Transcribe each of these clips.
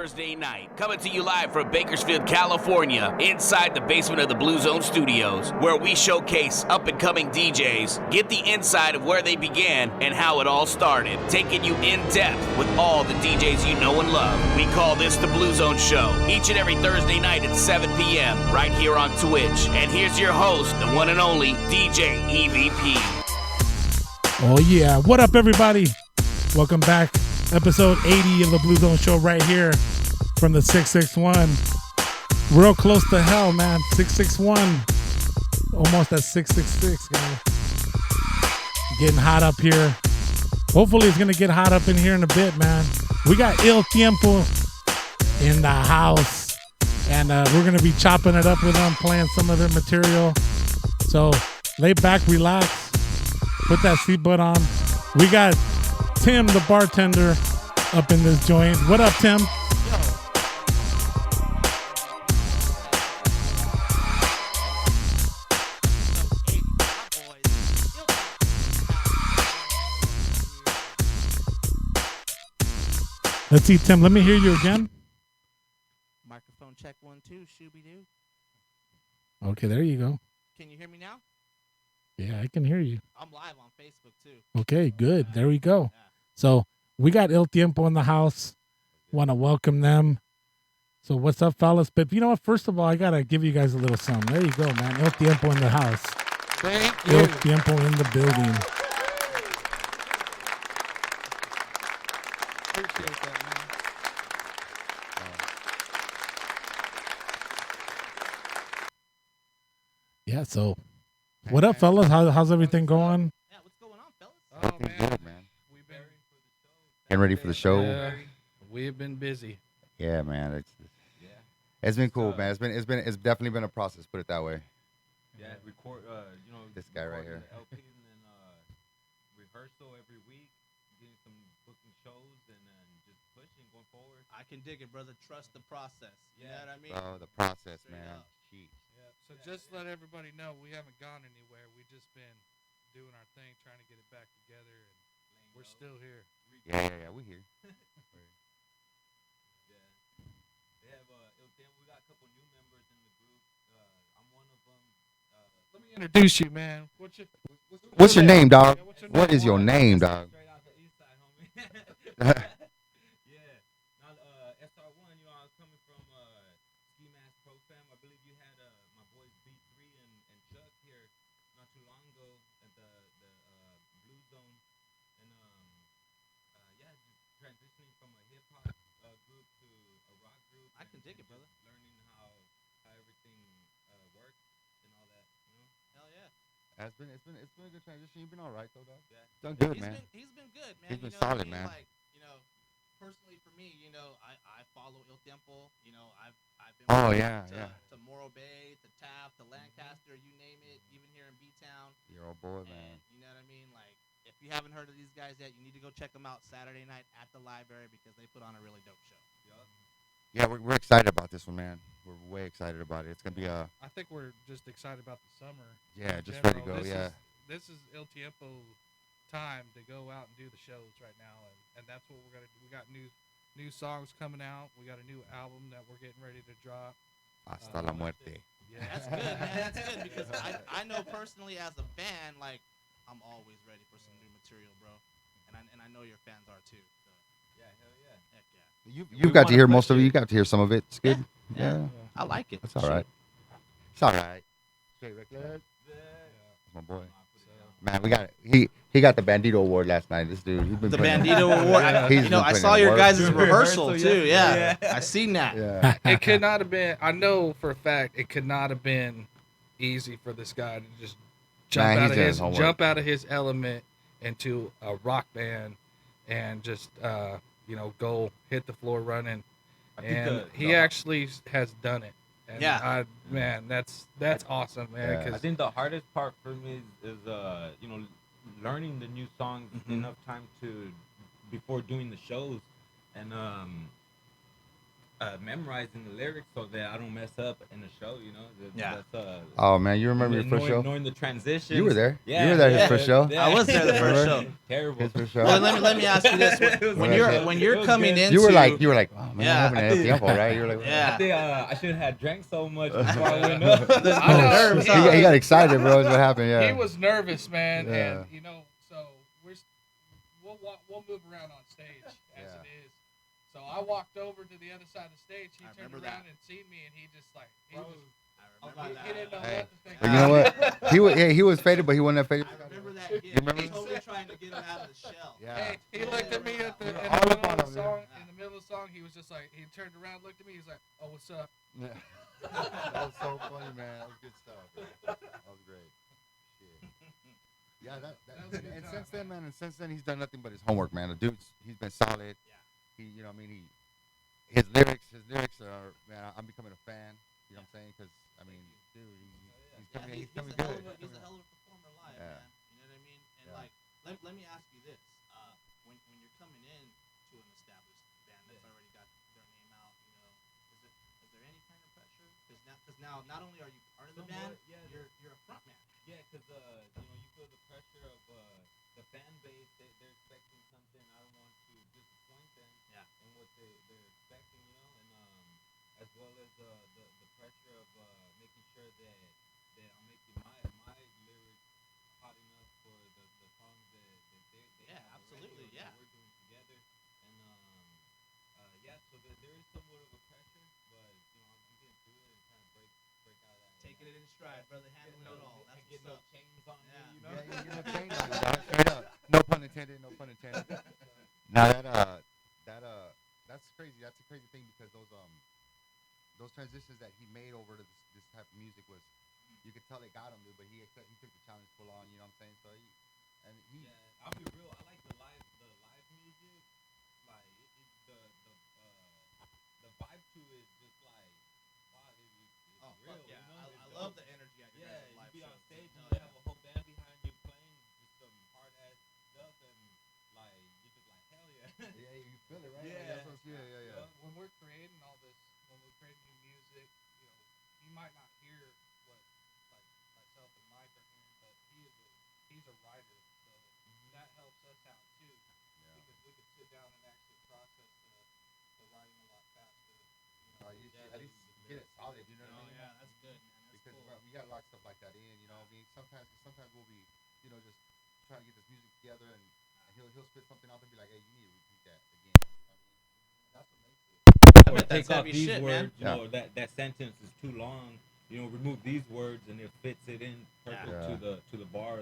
Thursday night. Coming to you live from Bakersfield, California, inside the basement of the Blue Zone Studios, where we showcase up-and-coming DJs, get the inside of where they began and how it all started, taking you in depth with all the DJs you know and love. We call this the Blue Zone Show, each and every Thursday night at 7 p.m. right here on Twitch. And here's your host, the one and only DJ EVP. Oh yeah, what up everybody? Welcome back. Episode 80 of the Blue Zone Show right here from the 661. Real close to hell, man. 661. Almost at 666, guys. Getting hot up here. Hopefully it's going to get hot up in here in a bit, man. We got Il Tiempo in the house. And we're going to be chopping it up with them, playing some of their material. So lay back, relax. Put that seatbelt on. We got Tim, the bartender, up in this joint. What up, Tim? Let's see, Tim. Let me hear you again. Microphone check 1 2. Shooby doo. Okay, there you go. Can you hear me now? Yeah, I can hear you. I'm live on Facebook too. Okay, good. There we go. So we got Il Tiempo in the house. Want to welcome them. So what's up, fellas? But you know what? First of all, I got to give you guys a little something. There you go, man. Il Tiempo in the house. Thank you. Il Tiempo in the building. Appreciate that, man. Yeah, so what up, fellas? How's everything going? Yeah, what's going on, fellas? Oh, man. We've been getting ready for the show. Yeah, we've been busy. Yeah, man. It's been cool, man. It's definitely been a process. Put it that way. Yeah, record. This guy right here. LP and then rehearsal every week, getting some booking shows, and then just pushing, going forward. I can dig it, brother. Trust the process. You know what I mean? Oh, the process, Straight man. up. Jeez. So just let everybody know we haven't gone anywhere. We've just been doing our thing, trying to get it back together, and we're still here. Yeah, we here. They have we got a couple new members in the group. I'm one of them. Let me introduce you, man. What's your name, dog? Yeah, what's your What name? is your name, dog? Straight out the east side, homie. Yeah. Now, SR1, I was coming from Ski Mask Pro Fam. I believe you had my boys B3 and Chuck here not too long ago at the Blue Zone. And, just transitioning from a hip-hop group to a rock group. I can dig it, brother. Learning how everything works and all that, Hell yeah. It's been a good transition. You've been all right, though, dog. Yeah. Done good, He's man. been good, man. He's been to solid, me, man. Like, personally for me, I follow Il Tiempo. I've been Oh, with yeah, him yeah. to Morro Bay, to Taft, to Lancaster, you name it, even here in B-Town. Your old boy, man. And you know what I mean? Like, if you haven't heard of these guys yet, you need to go check them out Saturday night at the library because they put on a really dope show. Yeah, we're excited about this one, man. We're way excited about it. It's gonna be I think we're just excited about the summer. yeah, in just ready to general. go. Yeah. This is Il Tiempo time to go out and do the shows right now, and that's what we're gonna do. We got new songs coming out. We got a new album that we're getting ready to drop. Hasta la muerte. Yeah, That's good, man. That's good because I know personally as a fan, like, I'm always ready for some new material, bro. And I know your fans are too. So. Yeah, hell yeah. Heck yeah. You've got to hear most of it. You got to hear some of it. It's good. Yeah. I like it. That's all right. It's all right. Straight reckless. That's my boy. Man, we got it. He got the Bandito Award last night. This dude. He's been The putting- Bandito Award. He's been I putting saw in your work. guys' rehearsal too. Yeah. I seen that. Yeah. It could not have been. I know for a fact it could not have been easy for this guy to just Nah, he's done his homework. jump out of his element into a rock band and just go hit the floor running. And he actually has done it. And Yeah. that's awesome, man. Yeah. 'Cause I think the hardest part for me is learning the new songs enough time before doing the shows, and memorizing the lyrics so that I don't mess up in the show. You know. Yeah. That's, Oh man, you remember your first show? Knowing the transition. You were there. Yeah. You were there his yeah. first show. Yeah. I was there the first show. Terrible. His first show. Well, let me ask you this: when you're coming into, You were like, oh man, Yeah. I'm having a tiempo, right? You were like, Yeah. I think I should have had drank so much before I went up. the nerves, he, huh? he got excited, bro. Is what happened. Yeah. He was nervous, man, Yeah. and so we'll move around on stage as Yeah. it is. So I walked over to the other side of the stage. He I turned remember around that. and seen me, and he just like he I was. remember He didn't know Hey. what to think. But you know what? He was faded, but he wasn't that faded. I remember that. Kid. You remember? He was totally trying to get him out of the shell. Yeah. Hey, he looked at me at the, in the all up middle on of him, the yeah. song. In the middle of the song, he was just like he turned around, looked at me. He's like, "Oh, what's up?" Yeah. That was so funny, man. That was good stuff. Man. That was great. Shit. Yeah, that was a good and time, since then, man, he's done nothing but his homework, man. The he's been solid. Yeah. His lyrics are, man, I'm becoming a fan. You know what I'm saying? Because dude, he's coming, he's coming good. He's a hell of a performer live, Yeah. man. You know what I mean? And Yeah. like, let me ask you this: when you're coming in to an established band that's already got their name out, is there any kind of pressure? Because now not only are you part of the band, you're a front man. Yeah, because you feel the pressure of the fan base. They're expecting something. I don't want to disappoint them. Yeah. In what they're expecting, and as well as the pressure of making sure that I'm making my lyrics hot enough for the songs that they Yeah, have absolutely, already, or yeah. that we're doing together, and so there is somewhat of a pressure, but I'm getting through it and trying to break out of that. Taking it in stride, brother. Handling it all. That's get what's no up. chains on Yeah. me, Yeah, you get no change on it, dog. Straight up. No pun intended. No pun intended. Now that's crazy. That's a crazy thing because those transitions that he made over to this type of music was, you could tell they got him, dude. But he took the challenge full on. You know what I'm saying? So Yeah, I'll be real. I like the live music. Like the vibe to it, just like wow, it's Oh, real. fuck yeah. It's I dope. love the energy at your Yeah, guys' you live be on shows. stage and Hell you have a whole band behind you playing just some hard ass stuff, and like you just like hell yeah. yeah, you feel it, right? Yeah. Yeah. When we're creating all this, when we're creating new music, you might not hear what like myself and Mike are hearing, but he's a writer, so that helps us out too. Because we can sit down and actually process the writing a lot faster. At least get it solid. You know what I mean? yeah, that's good, man. That's Because cool. we got a lot of stuff like that in. You know, I mean, sometimes we'll be, just trying to get this music together, and he'll spit something out and be like, hey, you need to repeat that again. You know what I mean? That's what makes it. I Or bet that's take off heavy these shit, words, man. that sentence is too long. Remove these words and it fits it in perfect Yeah. to the bar.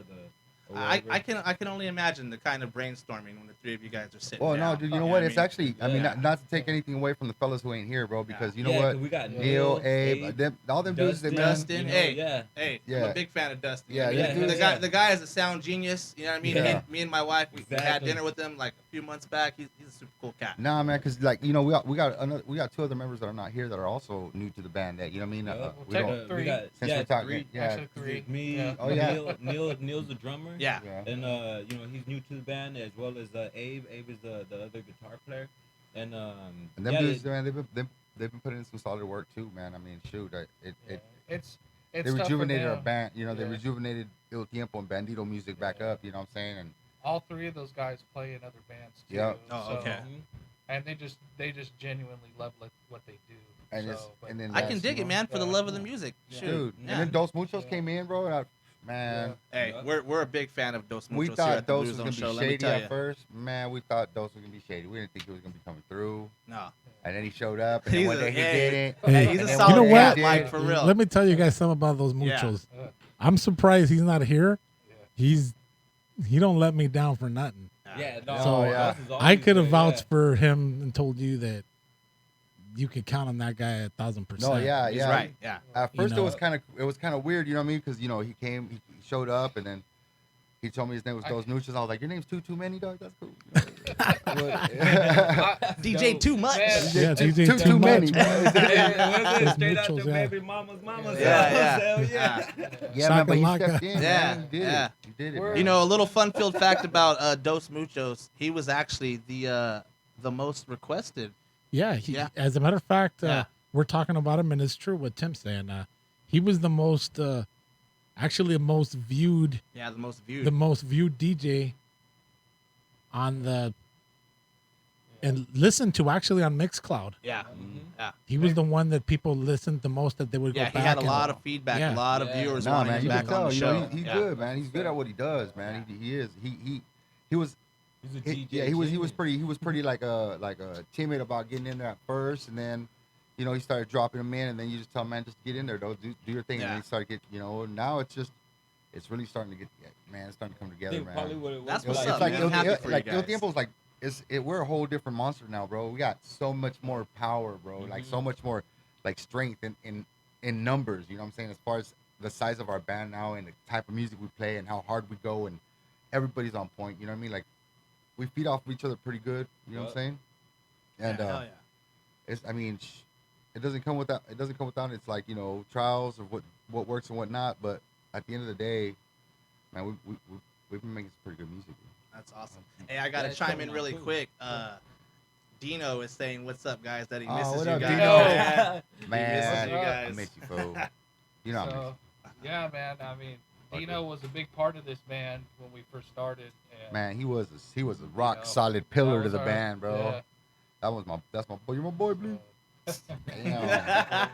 I can only imagine the kind of brainstorming when the three of you guys are sitting Well, down. no, dude, you know what? It's actually, I mean, Yeah. not to take anything away from the fellas who ain't here, bro, because you know Yeah, what? 'cause we got Neil, Abe, all them dudes, they man. Dustin, hey, yeah. hey, I'm Yeah. a big fan of Dustin. Yeah, I mean, yeah, the yeah. guy, the guy is a sound genius. You know what I mean? Yeah. Me and my wife, we had Exactly. dinner with him like a few months back. He's a super cool cat. Nah, man, because we got two other members that are not here that are also new to the band. That you know what I mean? Yeah. We don't. Three. We got, Since we're talking, three. yeah. Actually, three. Me, Yeah. Oh, yeah. Neil's the drummer. Yeah. Yeah. And he's new to the band as well as Abe. Abe is the other guitar player. And And them dudes, man, they've been putting in some solid work too, man. I mean, shoot, It's they tough for rejuvenated our them. band. They Yeah. rejuvenated El Tiempo and Bandito music back up. You know what I'm saying? And All three of those guys play in other bands too. Yeah. Oh, so- okay. And they just genuinely love what they do. and so, it's but- and then I can last, dig you it, know, man, for the Yeah. love of the music. Yeah. Shoot. dude. Yeah. And then Dos Muchos Yeah. came in, bro. Man, Hey, Yeah. we're a big fan of Dos we Muchos here thought at the Dos Blue was Zone gonna Show. be Let me shady tell at you. first. Man, we thought Dos was gonna be shady. We didn't think he was gonna be coming through. No. And then he showed up, and then He's one a- day he hey. didn't. Hey, Hey, he's a and then solid one day he cat, did. Mike, for real. Let me tell you guys something about those Yeah. muchos. Yeah. I'm surprised he's not here. Yeah. He don't let me down for nothing. yeah, no, So, Dos is I always could have there, vouched yeah. for him and told you that you could count on that guy 1,000%. No, yeah, He's yeah. right. Yeah. At You first, know. it was kind of weird, you know what I mean? Because he came, he showed up, and then he told me his name was Dos Muchos. I was like, your name's too many, dog. That's cool. DJ Dope. Too Much. Man, Yeah, Too- DJ too too many. much, man. What is it? Those Straight out Muchos, the yeah. baby mama's mama's Yeah, house. yeah. Hell yeah. Yeah, man, but he Shakalaka. stepped in. Yeah, man. He did yeah. it. He did it. We're- Man. You know, a little fun-filled fact about Dos Muchos. He was actually the most requested Yeah, Yeah. as a matter of fact, Yeah. we're talking about him, and it's true what Tim's saying. He was the most, actually, the most viewed the most viewed. DJ on the, and listened to actually on Mixcloud. Yeah. Yeah. He was the one that people listened the most, that they would go Yeah, back. he had a and- lot of feedback, Yeah. a lot of Yeah. viewers Nah, wanting man, him you can back on tell. the You show. know, he's Yeah. good, man. He's good at what he does, man. He is. He was. He's a DJ. He was pretty like a timid about getting in there at first, and then, you know, he started dropping them in, and then you just tell him, man, just get in there, though, do your thing, and Yeah. then he started get, you know, now it's really starting to get, man, it's starting to come I together, think probably man. what it was. That's You know, what's it's up, like man. I'm happy for you like El guys. Tiempo's like we're a whole different monster now, bro. We got so much more power, bro. Like so much more like strength in numbers. You know what I'm saying? As far as the size of our band now and the type of music we play and how hard we go and everybody's on point. You know what I mean? Like we feed off of each other pretty good. You know what I'm saying? And Hell yeah. it's, I mean, it doesn't come without. It doesn't come without. It's like, you know, trials of what works and what not. But at the end of the day, man, we've been making some pretty good music. That's awesome. Hey, I gotta it's chime coming in out really cool. quick. Dino is saying, "What's up, guys?" That he Oh, misses what you up, guys. Dino? Yeah. Man, you guys. I miss you, fool. You know, I miss So, yeah, man. I mean, Dino was a big part of this band when we first started. And, man, he was a rock know, solid pillar that to was the our- band, bro. yeah. That's my boy. You're my boy, Blue. So, Damn, yeah.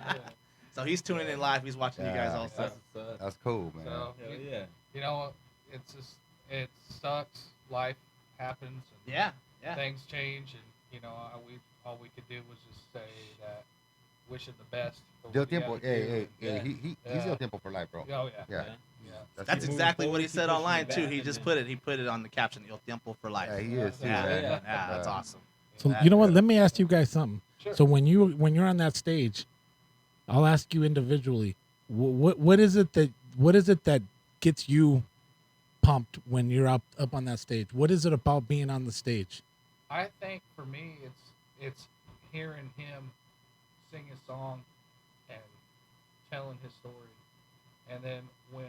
So he's tuning in live. He's watching you guys Yeah, also. That's what's up. that's cool, man. So, Hell yeah. you know, it's just, it sucks. Life happens. And Yeah. Yeah. things change, and you know, all we could do was just say that, wish it the best. for Del what you Tiempo, gotta hey, do. Yeah. he's Yeah. El Tiempo for life, bro. Oh yeah. Yeah, Yeah. That's it. Moving exactly what he forward, said keep pushing online the too. band He and just then- put it. He put it on the caption. El tiempo for life. Yeah, he is too, Yeah, man. yeah, that's awesome. So That- you know what? Let me ask you guys something. Sure. So when you're on that stage, I'll ask you individually. What is it that gets you pumped when you're up on that stage? What is it about being on the stage? I think for me, it's hearing him sing his song and telling his story, and then when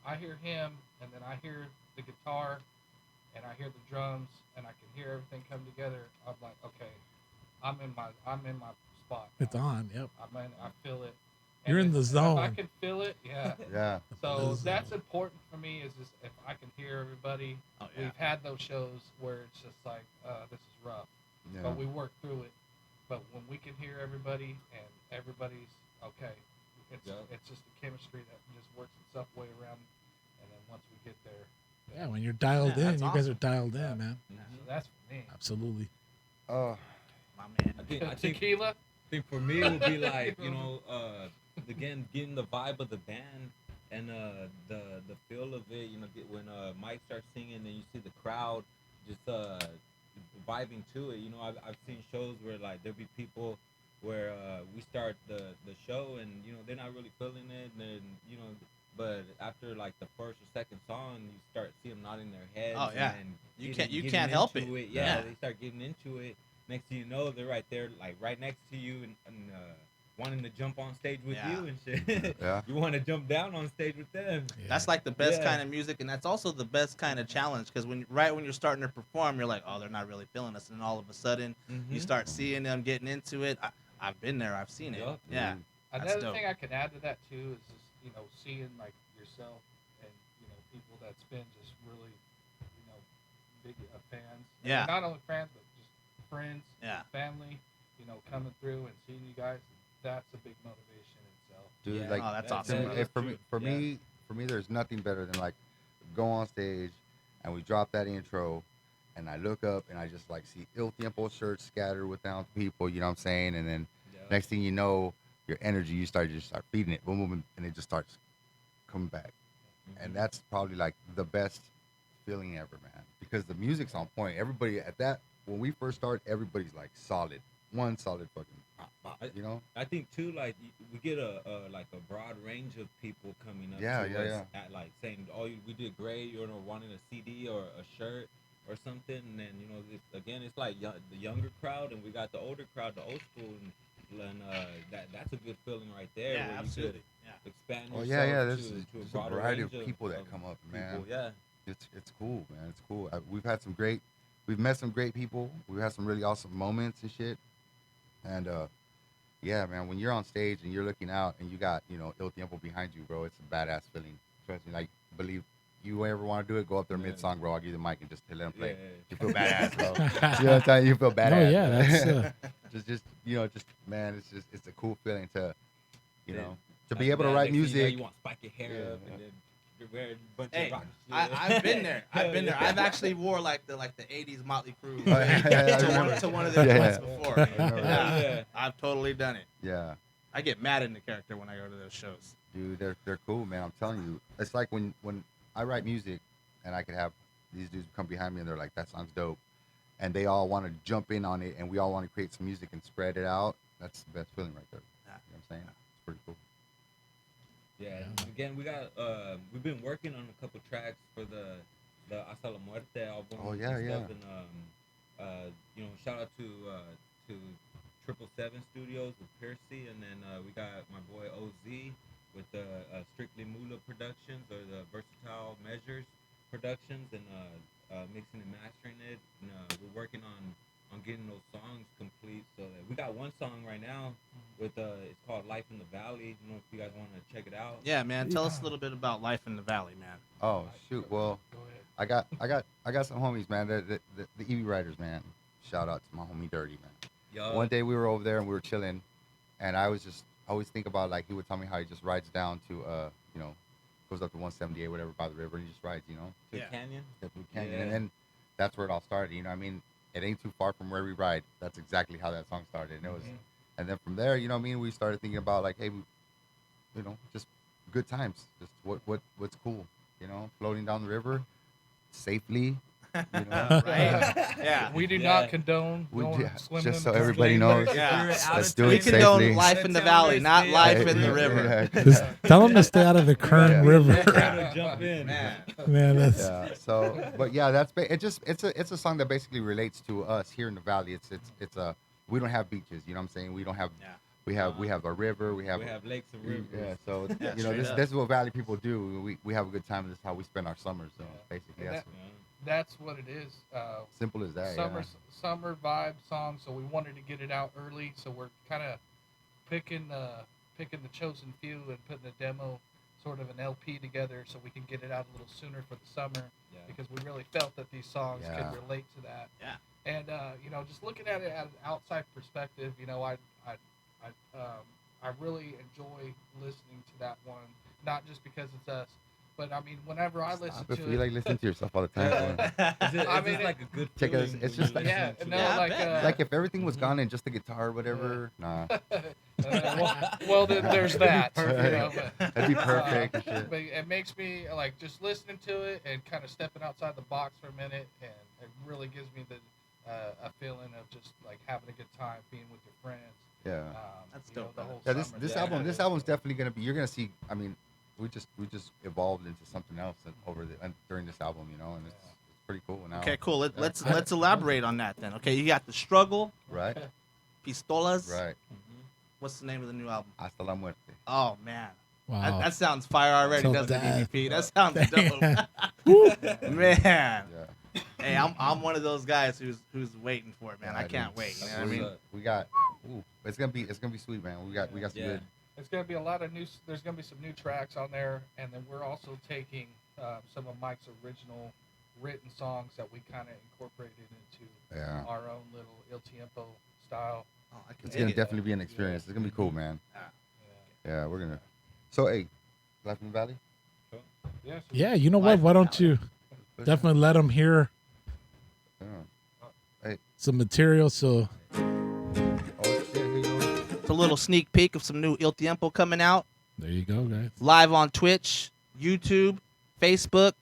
I hear him, and then I hear the guitar, and I hear the drums, and I can hear everything come together, I'm like, okay, I'm in my spot. It's on. Yep. I feel it. You're in the If I zone. can feel it, yeah. Yeah, So Listen. that's important for me, is just if I can hear everybody. Oh, yeah. We've had those shows where it's just like, this is rough, yeah. but we work through it. But when we can hear everybody and everybody's okay, it's just the chemistry that just works itself way around. And then once we get there, Yeah, when you're dialed Yeah, in, that's you guys are awesome. dialed in, man. so that's for me. Absolutely. My man. I think Tequila. for me it would be like, you know, again, getting the vibe of the band and the feel of it. You know, when Mike starts singing and you see the crowd just vibing to it. You know, I've seen shows where like there'll be people where we start the show and you know they're not really feeling it, and then you know, but after like the first or second song, you start seeing them nodding their heads. Oh, yeah. And You getting can't help into it. Yeah, Yeah. they start getting into it. Next thing you know, they're right there, like right next to you, and wanting to jump on stage with Yeah. you and shit. Yeah. You want to jump down on stage with them. Yeah. That's like the best Yeah. kind of music, and that's also the best kind of challenge. Because when you're starting to perform, you're like, oh, they're not really feeling us, and then all of a sudden, you Mhm. start seeing them getting into it. I've been there. I've seen it. Yup. Yeah. That's Another dope. thing I can add to that too is just, you know, seeing like yourself and, you know, people that's been just really, you know, big fans. And Yeah. not only fans, but just friends, Yeah. family, you know, coming through and seeing you guys. That's a big motivation in itself. Dude, Yeah. like Oh, that's to awesome, me- brother. if for me, there's nothing better than like go on stage and we drop that intro, and I look up and I just like see Il Tiempo shirts scattered without people. You know what I'm saying? And then Yeah. next thing you know, your energy you start feeding it, boom, boom, and it just starts coming back. Mhm. And that's probably like the best feeling ever, man, because the music's on point. Everybody when we first start, everybody's like solid, one solid fucking, you know. I think too, like we get a like a broad range of people coming up Yeah, to yeah, us yeah. at like saying, "Oh, we did great," you know, wanting a CD or a shirt or something. And then you know, it's like the younger crowd, and we got the older crowd, the old school, and that's a good feeling right there. Yeah, where absolutely. You Yeah. could expand Oh yourself yeah, there's to a a broader variety of range people that come up, man. people, yeah. It's cool, man. It's cool. We've met some great people. We've had some really awesome moments and shit. And yeah, man, when you're on stage and you're looking out and you got, El Tiempo behind you, bro, it's a badass feeling. Trust me, like, believe you ever want to do it, go up there mid-song, bro. I'll give you the mic and just let them play. You feel badass, bro. You know what I'm telling you? You feel badass. No, yeah, bro. that's just man, it's a cool feeling to, to be able to write music. You want to spike your hair up and then you're wearing a bunch Hey, of rock shit. I've been there. I've actually wore like the 80s Motley Crue yeah, to one of their joints before. Yeah. I've totally done it. Yeah. I get mad in the character when I go to those shows. Dude, they're cool, man. I'm telling you. It's like when I write music and I could have these dudes come behind me and they're like, that song's dope. And they all want to jump in on it and we all want to create some music and spread it out. That's the best feeling right there. You know what I'm saying? It's pretty cool. Yeah. Again, we've been working on a couple tracks for the Hasta la Muerte album. Oh, yeah, and yeah. stuff. And shout out to 777 Studios with Piercy, and then we got my boy OZ with the Strictly Mula Productions, or the Versatile Measures Productions, and mixing and mastering it. And we're working on getting those songs complete. So that we got one song right now with it's called Life in the Valley. I don't know if you guys want to check it out. Yeah, man. Tell us a little bit about Life in the Valley, man. Oh shoot! Well, I got some homies, man. The EV Riders, man. Shout out to my homie Dirty, man. Yo. One day we were over there and we were chilling, and I always think about, like, he would tell me how he just rides down to goes up to 178 whatever by the river and he just rides, To the canyon. to the canyon, and then that's where it all started. I mean, it ain't too far from where we ride. That's exactly how that song started, and it was, and then from there, we started thinking about, like, hey, just good times, just what's cool, floating down the river safely. Right? Yeah. We do not condone swimming. Just so in the everybody knows. Yeah. Let's do We it condone safely. life in the valley, not life in the river. Just tell them to stay out of the Kern River. Jump in. Man. Man, that's Yeah. So, but yeah, it's a song that basically relates to us here in the valley. It's we don't have beaches. You know what I'm saying? We don't have. Yeah. We have a river. We have lakes and rivers. Yeah. So straight up. this is what valley people do. We have a good time. This is how we spend our summers. So basically, And that's that's what it is. simple as that. Summer vibe song. So we wanted to get it out early. So we're kind of picking the chosen few and putting a demo, sort of an LP together, so we can get it out a little sooner for the summer. Yeah. Because we really felt that these songs Yeah. could relate to that. Yeah. And just looking at it at an outside perspective, I really enjoy listening to that one. Not just because it's us, but I mean, whenever I listen to You like listening to yourself all the time. boy. I mean, like a good Check us- feeling it's when just you like- yeah, listen to no, it. Yeah, I like bet. Like if everything was gone and just the guitar or whatever, nah, well, then there's that. that'd be perfect. and shit. But it makes me like just listening to it and kind of stepping outside the box for a minute, and it really gives me a feeling of just like having a good time being with your friends. Yeah. That's you know, dope, the man. whole Yeah, summer. this album's definitely gonna be. You're gonna see. I mean, we just evolved into something else during this album, and it's pretty cool now. Okay, cool. Let's elaborate on that then. Okay, you got The Struggle, Right. Pistolas. Right. What's the name of the new album? Hasta la muerte. Oh man, wow. that sounds fire already, So doesn't that- it, EVP? That sounds dope. Man, Yeah. hey, I'm one of those guys who's waiting for it, man. Yeah, I can't dude. wait. You know what I mean? We got. Ooh, it's gonna be sweet, man. We got some Yeah. good. It's gonna be a lot of new. There's gonna be some new tracks on there, and then we're also taking some of Mike's original written songs that we kind of incorporated into Yeah. our own little Il Tiempo style. Oh, I can It's dig gonna it. definitely be an experience. It's gonna be cool, man. Yeah. Yeah, we're gonna. So, hey, Life in the Valley. Yeah. So Yeah, you know what? Life Why don't without you definitely let them hear Yeah. some material? So Oh shit! Here you go. It's a little sneak peek of some new Il Tiempo coming out there you go, guys. live on Twitch, YouTube, Facebook.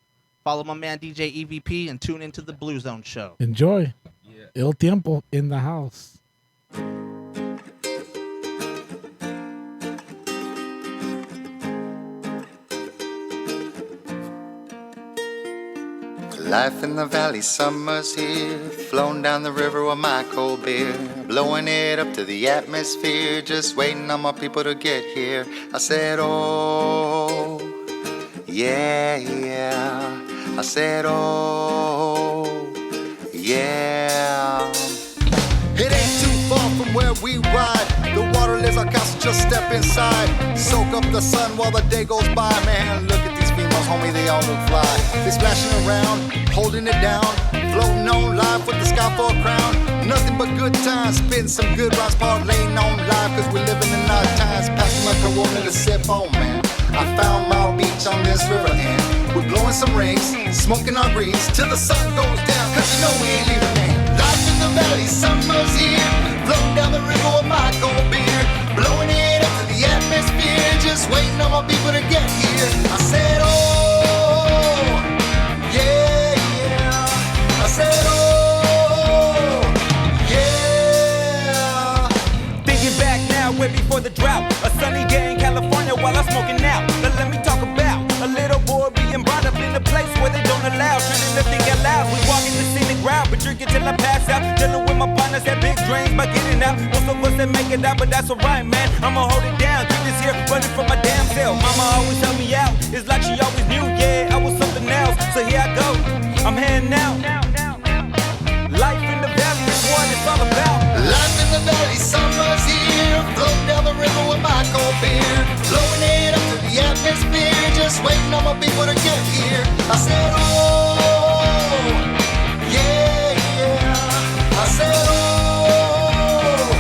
Follow my man DJ EVP and tune into the Blue Zone show. Enjoy. Yeah. El Tiempo in the house. Life in the valley, summer's here. Flown down the river with my cold beer. Blowing it up to the atmosphere. Just waiting on my people to get here. I said, oh, yeah, yeah. I said, oh, yeah. It ain't too far from where we ride. The water lives our castle, just step inside. Soak up the sun while the day goes by. Man, look at these females, homie, they all look fly. They splashing around, holding it down. Floating on live with the sky for a crown. Nothing but good times, spitting some good rhymes, parlaying on live, cause we're living in our times. Passing my Corona to sip on, man. I found my beach on this river and we're blowing some rings, smoking our greens till the sun goes down, cause you know we ain't leaving, man. Life in the valley, summer's here. Floating down the river with my cold beer, blowing it up to the atmosphere, just waiting on my people to get here. I said, oh, yeah, yeah. I said, oh, yeah. Thinking back now, way before the drought. A sunny day in California while I'm smoking out. Now let me talk about a little boy being brought up in a place where they don't allow children to think out loud. We walk in the scenic route, but drinking till I pass out. Dealing with my partners that big dreams by getting out. Most of us that make it out, but that's alright, man. I'ma hold it down. Keep this here running from my damn self. Mama always helped me out. It's like she always knew, yeah, I was something else. So here I go. I'm heading out. Life in the valley is what it's all about. Life in the valley, summer's here. Floating down the river with my cold beer, blowing it up to the atmosphere, just waiting on my people to get here. I said, oh, yeah, yeah. I said, oh,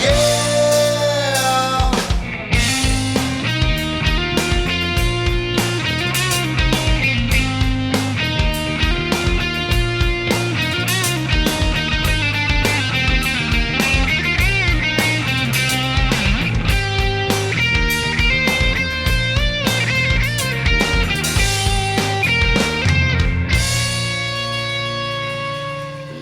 yeah.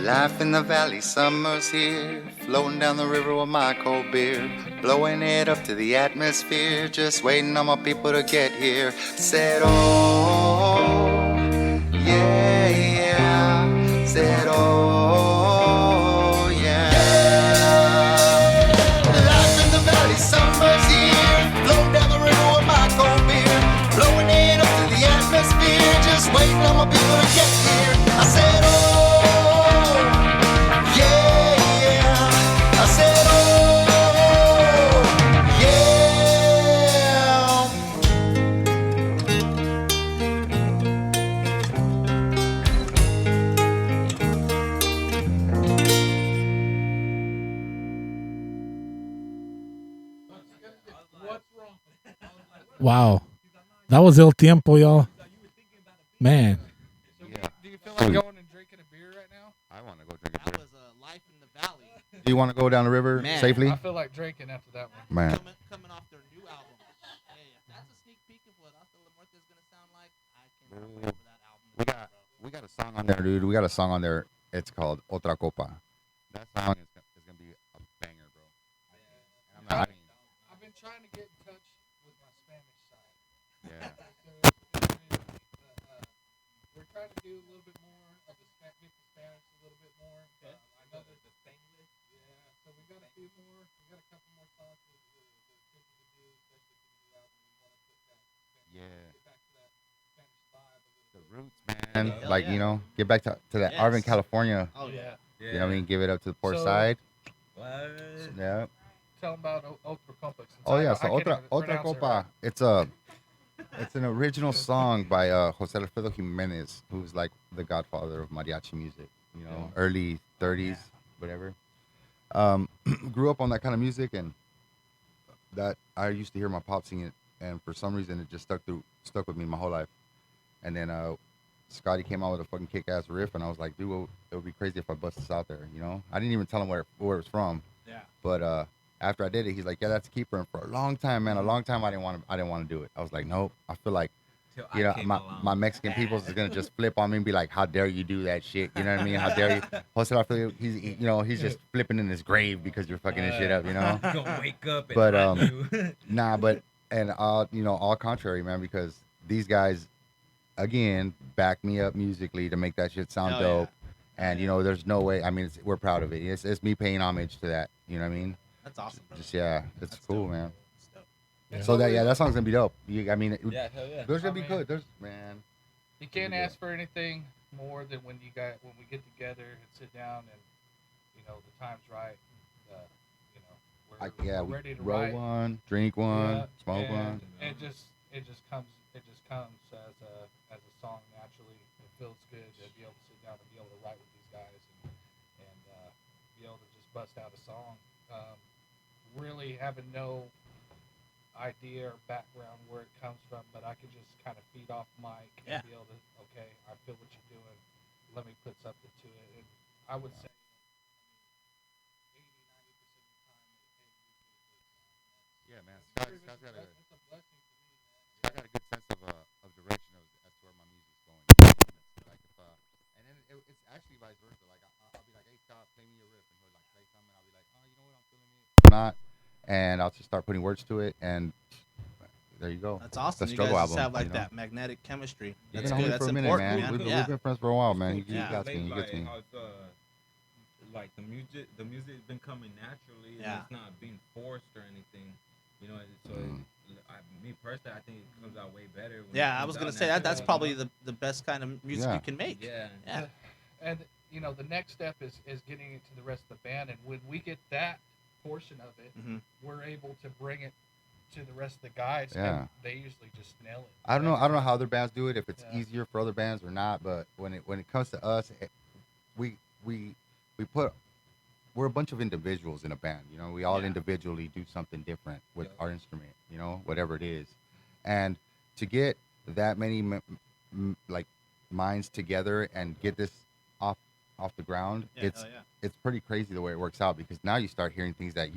Life in the valley, summer's here. Floating down the river with my cold beer, blowing it up to the atmosphere, just waiting on my people to get here. Said, oh, yeah, yeah. Said, oh, yeah. Life in the valley, summer's here. Floating down the river with my cold beer, blowing it up to the atmosphere, just waiting on my people to get here. I said, oh. Wow. That was El Tiempo, y'all. Man. Yeah. Do you feel like going and drinking a beer right now? I want to go drink a That beer. was Life in the Valley. Do you want to go down the river Man, safely? I feel like drinking after that one. Man. Coming off their new album. Hey, if that's a sneak peek of what Hasta La Muerte is going to sound like, I cannot wait for that album. We got a song on there, dude. We got a song on there. It's called Otra Copa. That song is gonna be a banger, bro. And I mean, I've been trying to get in touch with my Spanish side. yeah. We're trying to do a little bit more of the Spanish a little bit more. I know that the Spanglish. Yeah, so we got a few more. We got a couple more songs that we're thinking to do, especially for the new album. We want to put that Spanish, Yeah. get back to that Spanish vibe. The roots, man. Hell Like, yeah. you know, get back to that Yes. Arvin, California. Oh, yeah. You know what I mean? Give it up to the port So- side. What? Yeah. Tell them about Otra Copa. since Oh, yeah. I So can't Otra even pronounce it Copa. right. It's an original song by Jose Alfredo Jimenez, who's like the godfather of mariachi music. You know, early 30s, whatever. Grew up on that kind of music, and that I used to hear my pop sing it, and for some reason it just stuck with me my whole life. And then Scotty came out with a fucking kick-ass riff, and I was like, dude, it would be crazy if I bust this out there, you know? I didn't even tell him where it was from. Yeah. But after I did it, he's like, yeah, that's a keeper. And for a long time, man, I didn't want to do it. I was like, nope. I feel like, Till you I know, came my along. Mexican peoples is gonna just flip on me and be like, how dare you do that shit? You know what I mean? How dare you? Jose Alfredo, he's just flipping in his grave because you're fucking his shit up, you know? You gonna wake up and But, hunt you. Nah, but all contrary, man, because these guys, again, back me up musically to make that shit sound Hell yeah. dope. And there's no way. I mean, we're proud of it. It's me paying homage to that. You know what I mean? That's awesome, bro. Just it's That's cool, dope. man. That's dope. Yeah. So that song's gonna be dope. I mean, Yeah, hell yeah. there's gonna be I mean- good. There's man. You can't Yeah. ask for anything more than when we get together and sit down and the time's right. Yeah, we ready to roll write. one, drink one, Yeah, smoke and one. it just comes as a song naturally. It feels good to be able to sit down and be able to write with these guys and be able to just bust out a song. Really having no idea or background where it comes from, but I can just kind of feed off mic and Yeah. be able to, okay, I feel what you're doing. Let me put something to it. And I would say 80, 90% of the time, Yeah, man. that's Scott's got a a blessing for me, man. Scott got a good sense of direction as to where my music's going. Like if and then it's actually vice versa. Like I'll be like, hey Scott, play me a riff, and he'll like play something. I'll be like, oh, you know what, I'm feeling it. Not, and I'll just start putting words to it, and there you go. That's awesome. The You struggle guys just album. have like you know? that magnetic chemistry. We've That's been good. homies That's for a minute, important, man. man. We've Yeah. been friends for a while, man. It's You Yeah. got me. You get me. How it's, like the music's been coming naturally, and Yeah. it's not being forced or anything. You know, so me personally, I think it comes out way better. When Yeah, it I comes was gonna out say that. That's naturally, probably you know? the best kind of music Yeah. you can make. Yeah. Yeah. And the next step is getting it to the rest of the band, and when we get that portion of it, Mm-hmm. we're able to bring it to the rest of the guys, Yeah. and they usually just nail it. I don't know how other bands do it, if it's Yeah. easier for other bands or not, but when it comes to us, we put we're a bunch of individuals in a band, you know. We all Yeah. individually do something different with Yeah. our instrument, you know, whatever it is. And to get that many like minds together and get this off the ground, Yeah, hell yeah. it's pretty crazy the way it works out, because now you start hearing things that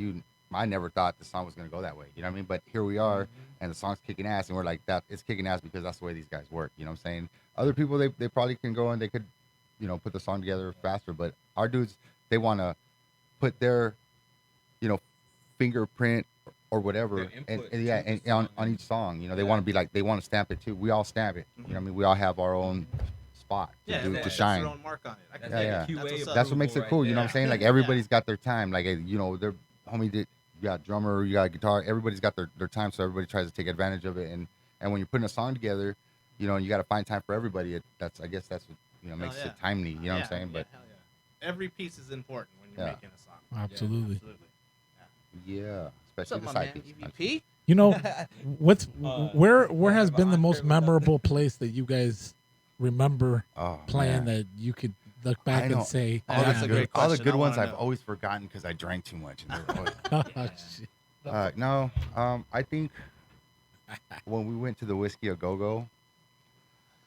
I never thought the song was going to go that way. You know what I mean? But here we are, and the song's kicking ass, and we're like, that it's kicking ass because that's the way these guys work. You know what I'm saying? Other people, they probably can go and they could, you know, put the song together faster. But our dudes, they want to put their, you know, fingerprint or whatever, Their and input yeah, to the and song on and- each song, you know, they Yeah. want to be like, they want to stamp it too. We all stamp it. You know what I mean? We all have our own spot to Yeah, do everyone to puts shine. their own mark on it. I can That's dig yeah. it. QA That's what's up. That's what makes it right cool. You know what I'm there. saying? Like everybody's got their time. Like, you know, they're homie did. You got drummer, you got guitar. Everybody's got their time, so everybody tries to take advantage of it. And when you're putting a song together, you know, you got to find time for everybody. I guess that's what, you know, makes Hell yeah. it timely. You know what I'm saying? Yeah, But hell yeah. Every piece is important when you're Yeah. making a song. Absolutely. Absolutely. yeah, What's especially up, the my side man? piece. EVP? You know, what's Uh, where yeah, has but been the I'm most sure without- memorable place that you guys remember Oh, playing man. that you could look back I know. and say, Oh, All that's the a "Damn, great all the question. good I ones wanna I've know. always forgotten because I drank too much. And they were always, oh, shit." no, I think when we went to the Whiskey A Go Go,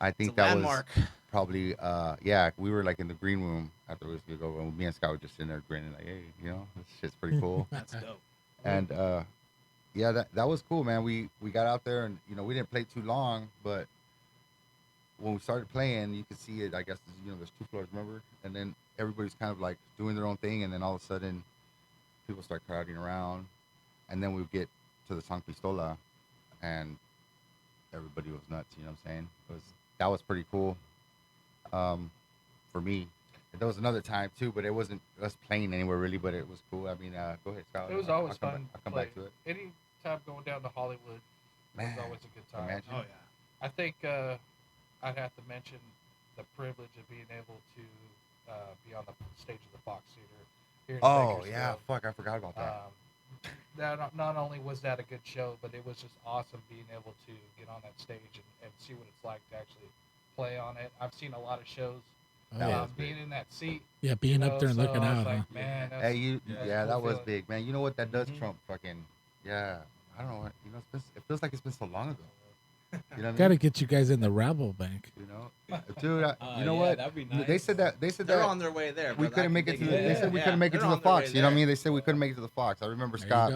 I think It's a that landmark. was probably yeah, we were like in the green room at the Whiskey A Go Go, and me and Scott were just sitting there grinning like, hey, you know, this shit's pretty cool. That's dope. And yeah, that was cool, man. We got out there, and you know, we didn't play too long, but when we started playing, you could see it. I guess, you know, there's 2 floors, remember? And then everybody's kind of like doing their own thing, and then all of a sudden, people start crowding around, and then we get to the song Pistola, and everybody was nuts. You know what I'm saying? That was pretty cool, for me. And there was another time too, but it wasn't us playing anywhere really, but it was cool. I mean, go ahead, Scott. It was I'll always come fun. Back, I'll come play. back to it. Any time going down to Hollywood Man, was always a good the time. mansion. Oh yeah. I think I'd have to mention the privilege of being able to be on the stage of the Fox Theater here in Oh yeah, Bakersfield. fuck, I forgot about that. That not only was that a good show, but it was just awesome being able to get on that stage and see what it's like to actually play on it. I've seen a lot of shows. Oh, yeah. Being in that seat, Yeah, being up there and so looking I was out, like, huh? man, that's, Hey, you, that's yeah, a cool that was feeling. big, man. You know what that does Mhm. trump fucking, yeah. I don't know what, you know, it feels like it's been so long ago. You know what I Got to mean? get you guys in the Rabble Bank. You know, dude. You know yeah, what? that'd be They nice. said that. They're on their way there. we brother. I couldn't can make it dig to. The, They said we Yeah, couldn't make it they're to the on their way Fox. You know what I there. mean? They said we couldn't make it to the Fox. I remember There you Scott.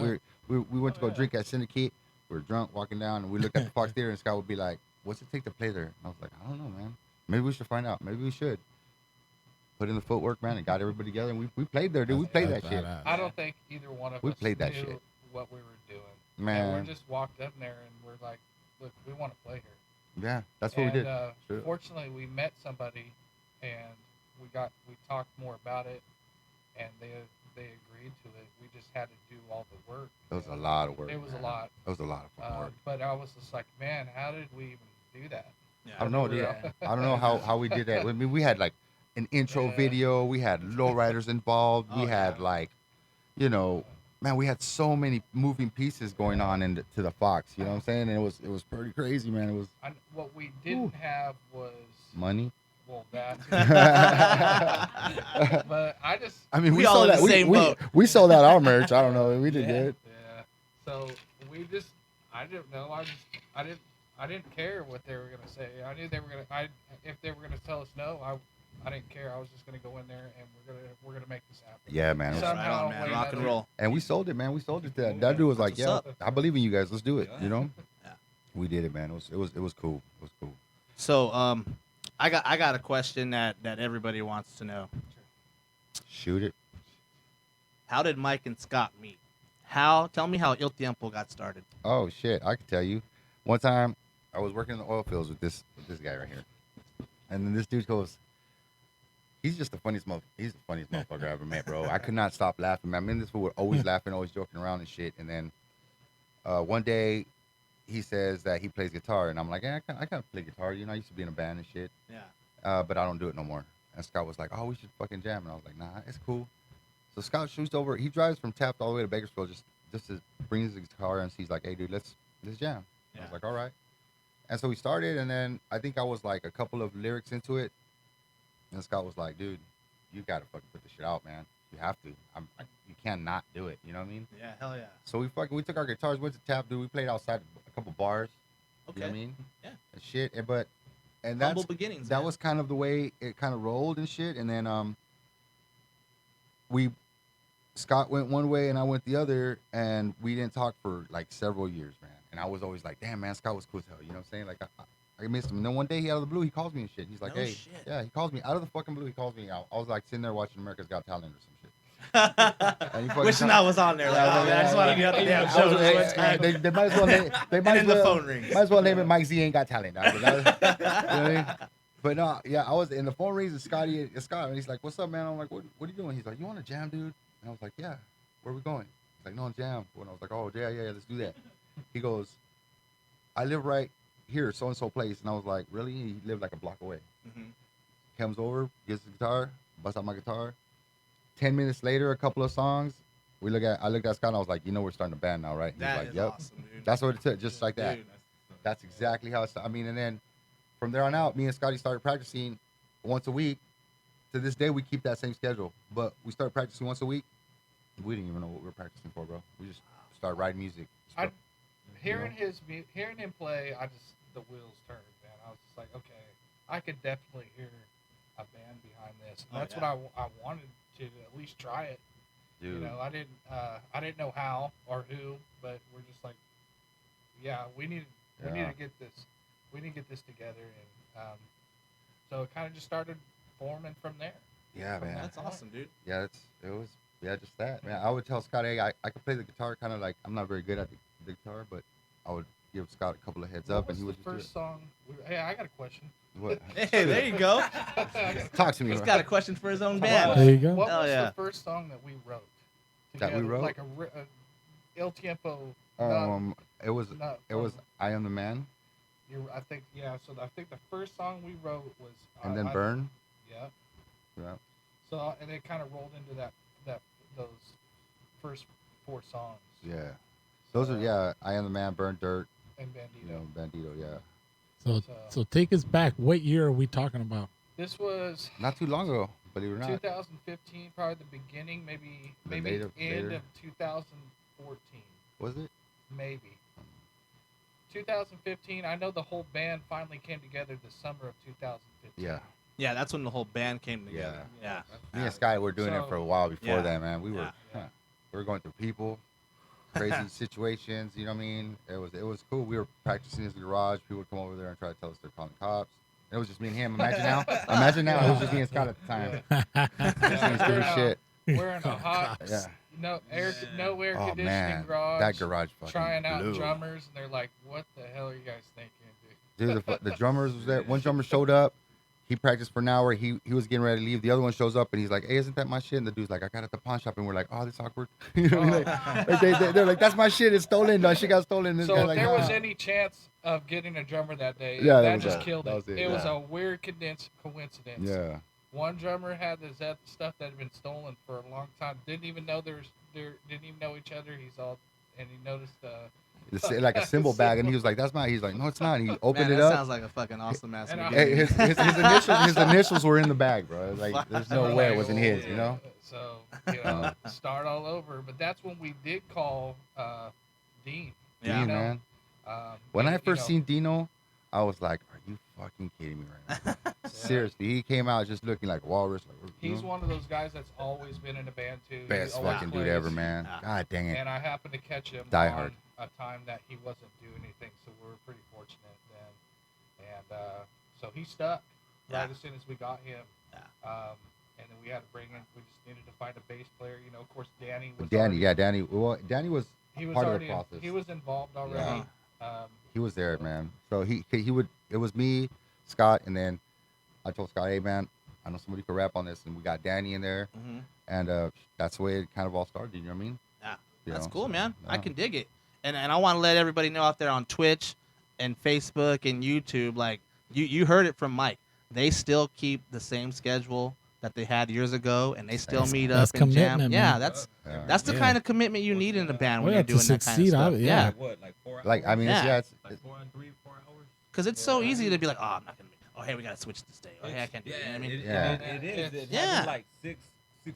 go. We went to go drink at Syndicate. We were drunk walking down, and we looked at the Fox Theater, and Scott would be like, "What's it take to play there?" And I was like, "I don't know, man. Maybe we should find out. Maybe we should." Put in the footwork, man, and got everybody together, and we played there, dude. We played that That's shit. badass. I don't think either one of We us played that knew shit. what we were doing. Man. And we just walked up there and we're like, look, we want to play here. Yeah, that's what and, we did. Sure. Fortunately, we met somebody and we talked more about it, and they agreed to it. We just had to do all the work. It was a lot of work. It was man. a lot. It was a lot of fucking work. But I was just like, man, how did we even do that? Yeah. I don't know, dude. Yeah. I don't know how we did that. I mean, we had like an intro Yeah. video. We had lowriders involved. Oh, We had yeah. like, you know, man, we had so many moving pieces going on to the Fox. You know what I'm saying? And it was pretty crazy, man. It was What we didn't have was money. well that. But I mean, We all sold in that. the same boat. We sold out our merch. I don't know. We did good. Yeah. So I didn't know. I didn't care what they were gonna say. I knew they were gonna. If they were gonna tell us no, I didn't care. I was just gonna go in there and we're gonna make this happen. Yeah, man. Right on, man. Rock and roll. And we sold it, man. We sold it. That dude was like, what's "Yeah, up. I believe in you guys. Let's do it." You know? Yeah. We did it, man. It was cool. It was cool. So, I got a question that everybody wants to know. Shoot it. How did Mike and Scott meet? Tell me how Il Tiempo got started. Oh shit, I can tell you. One time, I was working in the oil fields with this guy right here, and then this dude goes, "He's just the funniest He's the funniest motherfucker I ever met, bro." I could not stop laughing, man. I mean, this fool was always laughing, always joking around and shit. And then one day, he says that he plays guitar, and I'm like, "Yeah, I kind of play guitar. You know, I used to be in a band and shit, Yeah. but I don't do it no more." And Scott was like, "Oh, we should fucking jam." And I was like, "Nah, it's cool." So Scott shoots over. He drives from Taft all the way to Bakersfield just to bring his guitar, and he's like, "Hey, dude, let's jam." Yeah. I was like, "All right." And so we started, and then I think I was like a couple of lyrics into it, and Scott was like, "Dude, you gotta fucking put this shit out, man. You have to. You can't not do it. You know what I mean?" Yeah, hell yeah. So we took our guitars, went to Taft, dude. We played outside a couple bars. Okay. You know what I mean? Yeah. And shit, and Humble beginnings. that man. was kind of the way it kind of rolled and shit. And then Scott went one way and I went the other, and we didn't talk for like several years, man. And I was always like, "Damn, man, Scott was cool as hell." You know what I'm saying? Like I missed him. And then one day, out of the blue, he calls me and shit. He's like, No "Hey," shit. yeah, he calls me out of the fucking blue. He calls me out. I was like sitting there watching America's Got Talent or some shit. And he fucking Wishing I was on there. Like, Yeah, oh, man, I just want to be on the damn I show. was- That's what's hey, great. they might as well name, they might And as then the well, phone rings. Might as well name it Mike Z Ain't Got Talent. Dog. You know what I mean? But no, yeah, I was, and the phone rings, and Scott, and he's like, "What's up, man?" I'm like, "What are you doing?" He's like, "You want to jam, dude?" And I was like, "Yeah, where are we going?" He's like, "No, jam." And I was like, "Oh, yeah, let's do that." He goes, "I live right here, so-and-so place." And I was like, "Really?" He lived like a block away. Mhm. Comes over, gets the guitar, busts out my guitar. 10 minutes later, a couple of songs, I looked at Scott, and I was like, "You know, we're starting a band now, right?" He's That like, is "Yep." awesome, dude. That's what it took, just like that. Dude. That's exactly how it's. I mean, and then from there on out, me and Scotty started practicing once a week. To this day, we keep that same schedule. But we started practicing once a week. We didn't even know what we were practicing for, bro. We just started writing music. Hearing him play, the wheels turned, man. I was just like, okay, I could definitely hear a band behind this. And that's what I wanted to at least try it. Dude. You know, I didn't know how or who, but we're just like, yeah, we need to get this together, and so it kind of just started forming from there. Yeah, man. That's awesome, dude. Yeah, just that, man. I would tell Scott, "Hey, I could play the guitar kind of like, I'm not very good at the guitar, but I would give Scott a couple of heads up, and he would the just do first it." song. Hey, I got a question. What? Hey, there you go. Talk to me. He's bro. got a question for his own There band. you go. What Hell was yeah. the first song that we wrote? That we together? wrote? Like a El Tiempo. It was I Am the Man, I think I think the first song we wrote was. and then Burn. Yeah. Yeah. So and it kind of rolled into those first 4 songs. Yeah. Those are I Am the Man, Burn, Dirt, And Bandito. you know, Bandito. Yeah. So take us back. What year are we talking about? This was Not too long ago, believe it or not. 2015, probably the beginning, maybe later- end later. of 2014, Was it? maybe. 2015. I know the whole band finally came together the summer of 2015. Yeah. Yeah, that's when the whole band came together. Yeah. Me and Sky were doing it So- for a while before Yeah. that, man. We were Yeah. we were going through people, crazy situations. You know what I mean? It was cool. We were practicing in the garage. People would come over there and try to tell us they're calling the cops. It was just me and him. Imagine now. It was just me and Scott at the time. Saying stupid shit. We're in a hot, Yeah. no air Oh conditioning man, garage. that garage fucking trying out blew. drummers, and they're like, "What the hell are you guys thinking, dude?" Dude, the drummers was there. One drummer showed up. He practiced for an hour. He was getting ready to leave. The other one shows up and he's like, "Hey, isn't that my shit?" And the dude's like, "I got it at the pawn shop." And we're like, "Oh, that's awkward." You know what I mean? Like, they're like, "That's my shit. It's stolen. She got stolen." This So guy's if like, there was "Nah." any chance of getting a drummer that day, Yeah, that that was just it. killed That it. was it, It was yeah. a weird coincidence. Yeah. One drummer had his stuff that had been stolen for a long time. Didn't even know didn't even know each other. And he noticed It's like a symbol bag, and he was like, "That's mine." He's like, "No, it's not." And he opened Man, it that up. sounds like a fucking awesome ass. And I- Hey, his initials were in the bag, bro. It was like, there's no way it wasn't his, you know. So start all over. But that's when we did call Dean. Yeah. Dean, man. When I first seen Dino, I was like, "Are you fucking kidding me right now?" Seriously, he came out just looking like walrus. Like, He's one of those guys that's always been in a band too. He best always fucking dude plays. ever, man. Yeah. God dang it. And I happened to catch him Die on hard. a time that he wasn't doing anything, so we were pretty fortunate then. And so he stuck right as soon as we got him. Yeah. And then we had to bring in. We just needed to find a bass player. You know, of course, Danny was. Danny. Well, Danny was He was part already. of the process. He was involved already. He was there, man. So he would. It was me, Scott, and then I told Scott, "Hey, man, I know somebody could rap on this," and we got Danny in there, and that's the way it kind of all started. You know what I mean? Yeah, You that's know, cool, so, man. I yeah. can dig it, and I want to let everybody know out there on Twitch, and Facebook and YouTube, like you heard it from Mike. They still keep the same schedule that they had years ago, and they still meet up That's and jam. commitment, Yeah, man. that's the kind of commitment you need in a band when Well, you're to doing that kind of succeed, stuff. yeah. Like what? Like 4 hours? Like I mean, Yeah. it's Like 4 and 3, 4 hours? Because it's so easy to be like, oh, I'm not gonna. Oh, hey, we gotta switch this day. Oh, hey, I can't do it. You know what I mean? It is. It's Yeah. having like six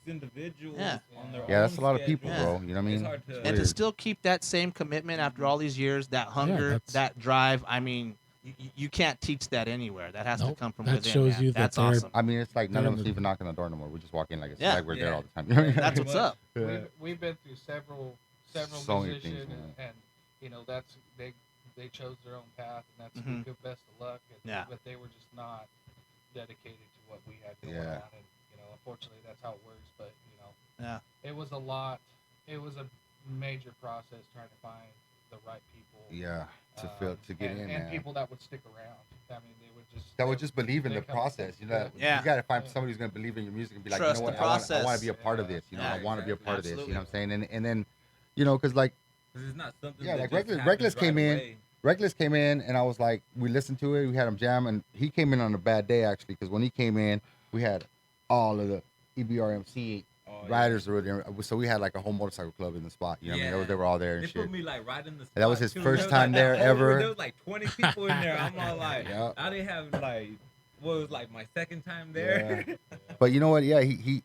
individuals Yeah. on their yeah, that's own a lot of people, schedule. bro. You know what I It's mean? hard to- And to Weird. still keep that same commitment after all these years, that hunger, that's- that drive. I mean, you can't teach that anywhere. That has to Nope. come from That within. shows man. you that That's they're- awesome. I mean, it's like none of us Damn. even knock on the door no more. We just walk in like it's Yeah. like we're there Yeah. all the time. You know what I mean? That's what's up. Yeah. We've been through several So many musicians, things, man. and you know that's they chose their own path, and that's Mhm. good best of luck. And, Yeah. But they were just not dedicated to what we had going Yeah. on, and you know, unfortunately, that's how it works. But you know, Yeah. it was a lot. It was a major process trying to find the right people. Yeah, to get and, in, and man. people that would stick around. I mean, they would just That would just believe in they the come- process. You know, Yeah. you got to find somebody who's going to believe in your music and be like, Trust you know the what, I want process. to be a part of this. You know, Yeah, I want to be a part of this. You Absolutely. know what I'm saying? And then, you know, because like 'Cause it's not something Yeah, that like just Reckless- happens Reckless right came in. away. Reckless came in, and I was like, we listened to it. We had him jam, and he came in on a bad day actually, because when he came in, we had all of the EBRMC Oh, riders were there, so we had like a whole motorcycle club in the spot. You know, what I mean, Yeah. they were all there They and put shit. me like right in the spot. That was his too. first There was, time like, there that whole- ever. There was like 20 people in there. I'm all like, Yeah. I didn't have like, what was like my second time there. Yeah. But you know what? Yeah, he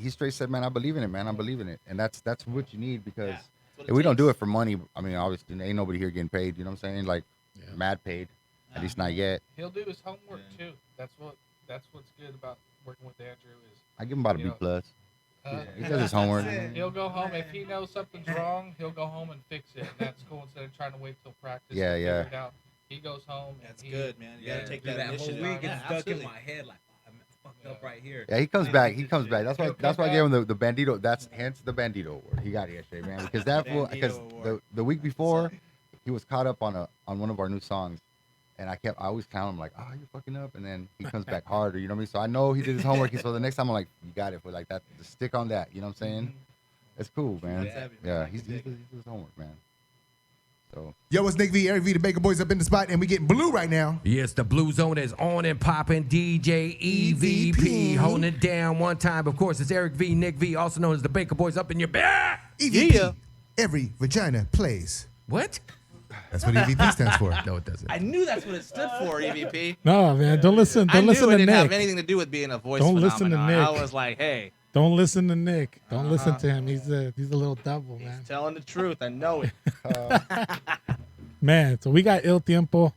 straight said, man, I believe in it, man. I believe in it, and that's what you need because Yeah, that's what if we don't do takes. it for money. I mean, obviously, ain't nobody here getting paid. You know what I'm saying? Like, Yeah. mad paid. At least not yet. He'll do his homework Yeah. too. That's what's good about working with Andrew is I give him about a You B know, plus. uh, He does his homework. he'll go home if he knows something's wrong. He'll go home and fix it. And that's cool instead of trying to wait till practice. Yeah, to figure yeah. it out. He goes home. And That's he, good, man. You gotta take dude, that whole initiative. week Yeah, it's stuck absolutely. in my head like, I'm fucked up right here. Yeah, he comes I back. need He this comes shit. back. That's why. He'll That's come why I gave him back. the bandito. That's hence the bandito award. He got it yesterday, man. Because that fool. Because Bandito award. the week before, he was caught up on one of our new songs, and I always clown him like, oh, you're fucking up, and then he comes back harder. You know what I mean? So I know he did his homework. So the next time I'm like, you got it, for like that. Just stick on that. You know what I'm saying? It's cool, man. That's heavy, man. Yeah, I he can did dig his homework, man. So Yo, it's Nick V, Eric V, the Baker Boys up in the spot, and we getting blue right now. Yes, the Blue Zone is on and popping. DJ EVP EVP. holding it down one time. Of course, it's Eric V, Nick V, also known as the Baker Boys up in your back. EVP. Yeah. Every vagina plays. What? That's what EVP stands for. No, it doesn't. I knew that's what it stood for, EVP. No, man, don't listen. I Don't knew listen it to didn't have Nick. anything to do with being a voice Don't listen to phenomenon. I Nick. was like, hey, Don't listen to Nick. Don't listen to him. He's a little devil, man. he's telling the truth. I know it. Man, so we got Il Tiempo.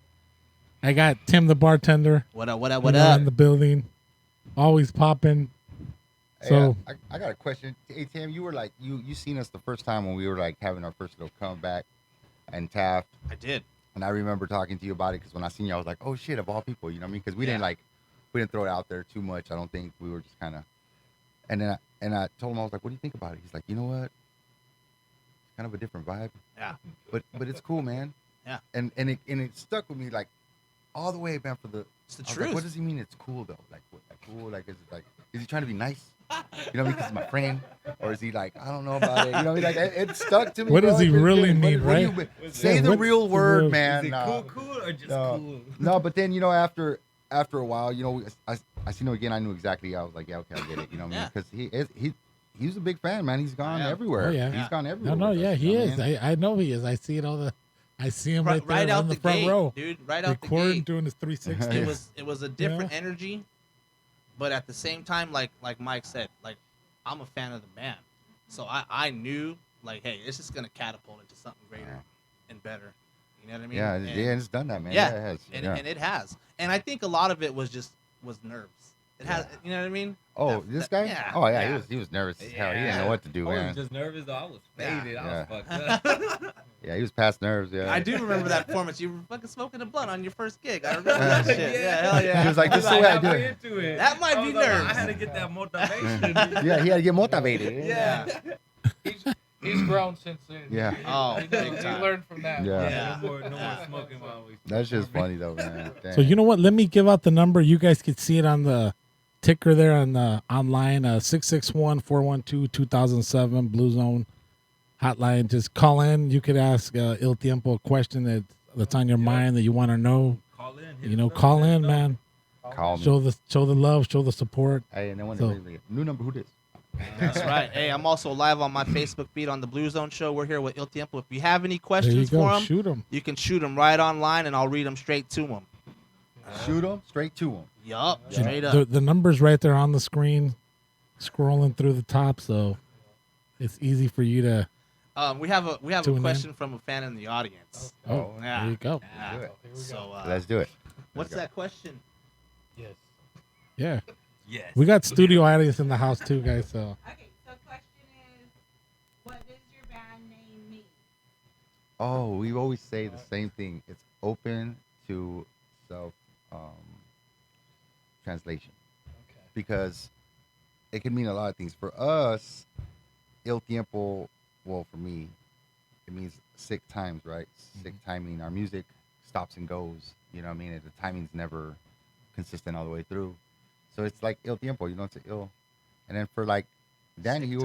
I got Tim the bartender. What up? What up? you What know, up? in the building, always popping. Hey, So I got a question. Hey Tim, you were like you seen us the first time when we were like having our first little comeback and Taft. I did. And I remember talking to you about it because when I seen you, I was like, oh shit, of all people, you know what I mean? Because we Yeah. didn't throw it out there too much. I don't think we were just kind of. And then I told him, I was like, what do you think about it? He's like, you know what? It's kind of a different vibe, Yeah. but it's cool, man. Yeah. And it stuck with me like all the way, man. For the It's the I was truth. like, what does he mean? It's cool though. Like what? Like cool? Like is he trying to be nice? You know what I mean? Because he's my friend, or is he like I don't know about it? You know what I mean? Like it stuck to me. What bro. does he It's really good. mean, What do right? say Yeah, the what's real the word, real- man. Is it Nah. cool or just No. cool? No, but then after after a while, I seen him again. I knew exactly. I was like, yeah, okay, I get it. You know what I mean? Because he's a big fan, man. He's gone everywhere. Oh, yeah. He's gone everywhere. No, with yeah, us, he you know is. what I mean? I know he is. I see it I see him right there out in the the front gate, row, dude. Right out the recording, gate. doing his 360. It was a different energy, but at the same time, like Mike said, like I'm a fan of the band, so I knew like, hey, this is gonna catapult into something greater and better. You know what I mean? Yeah, it's done that, man. Yeah, it has. and it has. And I think a lot of it was nerves. It has, you know what I mean? Oh, this guy? Yeah. Oh, yeah, he was nervous as hell. He didn't know what to do, I man. was just nervous. I was faded. I was fucked up. Yeah, he was past nerves. Yeah. I do remember that performance. You were fucking smoking a blunt on your first gig. I remember that shit. Yeah, hell yeah. He was like, this is the way I do it. Into it. That might be nerves. I had to get that motivation. Yeah, he had to get motivated. Yeah. He's grown since then. Yeah. Oh, he big time. learned from that. Yeah. No more smoking while we. That's just funny though, man. So you know what? Let me give out the number. You guys can see it on the ticker there on the online 661-412-2007 Blue Zone hotline. Just call in. You could ask Il Tiempo a question that's on your mind that you want to know. Call in. Call in, man. Call me. Show the love, show the support. Hey, and then when So- new number, who this? That's right. Hey, I'm also live on my Facebook feed on the Blue Zone Show. We're here with Il Tiempo. If you have any There you questions go. for him, Shoot him. you can shoot them right online, and I'll read them straight to him. Shoot him straight to him. Yup, straight up. The number's right there on the screen, scrolling through the top, so it's easy for you to. We have a Tune in. question from a fan in the audience. Oh, Yeah. there you go. Yeah. Do it. So Let's do it. what's that question? Yes. Yeah, Yes. we got studio audience in the house too, guys. So Okay, so question is, what does your band name mean? Oh, we always say the same thing. It's open to self translation Okay. because it can mean a lot of things. For us, El Tiempo, well, for me, it means sick times, right? Sick timing. Our music stops and goes. You know what I mean? The timing's never consistent all the way through. So it's like El Tiempo, it's ill. And then for like Danny,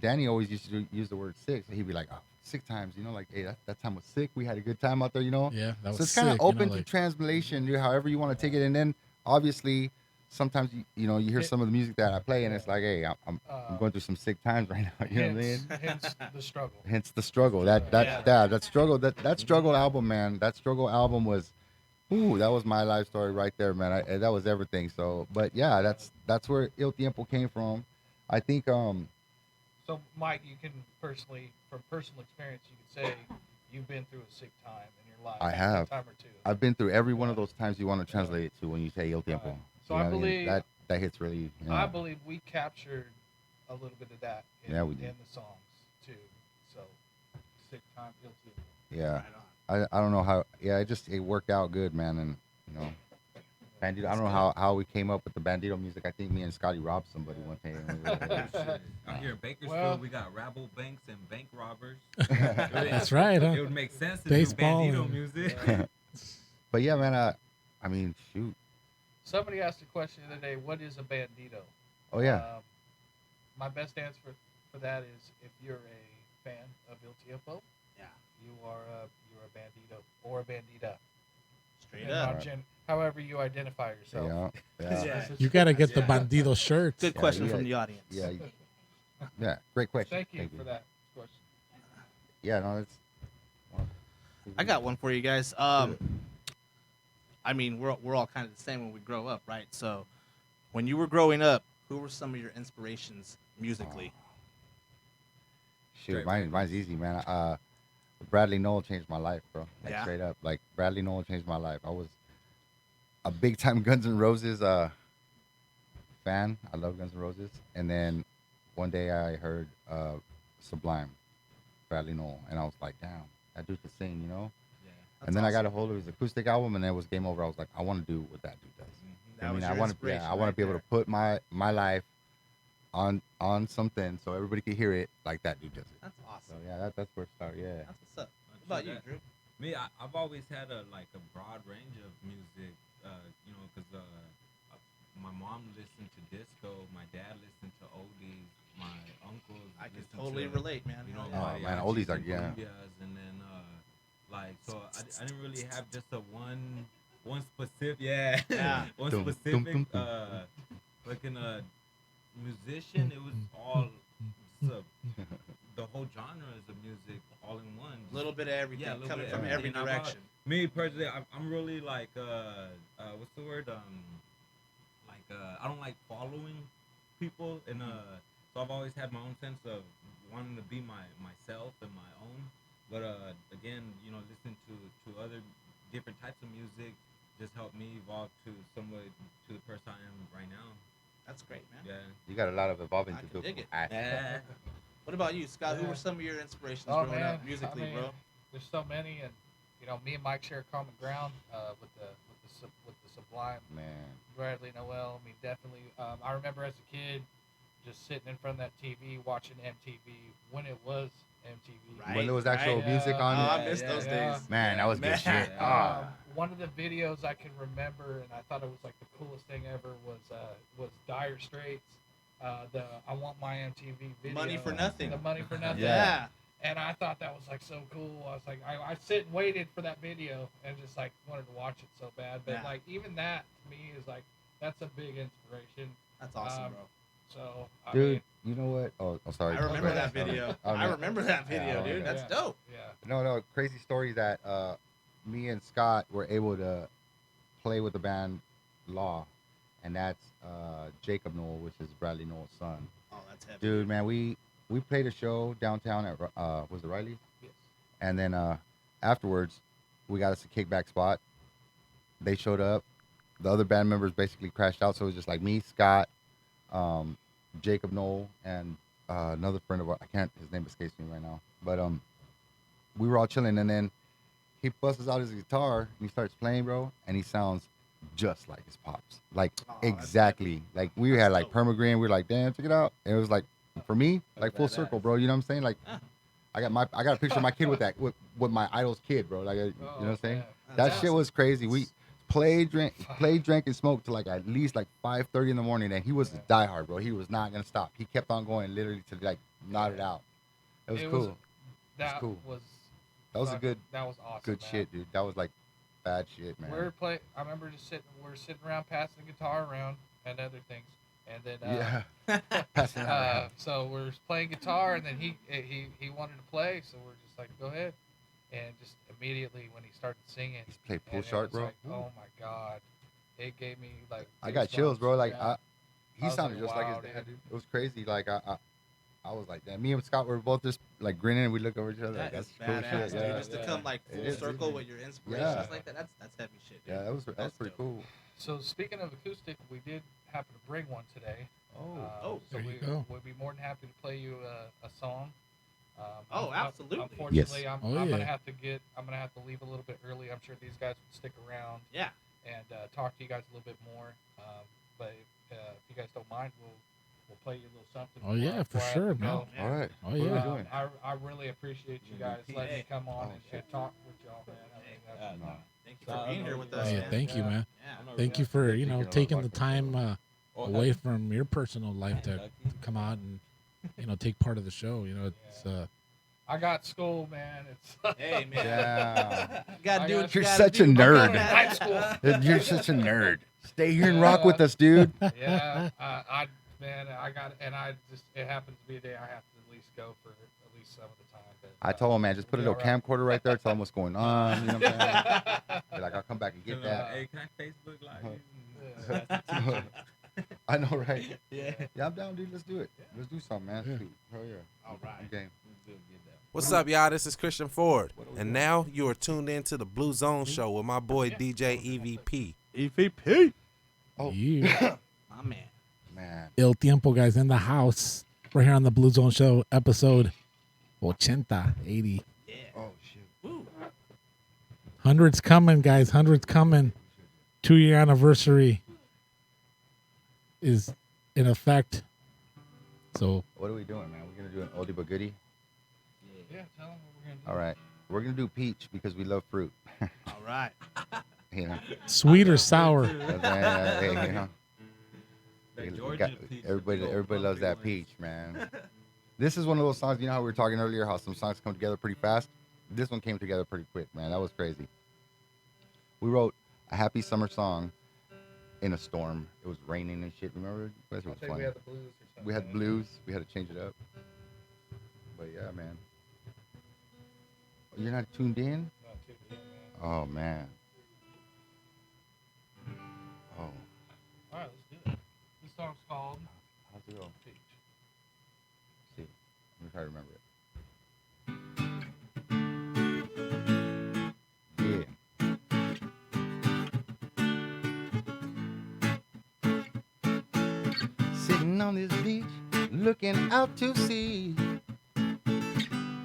Danny always used to use the word sick. So he'd be like, oh, sick times, like, hey, that time was sick. We had a good time out there, yeah, that was So it's kind of sick, open to like- translation, however you want to take it. And then obviously, sometimes you hear some of the music that I play, and it's like, hey, I'm going through some sick times right now. You know what I mean? Hence the struggle. Hence the struggle. That struggle album, man. That struggle album was, that was my life story right there, man. That was everything. So, but yeah, that's where El Tiempo came from. I think. So, Mike, you can personally, from personal experience, you could say you've been through a sick time in your life. I have. A time or two. I've been through every one of those times you want to translate it to when you say El Tiempo. So You I know what mean? believe that hits really. I believe we captured a little bit of that in, Yeah, we did. in the songs too. So, sick time, guilty. Yeah. I don't know how. Yeah, it worked out good, man. And Bandito. I don't know how we came up with the Bandito music. I think me and Scotty robbed somebody one day. And we were, Out here in Bakersfield, Well- we got rabble banks and bank robbers. That's right, huh? It would make sense to Baseball do Bandito and- music. but yeah, man. I mean, shoot. Somebody asked a question the other day, what is a bandito? Oh yeah. My best answer for that is if you're a fan of Il Tiempo, Yeah. you're a bandito or a bandita. Straight And up. however you identify yourself. Yeah. You gotta get the bandido shirts. Good question yeah. from the audience. Yeah. Yeah. Great question. Thank you for that question. Yeah. No, it's. I got one for you guys. I mean, we're all kind of the same when we grow up, right? So, when you were growing up, who were some of your inspirations musically? Shoot, mine's easy, man. Bradley Noel changed my life, bro. Like Yeah? straight up, like Bradley Noel changed my life. I was a big time Guns N' Roses fan. I love Guns N' Roses. And then one day I heard Sublime, Bradley Noel, and I was like, damn, that dude could sing, And then I got a hold of his acoustic album, and then it was game over. I was like, I want to do what that dude does. That was I your want inspiration I want right to be able there. to put my life on something so everybody can hear it like that dude does it. That's So awesome. yeah, that's where it started. Yeah. That's what's up. What about you, Drew? Me, I've always had a broad range of music, because my mom listened to disco, my dad listened to oldies, my uncles. I can listened totally to, relate, man. You know, Hell Oh, yeah. man, oldies are- and yeah. cumbias, and then so I didn't really have just a one one specific, yeah, Yeah. one Dum, dum, specific, dum, dum. fucking musician. It was all just the whole genres of music all in one. A little bit of everything, Yeah, a little coming bit from of every everything. I brought- direction. Me personally, I'm really like what's the word? I don't like following people, and so I've always had my own sense of wanting to be myself and my own. But again, you know, listening to other different types of music just helped me evolve to somewhat to the person I am right now. That's great, man. Yeah. You got a lot of evolving I to can do. dig it. Yeah. What about you, Scott? Who Yeah. were some of your inspirations Oh, growing man. up musically, I mean, bro? There's so many, and you know, me and Mike share common ground with the Sublime. Man. Bradley Noel. I mean, definitely. I remember as a kid just sitting in front of that TV watching MTV when it was MTV. Right. When there was actual right. music Yeah. on Oh, it. I miss those Yeah. days. Man, that was Man. good shit. Yeah. One of the videos I can remember, and I thought it was like the coolest thing ever, was Dire Straits. The I Want My MTV video. Money for Nothing. The Money for Nothing. Yeah. And I thought that was like so cool. I was like, I sit and waited for that video and just like wanted to watch it so bad. But Yeah. like even that to me is like that's a big inspiration. That's awesome, bro. So I Dude, mean, you know what? Oh, sorry. I remember Go ahead. that video. Oh, I man. remember that Yeah, video, oh, dude. yeah. That's dope. yeah. No, crazy story that me and Scott were able to play with the band Law, and that's Jacob Noel, which is Bradley Noel's son. Oh, that's heavy. Dude, man, we played a show downtown at was it Riley? Yes. And then afterwards, we got us a kickback spot. They showed up. The other band members basically crashed out, so it was just like me, Scott, Jacob Noel, and another friend of ours. His name escapes me right now. But we were all chilling, and then he busts out his guitar and he starts playing, bro, and he sounds just like his pops, like Oh, that's exactly. Like we That's had like dope. permagreen. We were like, damn, check it out. And it was like for me, like full badass. circle, bro. You know what I'm saying? Like Yeah. I got a picture of my kid with that with my idol's kid, bro. Like you know what I'm saying? man. That That's shit awesome. was crazy. We played, drank, and smoked till like at least like 5:30 in the morning, and he was a diehard, bro. He was not gonna stop. He kept on going, literally to like nod it out. It was cool. That cool. was That was a good That was awesome. good man. shit, dude. That was like bad shit, man. I remember just we're sitting around passing the guitar around and other things, and then Yeah. Passing that around. so we're playing guitar, and then he wanted to play, so we're just like, go ahead, and just immediately when he started singing, He's played and Pull Shark, it was bro. like, oh my god, it gave me like I got goosebumps. chills, bro. Like Yeah. he I was sounded like, just like wow, his dad, dude. dude. It was crazy. Like I was like that. Me and Scott were both just like grinning, and we looked over each other. Like, That is that's cool badass, shit. dude. Yeah. Just to come like It full is, circle dude. with your inspirations Yeah. like that. That's heavy shit, dude. Yeah, that was pretty dope. cool. So speaking of acoustic, we did happen to bring one today. Oh, so there you we go. would be more than happy to play you a song. Oh, absolutely. Unfortunately, Yes. I'm Oh, gonna yeah. have to leave a little bit early. I'm sure these guys would stick around Yeah. and talk to you guys a little bit more. But if you guys don't mind, we'll play you a little something. Oh, yeah, for before I have sure, to man. go. Yeah. All right. Oh, What are we yeah. doing? I really appreciate you guys letting me come on and talk with y'all, man. I mean, that's- No. Thank you for being here with us, Oh, yeah, man. thank you, man. Yeah. Thank you for Taking a taking lot the of time Oh, away heck. from your personal life to come out and take part of the show. It's I got school, man. It's Hey, man. Yeah. You gotta do what you You're gotta such a do. nerd. high school. You're such a nerd. Stay here and rock with us, dude. Yeah, it happens to be a day I have to at least go for at least some of the time. But, I told him, man, just put a Be little all right. camcorder right there. Tell him what's going on. You know what I'm saying? Be like, I'll come back and get that. Hey, can I Facebook Live? I know, right? Yeah. Yeah, I'm down, dude. Let's do it. Let's do something, man. Yeah. Shoot. Hell yeah. All right. I'm game. What's up, y'all? This is Christian Ford. And now you are tuned in to the Blue Zone Show with my boy DJ EVP. EVP. Oh. yeah. My man. Man. El Tiempo, guys, in the house. We're here on the Blue Zone Show, episode 80. Yeah. Oh, shit. Woo. Hundreds coming, guys. Hundreds coming. 2-year anniversary is in effect. So What are we doing, man? We're going to do an oldie but goodie? Yeah, tell them what we're gonna do. All right. We're going to do peach because we love fruit. All right. You know? sweet or sour. Hey, you know? That We Georgia got- peach, everybody big old everybody loves that bumpy ones. peach, man. This is one of those songs, you know how we were talking earlier, how some songs come together pretty fast? This one came together pretty quick, man. That was crazy. We wrote a happy summer song in a storm. It was raining and shit. Remember? That was funny. We had the blues or something. We had the blues. We had to change it up. But yeah, man. You're not tuned in? Not tuned in, man. Oh man. Oh. All right, let's do it. This song's called How's it go? Peach. See. Let me try to remember it. Yeah. Sitting on this beach, looking out to sea.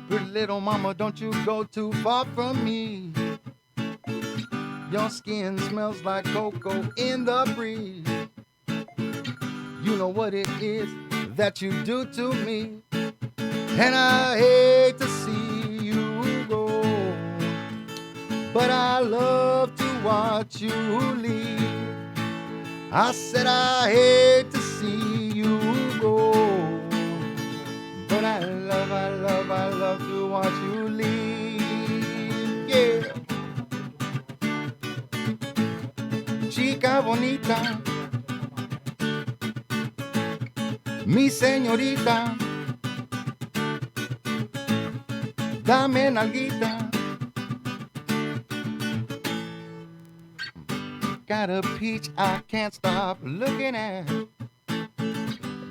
Pretty little mama, don't you go too far from me. Your skin smells like cocoa in the breeze. You know what it is that you do to me. And I hate to see you go, but I love to watch you leave. I said I hate to see you go, but I love to watch you leave. Yeah. Chica bonita, mi señorita, dame nalguita. Got a peach I can't stop looking at.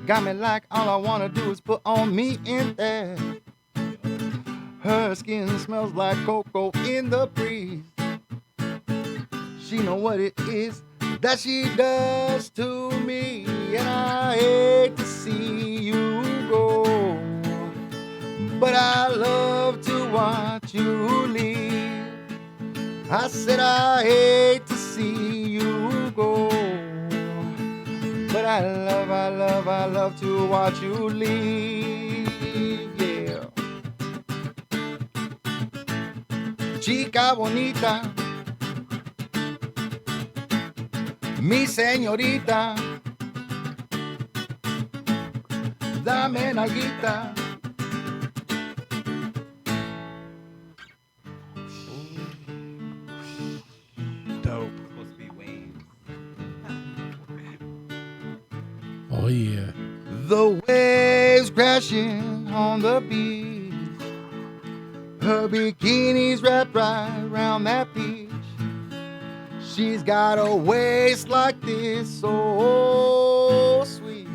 Got me like all I wanna do is put on me in there. Her skin smells like cocoa in the breeze. She know what it is that she does to me. And I hate to see you go, but I love to watch you leave. I said I hate to see you go, but I love to watch you leave. Yeah. Chica bonita, mi señorita, dame nalguita. Dope. Supposed to be waves. Oh yeah. The waves crashing on the beach. Her bikini's wrapped right around that beach. She's got a waist like this, so sweet.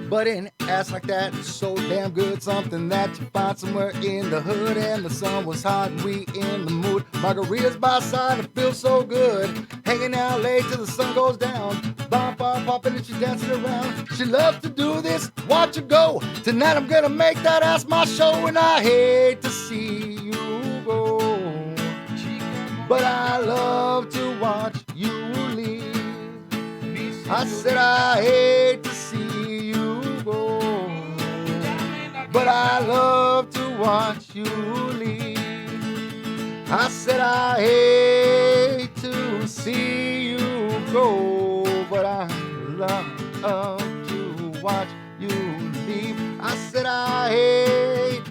But an ass like that is so damn good. Something that you find somewhere in the hood. And the sun was hot and we in the mood. Margaritas by side, it feels so good. Hanging out late till the sun goes down. Bonfire popping and she dancing around. She loves to do this, watch her go. Tonight I'm gonna make that ass my show. And I hate to see you go, but I love to watch you leave. I said I hate to see you go, but I love to watch you leave. I said I hate to see you go, but I love to watch you leave. I said I hate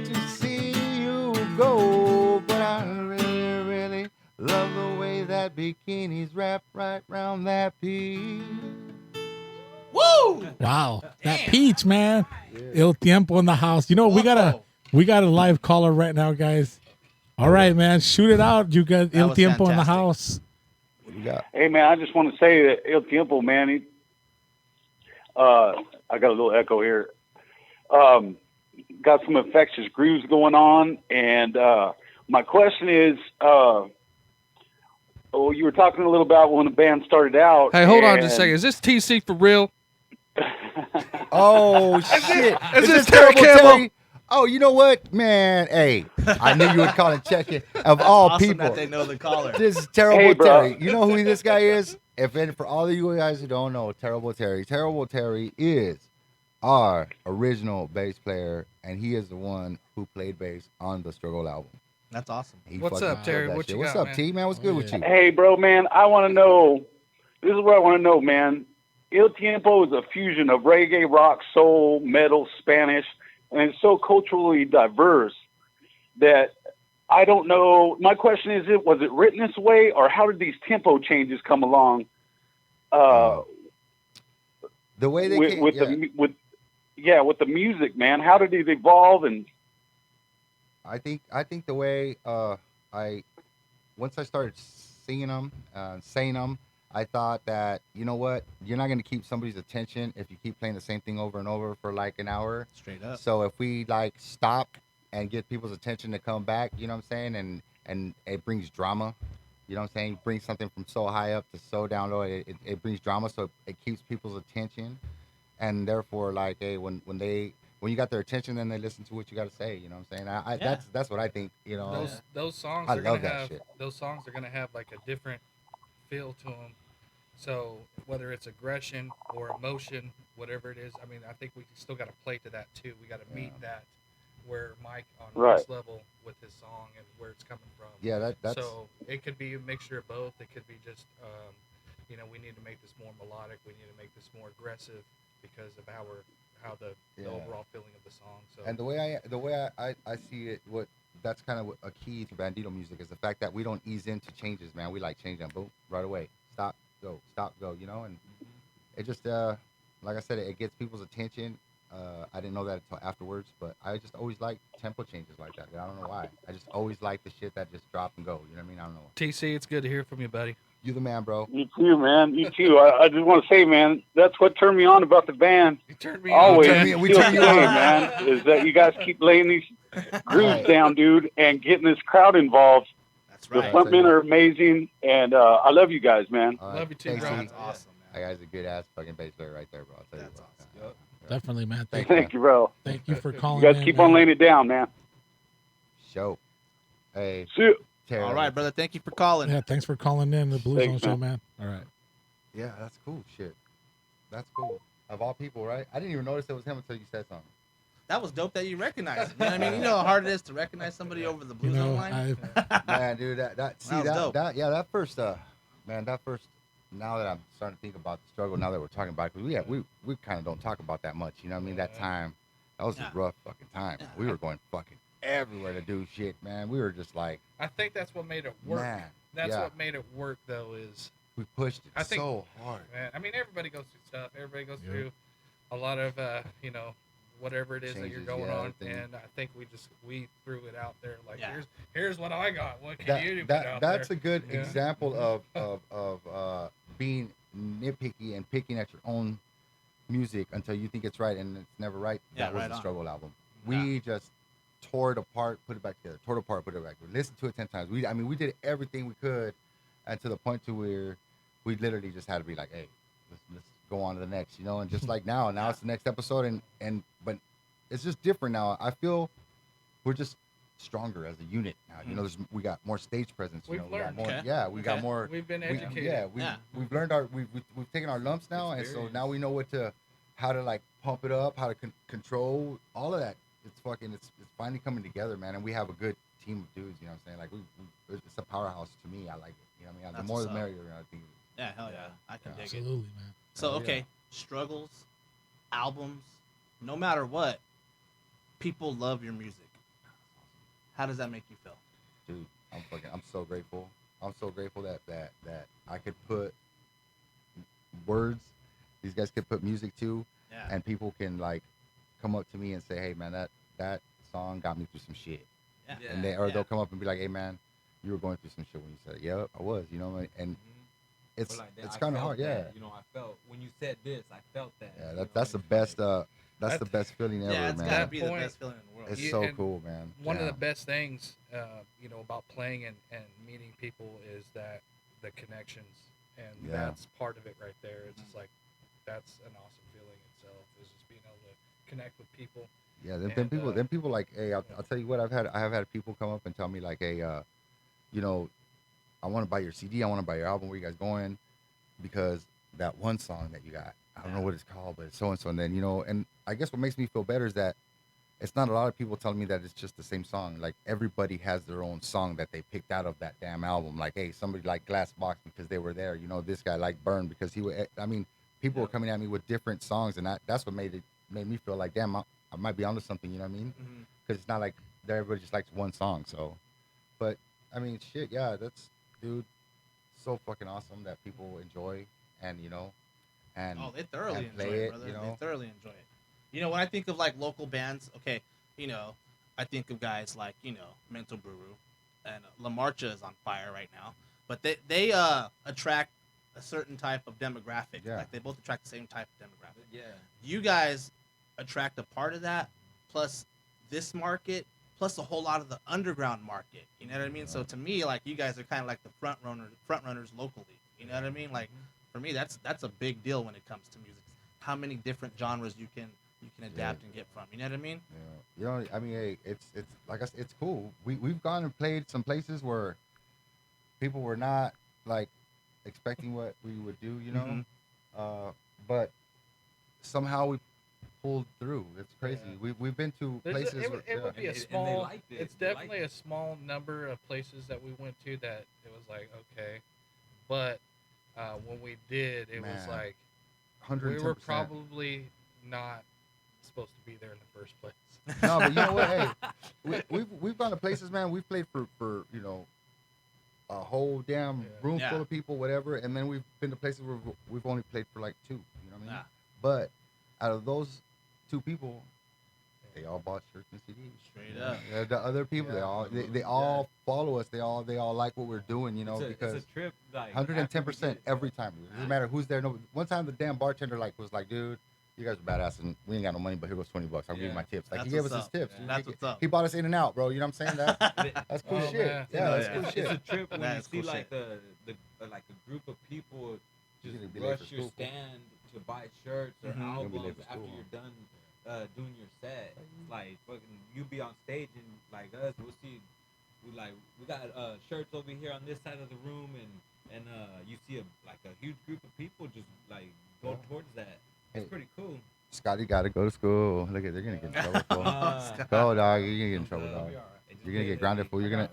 to see you go, but I really love the way that bikini's wrapped right round that peach. Woo! Wow. That peach, man. El Tiempo in the house. You know, we got a live caller right now, guys. All right, man. Shoot it out. You got El was Tiempo in the fantastic. house. What do you got? Hey, man, I just want to say that El Tiempo, man, I got a little echo here. Got some infectious grooves going on. And my question is, you were talking a little about when the band started out. Hey, hold on just a and- second. Is this TC for real? Oh, shit. Is this Terrible Terry Campbell? Terry? Oh, you know what, man? Hey, I knew you would call and check it. Of all Awesome people, that they know the caller. this is Terrible Hey, bro. Terry. You know who this guy is? For all of you guys who don't know, Terrible Terry is our original bass player, and he is the one who played bass on the Struggle album. That's awesome. He What's fucking up, Terry? killed that What shit. you What's got, up, man? T, man? What's good with you? Hey, bro, man, I want to know. This is what I want to know, man. El Tiempo is a fusion of reggae, rock, soul, metal, Spanish, and it's so culturally diverse that I don't know. My question is, was it written this way, or how did these tempo changes come along? The way they with came, with the music, man. How did it evolve? And I think the way I once I started singing them, saying them, I thought that, you know what, you're not gonna keep somebody's attention if you keep playing the same thing over and over for like an hour. Straight up. So if we like stop and get people's attention to come back, you know what I'm saying, and it brings drama. You know what I'm saying? It brings something from so high up to so down low. It brings drama, so it keeps people's attention, and therefore, like, hey, when you got their attention, then they listen to what you got to say. You know what I'm saying? That's what I think. You know, Those songs I are gonna love that have shit. those songs are gonna have like a different feel to them. So whether it's aggression or emotion, whatever it is, I mean, I think we still got to play to that too. We got to meet that where Mike on Right. his level with his song and where it's coming from. Yeah, that's so it could be a mixture of both. It could be just, we need to make this more melodic. We need to make this more aggressive because of how the overall feeling of the song. So And the way I see it, that's kind of a key to Bandito music is the fact that we don't ease into changes, man. We like change them, boom, right away, stop, go, you know, and it just like I said, it gets people's attention. I didn't know that until afterwards, but I just always like tempo changes like that. I don't know why. I just always like the shit that just drop and go. You know what I mean? I don't know. TC, it's good to hear from you, buddy. You the man, bro. you too, man. You too. I just want to say, man, that's what turned me on about the band. You turned me Always, on. We turn you today, on, man. Is that you guys keep laying these grooves down, dude, and getting this crowd involved. That's The right. frontmen are amazing, and I love you guys, man. Love you too, thanks, bro. E. That's awesome, man. That guy's a good ass fucking bass player right there, bro. I'll tell you That's what. awesome. Yep. Definitely, man. Thank you, bro. Thank you for You calling guys in, keep man. on laying it down, man. Show. Hey, See you. Tara. All right, brother. Thank you for calling. Yeah, thanks for calling in the Blue Zone Thanks, Show, man. All right. Yeah, that's cool. Shit. That's cool. Of all people, right? I didn't even notice it was him until you said something. That was dope that you recognized him. You know what I mean? You know how hard it is to recognize somebody over the Blue Zone line? Man, dude, that was dope. that first now that I'm starting to think about the struggle, now that we're talking about it, because we kind of don't talk about that much, you know what I mean? That time, that was a rough fucking time. Yeah. We were going fucking everywhere to do shit, man. We were just like, I think that's what made it work. man, That's yeah. what made it work, though, is We pushed it I think- so hard. man. I mean, everybody goes through stuff. Everybody goes Yeah. through a lot of, whatever it is that you're Changes, going yeah, on. things. And I think we threw it out there. Like, Yeah. here's what I got. What can you do? That's a good Yeah. example of being nitpicky and picking at your own music until you think it's right and it's never right. Yeah, That was right the on. struggle album. We just tore it apart, put it back together, tore it apart, put it back together. Listened to it 10 times. We did everything we could, and to the point to where we literally just had to be like, hey, let's go on to the next, you know. And just like now it's the next episode, but it's just different now. I feel we're just stronger as a unit now. You know, we got more stage presence. You We've know, we got learned. more. Okay. Yeah, we got Okay. more. We've been we- educated. we've learned we've taken our lumps now, and so now we know how to like pump it up, how to control all of that. It's finally coming together, man, and we have a good team of dudes. You know what I'm saying? Like it's a powerhouse to me. I like it. You know what I mean? That's the more what's the up. merrier. I think. Yeah, hell yeah. I can dig it. Absolutely, man. So, Oh, yeah. okay, struggles, albums, no matter what, people love your music. How does that make you feel? Dude, I'm so grateful. I'm so grateful that I could put words. These guys could put music to, Yeah. and people can like come up to me and say, "Hey, man, that song got me through some shit." Yeah. And they'll come up and be like, "Hey, man, you were going through some shit when you said it." Yeah, I was. You know, and it's But like that, it's I kind of felt hard. that, Yeah. You know, I felt when you said this, I felt that. Yeah, you know, that's the and it's best. like, That's the best feeling ever, Yeah, it's man. gotta be the Point. best feeling in the world. It's Yeah, so and cool, man. One of Yeah. the best things, about playing and meeting people is that the connections, and Yeah. that's part of it right there. It's just like that's an awesome feeling itself. Is just being able to connect with people. Yeah, them And, people like, hey, I'll tell you what, I have had people come up and tell me like, hey, you know, I want to buy your CD, I want to buy your album. Where you guys going? Because that one song that you got, I don't know what it's called, but it's so and so. And then and I guess what makes me feel better is that it's not a lot of people telling me that it's just the same song. Like everybody has their own song that they picked out of that damn album. Like, hey, somebody liked Glass Box because they were there. You know, this guy liked Burn because he would. I mean, people were coming at me with different songs, and that's what made me feel like, damn, I might be onto something. You know what I mean? Mhm. Because it's not like everybody just likes one song. So But I mean, shit, yeah, that's dude, so fucking awesome that people enjoy and and Oh, they thoroughly and play enjoy it, it, brother. you know. They thoroughly enjoy it. You know, when I think of like local bands, okay, I think of guys like Mental Brew, and La Marcha is on fire right now. But they attract a certain type of demographic. Yeah. Like they both attract the same type of demographic. Yeah. You guys attract a part of that, plus this market, plus a whole lot of the underground market. You know what I mean? So to me, like you guys are kind of like the front runners locally. You know what I mean? Like for me, that's a big deal when it comes to music. How many different genres you can adapt and get from. You know what I mean? Yeah. I mean, hey, it's like I said, it's cool. We've gone and played some places where people were not like expecting what we would do, but somehow we pulled through. It's crazy. We've been to places. It would be a And they small. liked it. It's They liked definitely a small number of places that we went to that it was like okay, but when we did, it was Man, like 110%. we were probably not supposed to be there in the first place. No, but you know what? Hey, we've gone to places, man. We've played for a whole damn room full of people, whatever, and then we've been to places where we've only played for like 2. You know what I mean? Yeah. But out of those 2 people, they all bought shirts and CDs. Straight up. The other people, they all follow us. They all like what we're doing, because it's a trip, like 110% every time. It doesn't matter who's there. No, one time the damn bartender was like, dude, you guys are badass and we ain't got no money, but here goes $20. I'll give you my tips. Like That's he gave us what's his tips. up. That's what's up. He bought us in and out, bro. You know what I'm saying? That's cool shit. man. Yeah, that's cool It's shit. a trip when That you is see cool like shit. the like a group of people just You're gonna be late rush for your school. stand to buy shirts or Mhm. You're gonna be late albums for after school, you're done doing your set. Like fucking you be on stage and like us, we got shirts over here on this side of the room and you see a huge group of people just like go towards that. It's Hey. pretty cool. Scotty got to go to school. Look at, they're gonna get in trouble. Fool. Go, dog. You're gonna get in trouble, dog. You're gonna get grounded, fool. You're gonna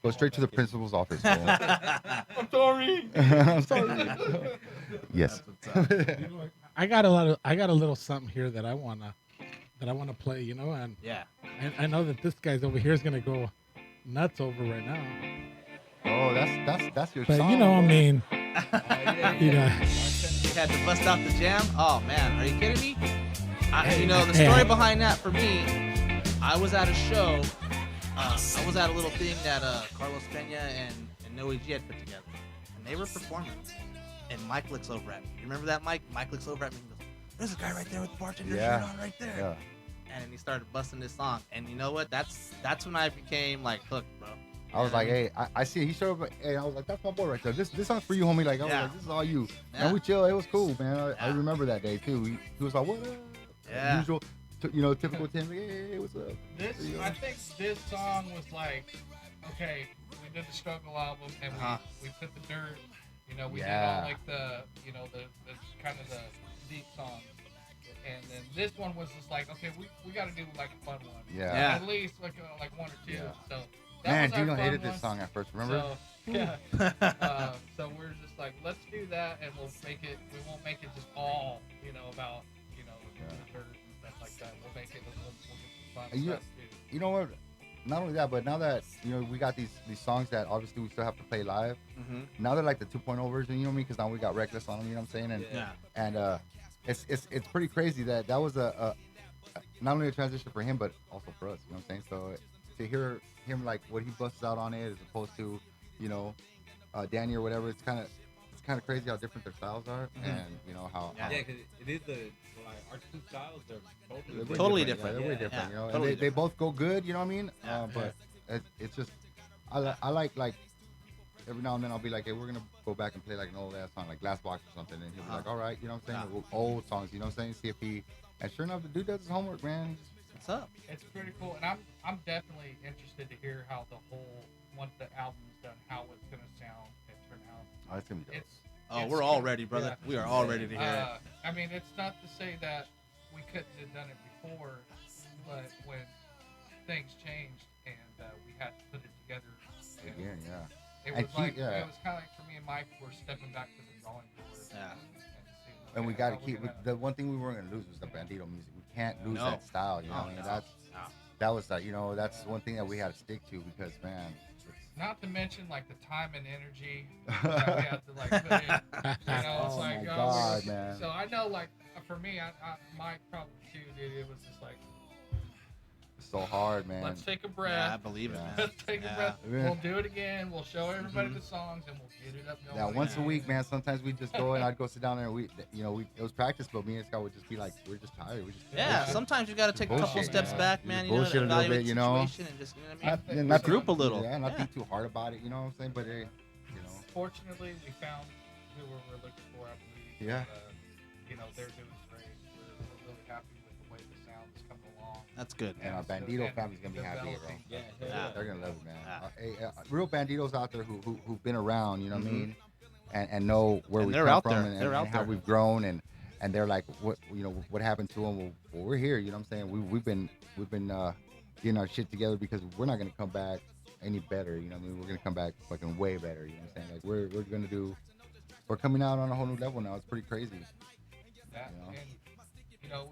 go straight to the principal's office. Fool. I'm sorry. I'm sorry. Yes. I got a little something here that I wanna play, and Yeah. I know that this guy's over here is gonna go nuts over right now. Oh, that's your But song. I mean, You had to bust out the jam? Oh man, are you kidding me? The story behind that for me, I was at a show. I was at a little thing that Carlos Pena and Noe G had put together, and they were performing. And Mike looks over at me. You remember that, Mike? Mike looks over at me and goes, "There's a guy right there with the bartender shirt on right there." Yeah. And he started busting this song. And you know what? That's when I became like hooked, bro. I was like, hey, I see it. He showed up, and I was like, that's my boy right there. This song's for you, homie. Like, I was like, this is all you. Yeah. And we chill. It was cool, man. I Yeah. remember that day too. He was like, what up? Yeah. Usual, typical Tim. Hey, what's up? I think this song was like, okay, we did the Struggle album and we put the dirt, we did all like the kind of the deep songs. And then this one was just like, okay, we got to do like a fun one. Yeah. At least like 1 or 2. Yeah. So that Man, was our Dino fun hated one. this song at first, remember? So, yeah. So we're just like, let's do that, and we won't make it just all, about, the dirt and stuff like that. We'll make it, we'll get some fun stuff too. You know what? Not only that, but now that we got these songs that obviously we still have to play live. Mm-hmm. Now they're like the 2.0 version, you know what I mean? Because now we got Reckless on them, you know what I'm saying? And it's pretty crazy that was a not only a transition for him but also for us, you know what I'm saying? So to hear him like what he busts out on it as opposed to Danny or whatever, it's kind of crazy how different their styles are, and how because it is our two styles are totally different. Yeah, they're way different, Yeah, and totally they both go good, you know what I mean? Yeah. But it's just I like every now and then I'll be like, hey, we're gonna go back and play like an old ass song like Glass Box or something, and he'll be like, all right, you know what I'm saying? Old songs, you know what I'm saying? See if he, and sure enough, the dude does his homework, man. What's up? It's pretty cool, and I'm definitely interested to hear how once the album's done, how it's gonna sound and turn out. Oh, it's gonna be dope. We're all ready, brother. Yeah. We are all ready to hear it. I mean, it's not to say that we couldn't have done it before, but when things changed and we had to put it together Again, yeah. It And was like yeah. it was kind of like for me and Mike were stepping back to the drawing board. Yeah. seeing, And we okay, got to how we're keep gonna- the one thing we weren't gonna lose was the bandito music. We can't lose No. that style, you know. No, I mean, no, that was like, that's one thing that we had to stick to because man, Not to mention like the time and energy that we have to like put in. You know, it's Oh like, my oh, God, man. So I know, like, for me, I my problem too, dude. It was just like, So hard, man. let's take a breath. Yeah, I believe it, man. Let's take a Yeah. breath. Yeah. We'll do it again. We'll show everybody the songs, and we'll get it up. Yeah, once a week, man. Sometimes we just go and I'd go sit down there and it was practice, but me and Scott would just be like, we're just tired. We just Yeah, bullshit. sometimes you got to take a couple Bullshit, steps man. back, You man. just You know, bullshit a little evaluate bit, the you know. situation and just, you know what I mean? And not Regroup think- a little. Yeah, not Yeah. think too hard about it, you know what I'm saying? But hey, you know. Fortunately, we found who we were looking for, I believe. Yeah. You know, they're doing great. We're really happy with the way the sound is coming along. That's good. And our Bandito family's gonna be happy, bro. Yeah. They're gonna love it, man. Real Banditos out there who've been around, you know what I mean, and know where And we they're come out from there. and, They're out how there. we've grown, and they're like, what what happened to them? Well, we're here, you know what I'm saying? We've been getting our shit together because we're not gonna come back any better, you know what I mean? We're gonna come back fucking way better, you know what I'm saying? Like we're coming out on a whole new level now. It's pretty crazy. That, You know? and, you know,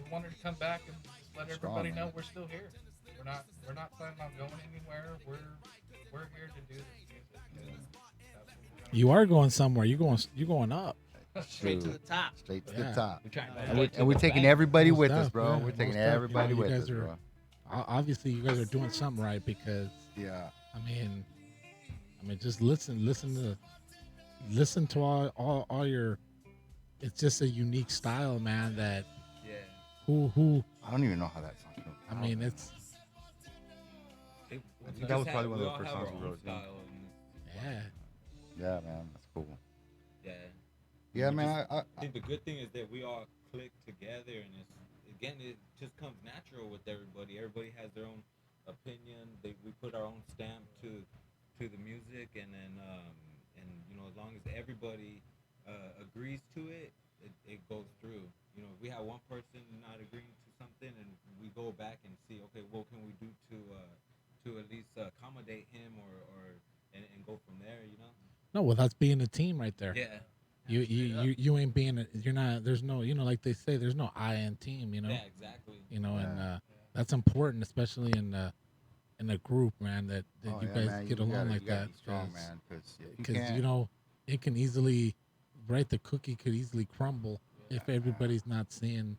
we wanted to come back and just let everybody know we're still here. We're not planning on going anywhere. We're here to do this music. You are going somewhere. You're going up. Straight to the top. Straight to Yeah. the top. We're trying to And we're taking everybody Most with us, def, bro. yeah, We're taking most def. everybody You with guys us, are- bro. Obviously, you guys are doing something right because Yeah. I mean, just listen to all your. It's just a unique style, man. That Yeah. who I don't even know how that song goes. I mean, it's That was probably one of the first songs we wrote. yeah. Yeah, man, that's cool. Yeah. Yeah, We man. just- I think the good thing is that we all click together, and it just comes natural with everybody. Everybody has their own opinion. We put our own stamp to the music, and then as long as everybody agrees to it, it goes through. You know, if we have one person not agreeing to something, and we go back and see, okay, what can we do to at least accommodate him and go from there, you know? No, well, that's being a team right there. Yeah. You ain't being you're not. There's no, like they say, there's no I in team. You know. Yeah, exactly. And that's important, especially in a group, man. That Oh, you yeah, guys man, get you along gotta- like you gotta that. be strong, man, 'cause if you Because can't- it can easily, right? The cookie could easily crumble if everybody's not seeing.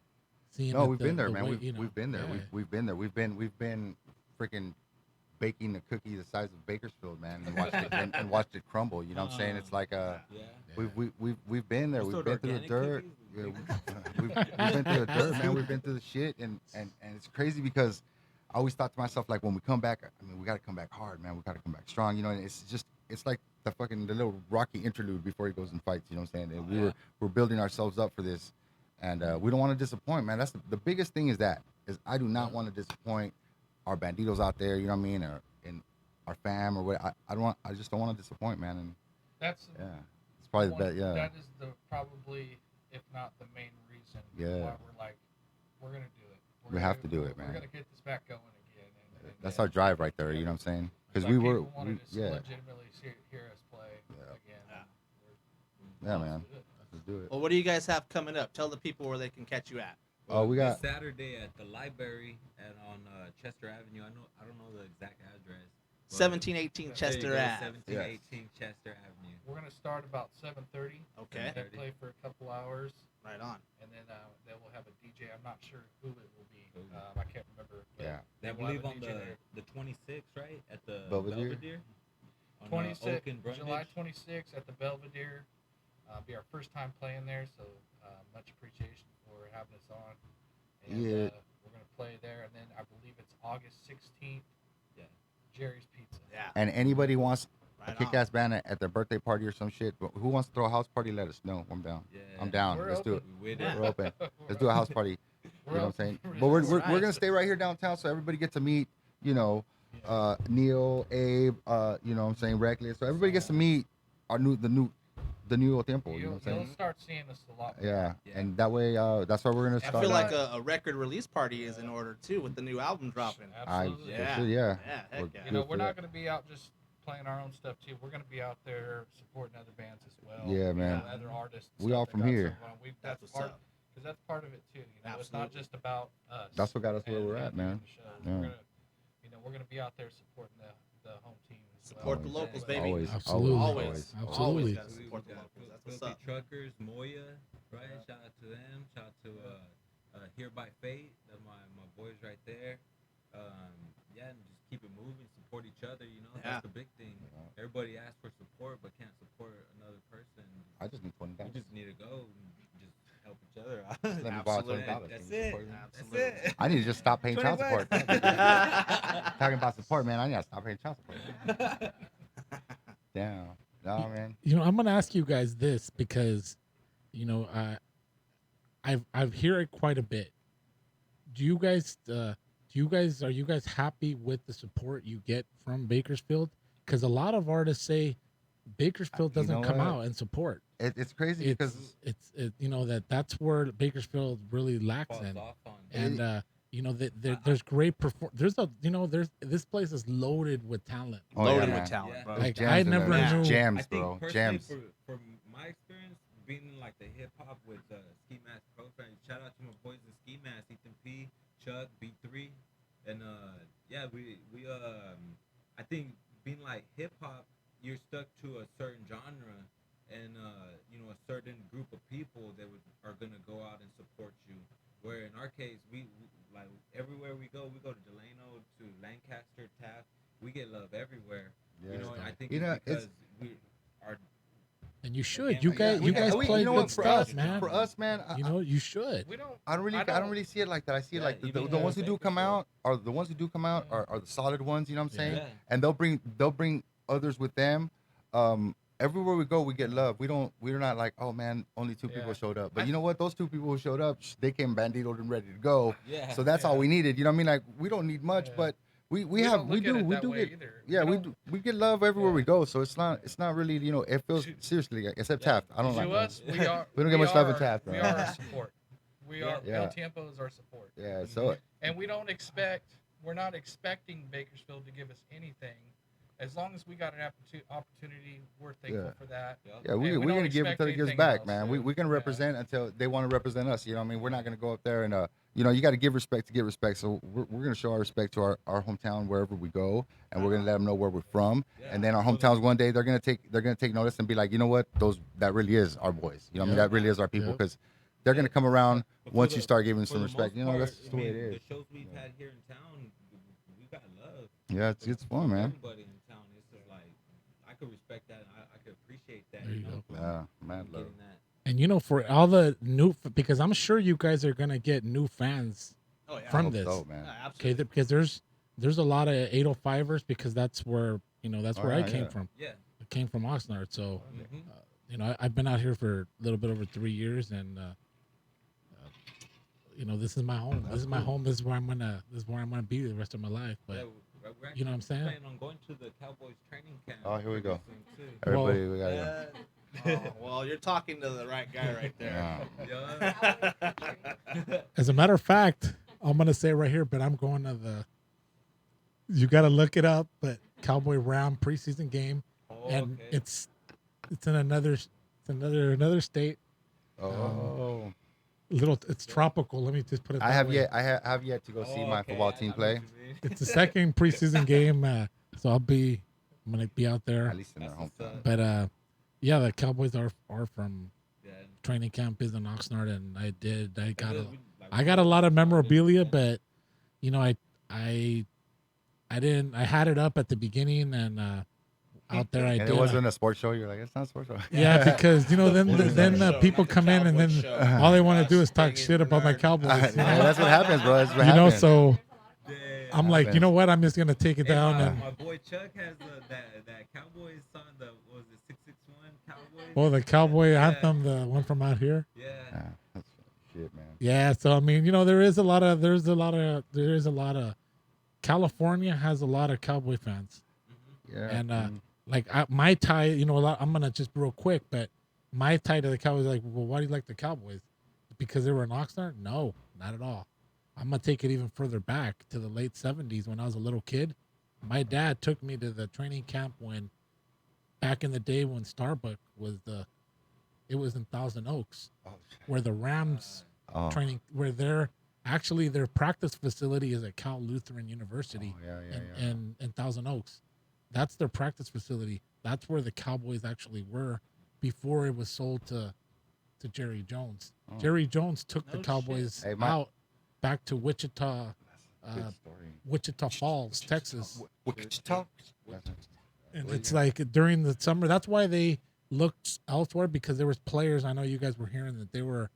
No, it we've the- been there, the man. way, We've been there. yeah. We've been there. We've been freaking baking a cookie the size of Bakersfield, man, and watched it and watched it crumble. You know what I'm saying? It's like we've been there. You We've sold been through the organic dirt. cookies? Yeah, we've been through the dirt, man. We've been through the shit, and it's crazy because I always thought to myself, like, when we come back, I mean, we got to come back hard, man. We got to come back strong, you know. And it's like the little Rocky interlude before he goes and fights. You know what I'm saying? And we're building ourselves up for this, and we don't want to disappoint, man. That's the biggest thing is I do not want to disappoint our banditos out there. You know what I mean? Or in our fam or what. I just don't want to disappoint, man. And That's it's probably the best. Yeah. That is probably, if not the main reason why we're like, we're gonna do it. We have to do it, man. We're gonna get this back going again. And That's our drive right there. You know what I'm saying? Because like we were, people wanted to yeah, legitimately hear us play again. yeah, man. Let's do it. Well, what do you guys have coming up? Tell the people where they can catch you at. Oh, we got this Saturday at the library on Chester Avenue. I don't know the exact address. 1718 Chester Ave. 1718 Chester Avenue. We're gonna start about 7:30. Okay. And play for a couple hours. Right on. And then we'll have a DJ. I'm not sure who it will be. I can't remember. but Yeah. I we'll have believe a on DJ there. the 26th, right? At the Belvedere? On, 26, Oak and Brundage. July 26th at the Belvedere. Be our first time playing there, so much appreciation for having us on. And, Yeah. we're gonna play there, and then I believe it's August 16th. Yeah. Jerry's Pizza. Yeah. and anybody wants a Right kick-ass band at their birthday party or some shit. Who wants to throw a house party? Let us know. I'm down. Yeah. I'm down. We're Let's do it. open. With Yeah. it. We're open. Let's do a house party. You know what I'm saying? But we're gonna stay right here downtown, so everybody gets to meet. You know, Neil, Abe. You know what I'm saying? Reckless. So everybody gets to meet the new Temple. You know what I'm You'll saying? start seeing us a lot more. Yeah. And that way, that's why we're gonna I start. feel like a record release party is in order too, with the new album dropping. Absolutely. Yeah. yeah. Yeah, heck We're yeah. You know, good we're for not that. going to be out just playing our own stuff too. We're going to be out there supporting other bands as well. Yeah, you man. know, other artists. and We stuff all that from got here. something going. That's That's what's part up. because that's part of it too. You know, it's not Absolutely. just about us. That's what got us where and we're at, man. the show. Yeah. We're gonna be out there supporting the home team. as well. Support the locals, baby. Always, Absolutely. Always. Absolutely. Always gotta support the locals. That's what's Filthy up. Truckers, Moya, right? Shout out to them. Shout out to Here by Fate. That's my boys right there. Yeah, and just keep it moving, support each other. You know, Yeah. that's the big thing. Everybody asks for support, but can't support another person. I just need $20. You just need to go and just help each other out. Let me borrow Absolutely. $20. That's Can you it. support me? That's it. I need to just stop paying child 20 support. Talking about support, man. I need to stop paying child support. Damn. No, man. You know, I'm gonna ask you guys this because, you know, I've heard it quite a bit. Are you guys happy with the support you get from Bakersfield? Because a lot of artists say Bakersfield You doesn't know come what? out and support. It's crazy because It's you know that's where Bakersfield really lacks Falls in, off on. and you know there's great this place is loaded with talent. Oh, Loaded yeah, with man. talent, Yeah. bro. Like Gems I in there. never There's knew. Gems, I think bro. personally, Gems. from my experience, being in like the hip hop with Ski Mask Pro Fan, shout out to my boys in Ski Mask, Ethan P, Chuck, B3, and yeah, we I think being like hip hop, you're stuck to a certain genre, and you know, a certain group of people that are gonna go out and support you. Where in our case, we like everywhere we go to Delano, to Lancaster, Taft, we get love everywhere. Yeah, You know, and I think You know, it's because we are. And you should. Again, You like, guys, you guys play you know good what, for stuff, us, man. For us, man, You know, you should. We don't. I don't really see it like that. I see it Yeah, like the even ones who do come Bakersfield. out are the ones who do come out are the solid ones. You know what I'm saying? Yeah. And they'll bring others with them. Everywhere we go, we get love. We're not like, oh man, only two people Yeah. showed up. But you know what? Those two people who showed up, they came banditoed and ready to go. Yeah. So that's all we needed. You know what I mean? Like we don't need much, Yeah. but we don't look at it we that do way get either. yeah We we don't- we get love everywhere we Yeah. go. So it's not really, you know, it feels To- seriously except Yeah. Taft. I don't To like us, we are. We don't get much love in are- Taft, We bro. are our support. We are. Yeah. El Tiempo is our support. yeah. So And we don't expect. We're not expecting Bakersfield to give us anything. As long as we got an opportunity, we're thankful Yeah. for that. yeah, And we we're don't gonna give expect until it gives anything back, else. man. We're gonna Yeah. represent until they want to represent us. You know what I mean? We're not gonna go up there and you know, you got to give respect to get respect. So we're gonna show our respect to our hometown wherever we go, and we're gonna let them know where we're from. And then our hometowns one day they're gonna take notice and be like, you know what, that really is our boys. You know what I mean? Yeah. That really is our people Yep. because they're gonna come around But for once the- you start giving for some the respect. most You know, part, that's just the way it is. The shows we've had here in town, we got love. Yeah, it's fun, man. Everybody in town, it's just like I could respect that. And I could appreciate that. There you know, go. from Yeah, man, love. getting that. And you know, for all the new, because I'm sure you guys are gonna get new fans Oh yeah. from Hope this. so, man. Yeah, Okay, absolutely. because there's a lot of 805ers because that's where that's Oh, where I yeah, came yeah. from. Yeah. I came from Oxnard, so Mhm. you know I've been out here for a little bit over 3 years, and you know this is my home. This is my home. This is where I'm gonna be the rest of my life. But Yeah, we're you know what I'm saying? planning on going to the Cowboys training camp. Oh, here we go. pretty soon, too. Everybody, we got Oh, well, you're talking to the right guy right there. Yeah. Yeah. As a matter of fact, I'm gonna say right here, but I'm going to the. You got to look it up, but Cowboy Ram preseason game, and okay. it's in another state. Oh. It's tropical. Let me just put it. I that have way. yet. I have yet to go see my Okay, football I team know play. what you mean. It's the second preseason game, so I'm gonna be out there. At least in their That's what's hometown. up. But yeah, the Cowboys are from Yeah. training camp is in Oxnard, and I got Because I got a lot of memorabilia, but you know I had it up at the beginning, and out there I And did. it wasn't a sports show. You're like, it's not a sports show. Yeah, because you know then Blues then Zone show, people not the come in and then Cowboys show. all they want to do is Gosh, talk dang it, shit about my Bernard. Cowboys. Yeah, that's what happens, bro. That's what You know, happens. so Yeah. I'm like, you happens. know what? I'm just gonna take it Hey, down my, and my boy Chuck has that Cowboys song. What was it 661 Cowboys? well, the Cowboy Yeah. anthem, the one from out here. Yeah. Yeah, that's shit, man. Yeah, so I mean, you know, there is a lot of California has a lot of Cowboy fans, Yeah. and like my tie, you know, I'm gonna just real quick, but my tie to the Cowboys, like, well, why do you like the Cowboys? Because they were in Oxnard? No, not at all. I'm gonna take it even further back to the late '70s when I was a little kid. My dad took me to the training camp back in the day when Starbuck was it was in Thousand Oaks, Oh, where the Rams oh. training, where their practice facility is at Cal Lutheran University Oh, yeah, in Thousand Oaks. that's their practice facility. That's where the Cowboys actually were before it was sold to Jerry Jones. Jerry Jones took the Cowboys out back to Wichita, Wichita Falls, Texas. Wichita. And it's like during the summer. That's why they looked elsewhere, because there was players. I know you guys were hearing that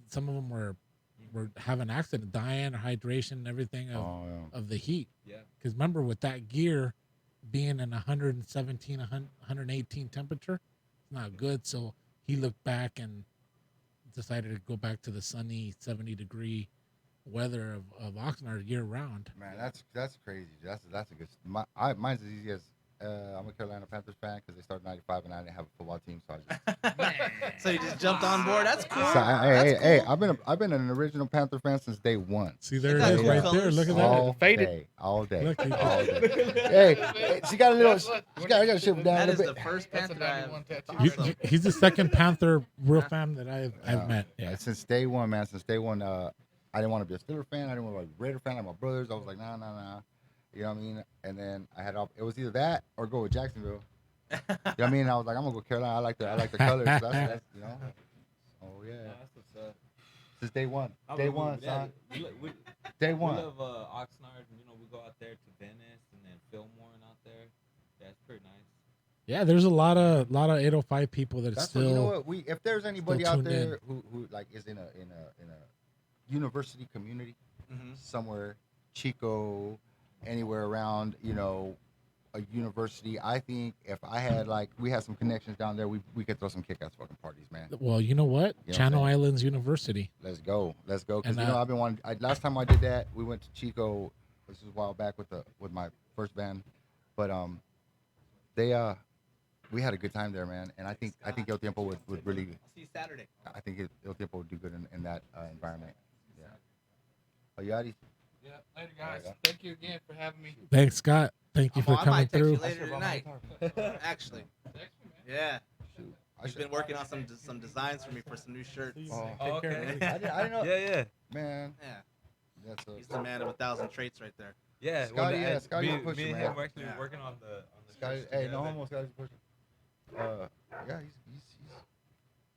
some of them were having accident, dying, or hydration, and everything of the heat. Yeah. Because remember, with that gear being in 117, 118 temperature, it's not good. So he looked back and decided to go back to the sunny 70-degree weather of Oxnard year round. Man, that's crazy. That's a good. Mine's as easy as I'm a Carolina Panthers fan because they started '95 and I didn't have a football team, so I just. So you just jumped on board. That's cool. So, That's hey, cool. I've been an original Panther fan since day one. See, there it is right there. Look at that. All day. Look, All day. Hey, she got a little. I got to ship down That a is little the bit. first Panther He's the second Panther real fan that I've met. Yeah. Since day one, man. Since day one, I didn't want to be a Steelers fan. I didn't want to be a Raider fan like my brothers. I was like, nah. You know what I mean? And then it was either that or go with Jacksonville. You know what I mean? I was like, I'm gonna go Carolina. I like the colors. That's you know. Oh yeah. That's what's up. Since day one. I Day mean, one, yeah, son. Day Day one. We love Oxnard. You know, we go out there to Venice and then Fillmore and out there. Yeah, it's pretty nice. Yeah, there's a lot of 805 people that That's still. what, you know what? If there's anybody out tuned in. there who like is in a university community somewhere, Chico, anywhere around, you know, a university, I think if I had we had some connections down there, we could throw some kick-ass fucking parties, man. Well, you know what? You know Channel what I'm saying? Islands University. Let's go. Because And, you know I've been wanting. Last time I did that, we went to Chico. This was a while back with my first band, but we had a good time there, man. And I think El Tiempo would really. I'll see you Saturday. I think El Tiempo would do good in that environment. Yeah. Oh, Yadi. Yeah, later, guys. Thank you again for having me. Thanks, Scott. Thank you for I coming might text through. you later tonight. Actually. Text me, man. Yeah. Shoot. He's been working on some designs for me for some new shirts. Oh, Okay. I didn't know. Yeah. Man. Yeah. That's He's the man of 1,000 traits right there. Yeah. Scotty, well, yeah, Scotty's me, a pusher, me and man. him were actually Yeah. working on the Scotty, shirts hey, no together. homo, Scotty's a pusher. Yeah,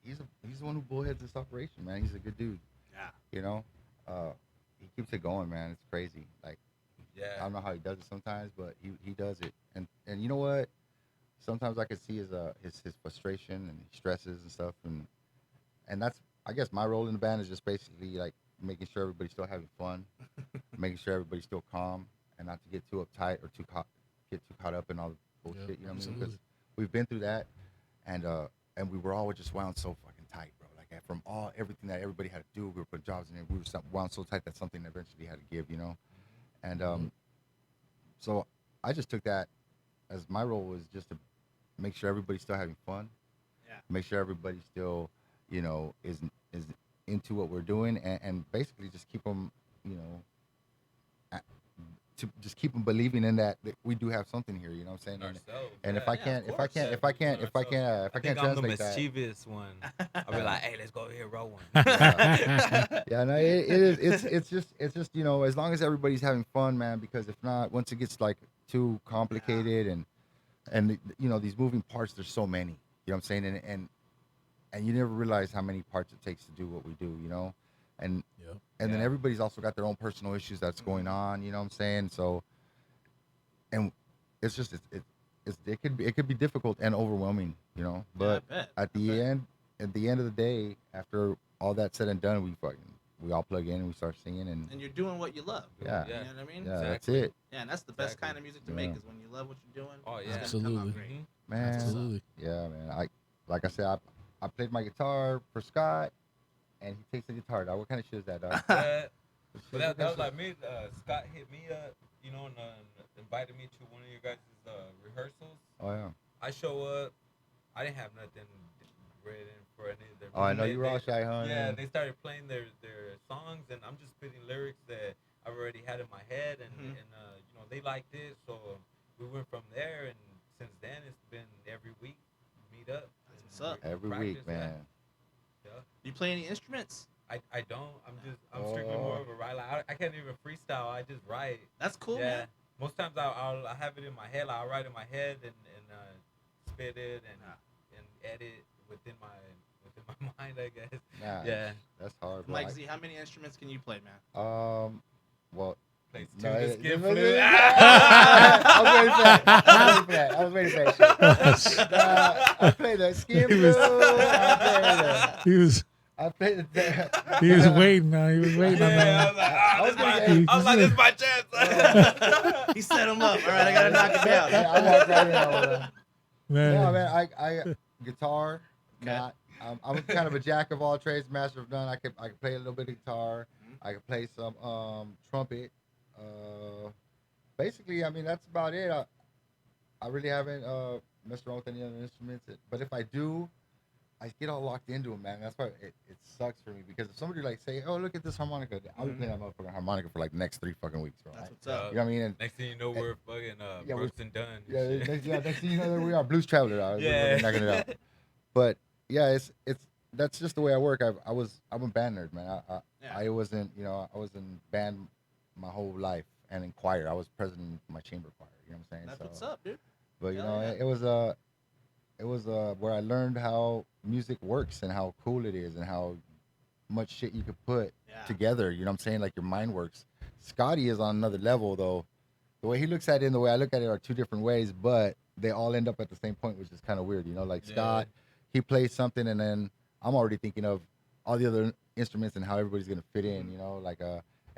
he's the one who bullheads this operation, man. He's a good dude. Yeah. You know, he keeps it going, man. It's crazy. Like, I Yeah. don't know how he does it sometimes, but he does it. And you know what? Sometimes I can see his frustration and he stresses and stuff, and that's, I guess, my role in the band is just basically like making sure everybody's still having fun, making sure everybody's still calm, and not to get too uptight or get too caught up in all the bullshit. Yep, You know what I mean? absolutely. Because we've been through that, and we were all just wound so fucking tight, bro. Like from everything that everybody had to do, we were putting jobs in, we were wound so tight that something eventually had to give, you know. And so I just took that as my role was just to make sure everybody's still having fun, make sure everybody still, you know, is into what we're doing, and basically just keep them, you know, to just keep them believing in that we do have something here. You know what I'm saying? Ourselves, And yeah. if I can't I think I'm the translate that. mischievous one. I'll be like, hey, let's go over here, roll one. Yeah, no, it is. It's just you know, as long as everybody's having fun, man. Because if not, once it gets like too complicated and you know, these moving parts, there's so many. You know what I'm saying? And you never realize how many parts it takes to do what we do. You know, and then everybody's also got their own personal issues that's going on. You know what I'm saying? So, and it's just it could be difficult and overwhelming. You know, but at the end of the day, after all that's said and done, we all plug in and we start singing and you're doing what you love. Yeah. You know what I mean? Yeah, that's it. Yeah, and that's the best kind of music to make is when you love what you're doing. Oh, it's yeah. gonna Absolutely. come out great. Man, Absolutely. yeah, man. Like I said, I played my guitar for Scott, and he takes the guitar. Dog. What kind of shit is that, dog? But that was like me. Scott hit me up, you know, and invited me to one of your guys' rehearsals. Oh yeah. I show up. I didn't have nothing written for any of their. Oh, I know you were all shy, huh? Yeah, they started playing their songs, and I'm just spitting lyrics that I've already had in my head, and you know, they liked it, so we went from there, and since then it's been every week meet up. That's what's up. Every practice, week, man. Yeah. You play any instruments? I don't. I'm strictly more of a writer. I can't even freestyle. I just write. That's cool, Yeah. man. most times I'll have it in my head. I'll write in my head and spit it and edit within my mind, I guess. Nah, Yeah. that's hard. Bro. Mike Z, how many instruments can you play, man? Well. Plays No, tuna it- skin it- flute. I was ready for that. I played the skin flute. I played the. He was waiting. He was waiting on that. I was like, this is my chance. He set him up. All right, I gotta knock it down. I walked right in with him. Man. No, man, I guitar. Not. I'm kind of a jack of all trades, master of none. I could play a little bit of guitar. I could play some trumpet. Basically, I mean that's about it. I really haven't messed around with any other instruments. But if I do, I get all locked into them, man. That's why it sucks for me because if somebody like say, "Oh, look at this harmonica," I'll be playing that motherfucking harmonica for like the next 3 fucking weeks, bro. That's what's up. You know what I mean? And, Next thing you know, we're fucking yeah, Brooks and Dunn. next thing you know, there we are, Blues Traveler. We're knocking it out. But yeah, it's that's just the way I work. I'm a band nerd, man. I wasn't, I was in band my whole life and in choir. I was president of my chamber choir. You know what I'm saying? That's what's up, dude. But Hell yeah. it was where I learned how music works and how cool it is and how much shit you could put together. You know what I'm saying? Like your mind works. Scotty is on another level though. The way he looks at it and the way I look at it are 2 different ways, but they all end up at the same point, which is kind of weird. Like Scott, he plays something and then I'm already thinking of all the other instruments and how everybody's gonna fit in.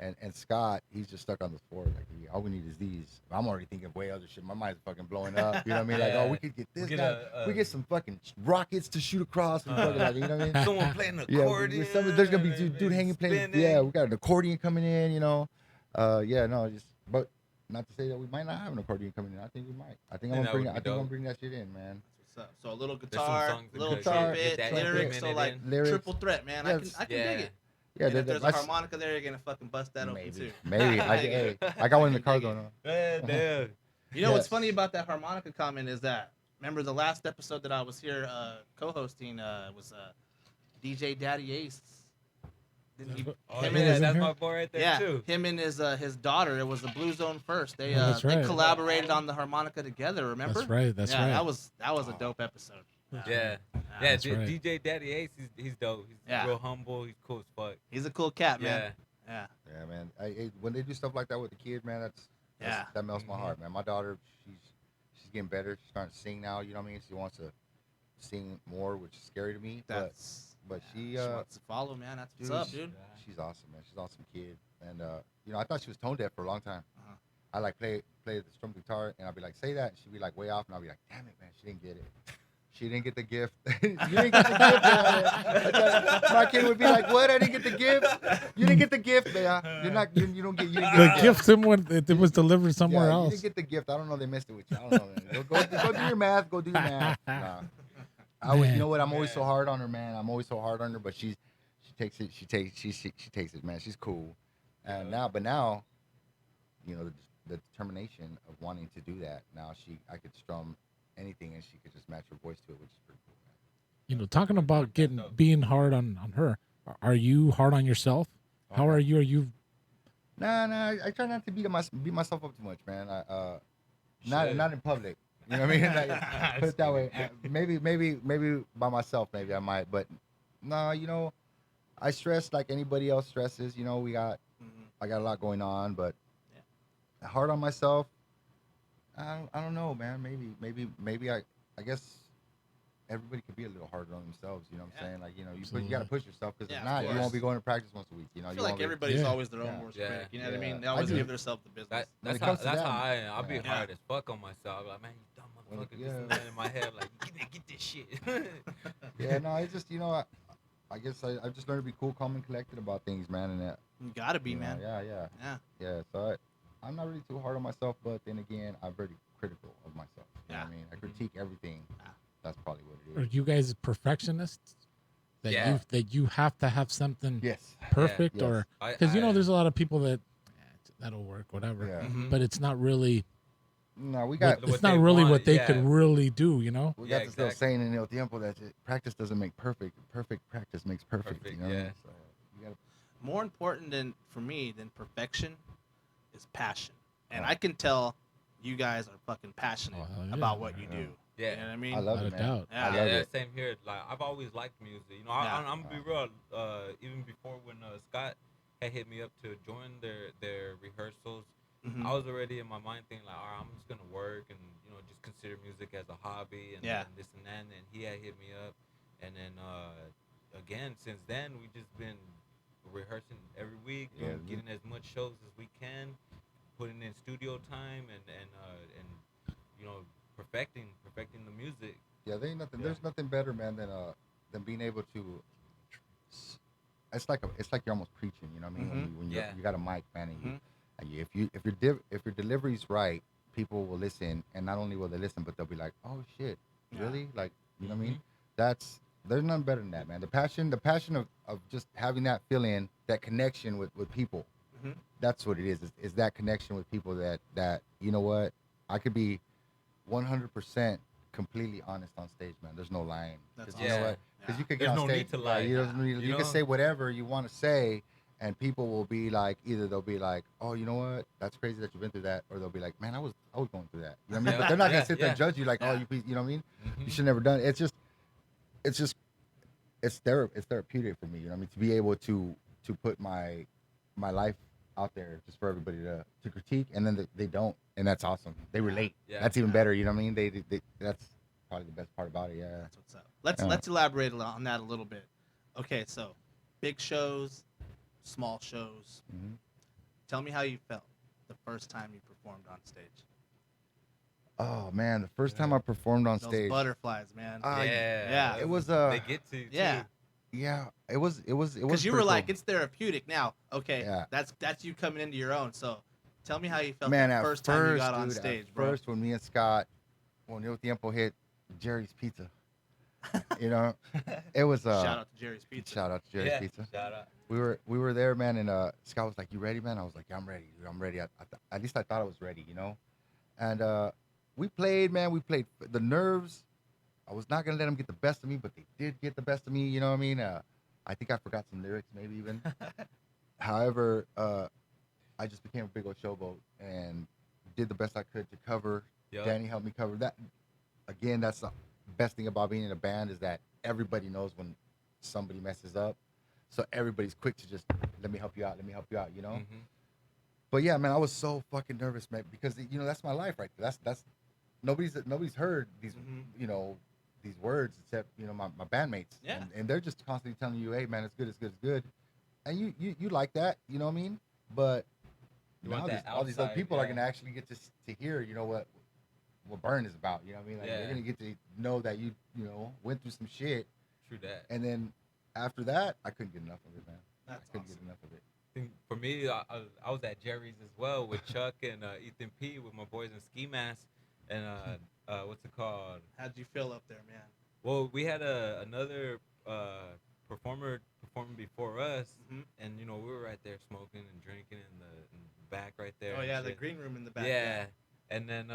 And Scott, he's just stuck on the 4. Like, all we need is these. I'm already thinking of way other shit. My mind's fucking blowing up. You know what I mean? Like, we could get this guy. We get some fucking rockets to shoot across. And fucking, like, you know what I mean? Someone playing an accordion. There's going to be dude hanging playing. spinning. Yeah, we got an accordion coming in, but not to say that we might not have an accordion coming in. I think we might. I think I'm going to bring that shit in, man. What's up? So a little guitar, little guitar, trumpet, lyrics. So like triple threat, man. I can dig it. Yeah, and if there's a harmonica there, you're gonna fucking bust that open too. Maybe. I got one in the car going on. Damn. You know what's funny about that harmonica comment is that remember the last episode that I was here co-hosting was DJ Daddy Ace. That's my boy right there too. Him and his daughter. It was the Blue Zone first. They that's right. they collaborated on the harmonica together. Remember? That's right. That's right. That was a dope episode. Yeah. That's right. DJ Daddy Ace, he's dope. He's real humble. He's cool as fuck. He's a cool cat, man. Yeah. Yeah, man. When they do stuff like that with the kid, man, that melts my heart, man. My daughter, she's getting better. She's starting to sing now. You know what I mean? She wants to sing more, which is scary to me. But she wants to follow, man. That's what's up, dude. She's awesome, man. She's an awesome kid. And I thought she was tone deaf for a long time. I like play the strum guitar, and I'd be like, say that, and she'd be like way off, and I'd be like, damn it, man, she didn't get it. She didn't get the gift. You didn't get the gift. My kid would be like, "What? I didn't get the gift. You didn't get the gift, man. You don't get. You didn't The get gift someone it was delivered somewhere else. You didn't get the gift. I don't know. They missed it with you. I don't know. Man. Go do your math. Go do your math. Nah. You know what? I'm always so hard on her, man. I'm always so hard on her, but she takes it. She takes it, man. She's cool. And now, the determination of wanting to do that. Now I could strum anything and she could just match her voice to it, which is pretty cool, man. Talking about being hard on her, are you hard on yourself? How are you? Are you? Nah. I try not to beat myself up too much, man. Not in public. You know what I mean? Like, put it that way. Maybe by myself, maybe I might. But no, I stress like anybody else stresses. I got a lot going on, but hard on myself. I don't know, man. Maybe I guess everybody could be a little harder on themselves. You know what I'm saying? Like, you got to push yourself because if not, you won't be going to practice once a week. I feel like everybody's always their own worst critic. You know what I mean? They always give themselves the business. That's how I am. I'll be hard as fuck on myself. Like, man, you dumb motherfucker. This and that in my head. Like, get this shit. It's just, I guess I just learned to be cool, calm, and collected about things, man. And you gotta be, man. Yeah. So I'm not really too hard on myself, but then again, I'm very critical of myself. You know what I mean? I critique everything. That's probably what it is. Are you guys perfectionists? That you have to have something perfect, Yes. or because there's a lot of people that'll work, whatever. Yeah. But it's not really. No, we got. It's not really what they could really do. We got this little saying in El Tiempo that practice doesn't make perfect. Perfect practice makes perfect. So more important for me than perfection is passion. and I can tell you guys are fucking passionate Oh, hell yeah. about what you do. Yeah. You know what I mean? I love Without it, a man. doubt. Yeah. I love it. Same here. Like I've always liked music. You know, Yeah. I'm gonna be real. Even before when Scott had hit me up to join their rehearsals, Mhm. I was already in my mind thinking like, all right, I'm just gonna work and just consider music as a hobby and, Yeah. and this and that. And he had hit me up, and then again since then we just been rehearsing every week, Yeah, getting as much shows as we can, putting in studio time and perfecting the music. Yeah, there ain't nothing. Yeah. There's nothing better, man, than being able to. It's like you're almost preaching. You know what I mean? Mhm. When Yeah. you got a mic, man, and, Mhm. if your delivery's right, people will listen, and not only will they listen, but they'll be like, oh shit, Yeah. really? Like, you know what I mean? There's nothing better than that, man. The passion of just having that feeling, that connection with people. Mhm. That's what it is that connection with people that you know what, I could be 100% completely honest on stage, man. There's no lying. That's 'Cause you know awesome. what? Because you could get There's on no stage. need to lie. You You can know? say whatever you want to say, and people will be like, either they'll be like, oh, you know what? That's crazy that you've been through that, or they'll be like, man, I was going through that. You know what I mean? Yeah. But they're not gonna Yeah, sit there and yeah. judge you like, oh, Yeah. you know what I mean? Mhm. You should never done it. It's therapeutic for me. You know what I mean? To be able to put my life out there just for everybody to critique, and then they don't, and that's awesome. They relate. Yeah. That's even better. You know what I mean? They that's probably the best part about it. Yeah. That's what's up. Let's Yeah. let's elaborate on that a little bit. Okay, so big shows, small shows. Mhm. Tell me how you felt the first time you performed on stage. Oh man, the first time I performed on Those stage, butterflies, man. Yeah. it was They get to you Yeah. too. yeah, it was Because you were pretty like, cool. it's therapeutic. Now, okay, Yeah. that's you coming into your own. So, tell me how you felt Man, the at first time you got on dude, stage, at bro. first when me and Scott, when El Tiempo hit Jerry's Pizza, you know, it was Shout out to Jerry's Pizza. Shout out to Jerry's Yeah. Pizza. Shout out. We were there, man, and Scott was like, "You ready, man?" I was like, "Yeah, I'm ready. Dude. I'm ready." At least I thought I was ready, you know. And we played, man. We played the nerves. I was not gonna let them get the best of me, but they did get the best of me. You know what I mean? I think I forgot some lyrics, maybe even. However, I just became a big old showboat and did the best I could to cover. Yup. Danny helped me cover that. Again, that's the best thing about being in a band is that everybody knows when somebody messes up. So everybody's quick to just let me help you out, you know. Mhm. But yeah, man, I was so fucking nervous, man, because that's my life right there. That's nobody's heard these these words except my bandmates. Yeah. And they're just constantly telling you, hey man, it's good, and you like that, you know what I mean? But You now want that all these other outside, people are yeah. gonna actually get to hear, what Burn is about. You know what I mean? Like Yeah. they're gonna get to know that you went through some shit, True that. and then after that, I couldn't get enough of it, man. That's I couldn't awesome. get enough of it. Think for me, I was at Jerry's as well with Chuck and Ethan P with my boys in Ski Mask and what's it called? How'd you feel up there, man? Well, we had another performer performing before us, Mhm. and we were right there smoking and drinking in the back right there. Oh and yeah, the shit. green room in the back. Yeah, and then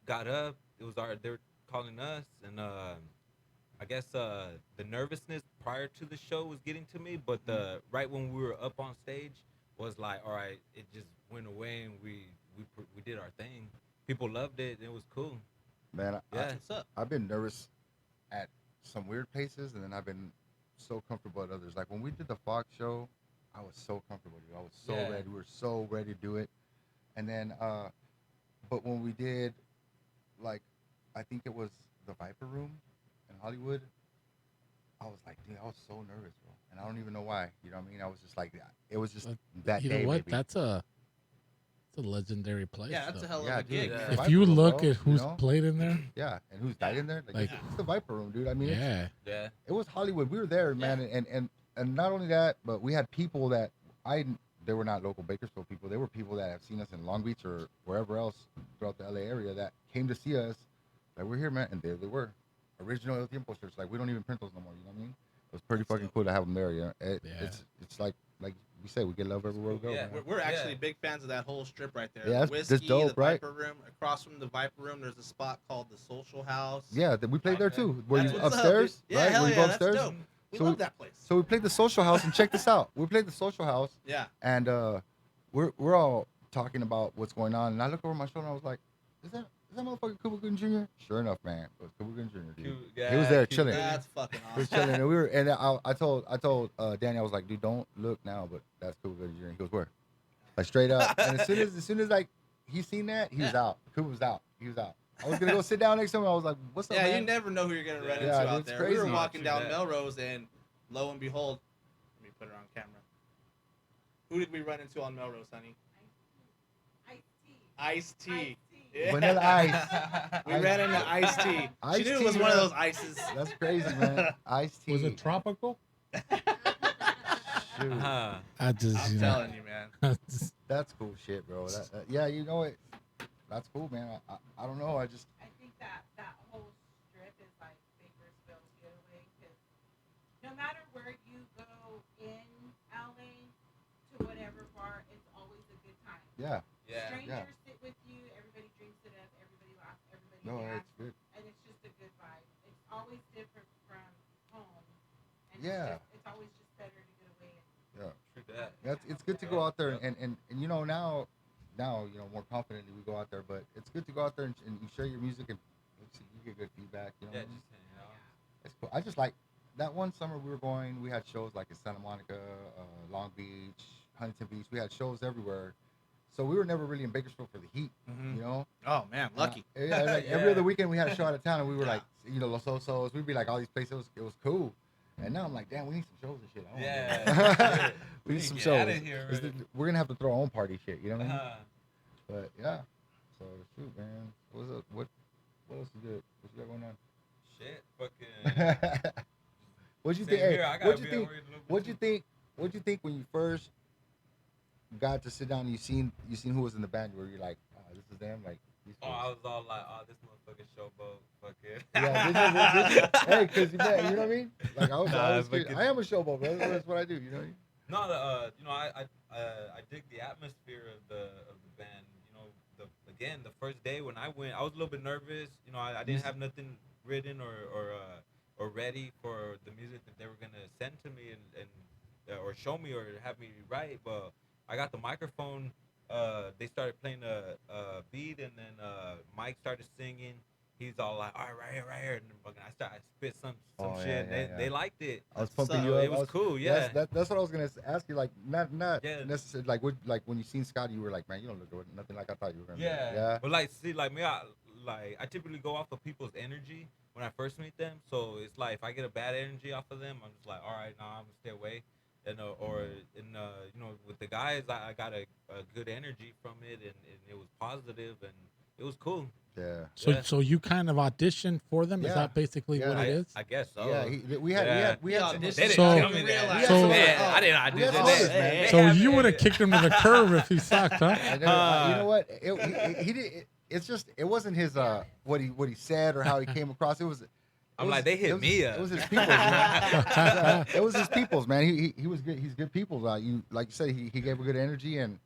got up. They were calling us, and I guess the nervousness prior to the show was getting to me, but right when we were up on stage was like, all right, it just went away, and we did our thing. People loved it, and it was cool. Man, Yeah. What's up? I've been nervous at some weird places, and then I've been so comfortable at others. Like when we did the Fox show, I was so comfortable. Dude. I was so Yeah. ready. We were so ready to do it. And then, but when we did, like, I think it was the Viper Room in Hollywood, I was like, dude, I was so nervous, bro. And I don't even know why. You know what I mean? I was just like, it was just that You day. know what? Maybe. That's a legendary place. Yeah, that's a though. hell of Yeah, a gig. dude. man. If If Viper you Room, look bro, at who's you know? played in there, Yeah, and who's died in there? Like, Like- it's the Viper Room, dude. I mean, yeah, Yeah. it was Hollywood. We were there, man, and not only that, but we had people that they were not local Bakersfield people. They were people that have seen us in Long Beach or wherever else throughout the LA area that came to see us. Like, we're here, man, and there they were, original El Tiempo shirts. Like, we don't even print those no more. You know what I mean? It was pretty fucking cool to have them there. Yeah, Yeah. It's like we say, we get love everywhere we go. Yeah. man. We're actually Yeah. big fans of that whole strip right there. Yeah, The that's Whiskey, dope, the right? Viper Room. Across from the Viper Room, there's a spot called the Social House. Yeah, we played there Okay. too. Where That's you what's up, upstairs, dude. Yeah, right? hell Where you yeah, go that's upstairs. dope. We So love that place. So we played the Social House, and check this out. We played the Social House, Yeah. and we're all talking about what's going on, and I look over my shoulder and I was like, is that motherfucker Cuba Gooding Jr.? Sure enough, man, it was Cuba Gooding Jr. Dude. He was there chilling. That's fucking He was awesome. chilling, and I told Danny, I was like, dude, don't look now, but that's Cuba Gooding Jr. He goes, where? Like straight up. And as soon as like he seen that, he was out. Cuba was out. He was out. I was gonna go sit down next to him. I was like, "What's up, Yeah, man?" you never know who you're gonna run into Yeah, out it's there. crazy. We were walking True down that. Melrose, and lo and behold, let me put her on camera. Who did we run into on Melrose, honey? Iced tea. Yeah. Vanilla ice. We ran into iced tea. She Iced knew it tea, was one of man. those ices. That's crazy, man. Iced tea. Was it tropical? Shoot. I just, I'm telling you, man. That's cool shit, bro. Yeah, you know it. That's cool, man. I don't know. I think that whole strip is like Bakersfield's getaway because no matter where you go in LA to whatever bar, it's always a good time. Yeah. Strangers sit with you, everybody drinks it up, everybody laughs, everybody No, laughs, it's good. and it's just a good vibe. It's always different from home, and Yeah. it's always just better to get away. Yeah. It's good to go out there and you know now you know more confidently we go out there, but it's good to go out there and you share your music and you get good feedback. You know. It's cool. I just like that one summer we were going. We had shows like in Santa Monica, Long Beach, Huntington Beach. We had shows everywhere. So we were never really in Bakersfield for the heat, you know. Oh man, lucky. Yeah, like every other weekend we had a show out of town, and we were like, you know, Los Osos. We'd be like all these places. It was cool. And now I'm like, damn, we need some shows and shit. Yeah. We need some Get shows. outta here, It's really. we're gonna have to throw our own party shit. You know what I mean? Uh-huh. But yeah. So shoot, man. What's up? What else is good? What you got going on? Shit, fucking. What'd you Same think? Hey, here, I gotta what'd you be think? at work a little bit What'd you think? What'd you think when you first got to sit down and you seen who was in the band? Where you're like, oh, this is them. Like, these Oh, I was all like, oh, this motherfucking showboat, fuck it. yeah, this is hey, cause you know what I mean? Like I was, Nah, I, was fucking- I am a showboat, bro. That's what I do. You know what I mean? No, you know, I dig the atmosphere of the band. You know, the first day when I went, I was a little bit nervous. You know, I didn't have nothing written or ready for the music that they were gonna send to me and or show me or have me write. But I got the microphone. They started playing a beat, and then Mike started singing. He's all like, all right, right here. And fucking I spit some Oh, shit. yeah, They liked it. I was So pumping you up. It was cool, yeah. That's what I was gonna ask you. Like, not Yeah. necessarily like when you seen Scotty, you were like, man, you don't look nothing like I thought you were gonna. Yeah. Be. Yeah. But like, see, like me, I typically go off of people's energy when I first meet them. So it's like if I get a bad energy off of them, I'm just like, all right, nah, I'm gonna stay away. And you know, with the guys, I got a good energy from it, and it was positive, and it was cool. Yeah. So you kind of auditioned for them? Is Yeah. that basically what it is? I guess so. Yeah. We had They some- didn't So- tell me that. so- I didn't We had audition some others, man. that. So you would have kicked him to the curb if he sucked, huh? And then, you know what? He did. It's just it wasn't his what he said or how he came across. It was. I'm like, they hit me up. It was his people's, man. It was his people's, man. He was good. He's good people. Like you said, he gave a good energy, and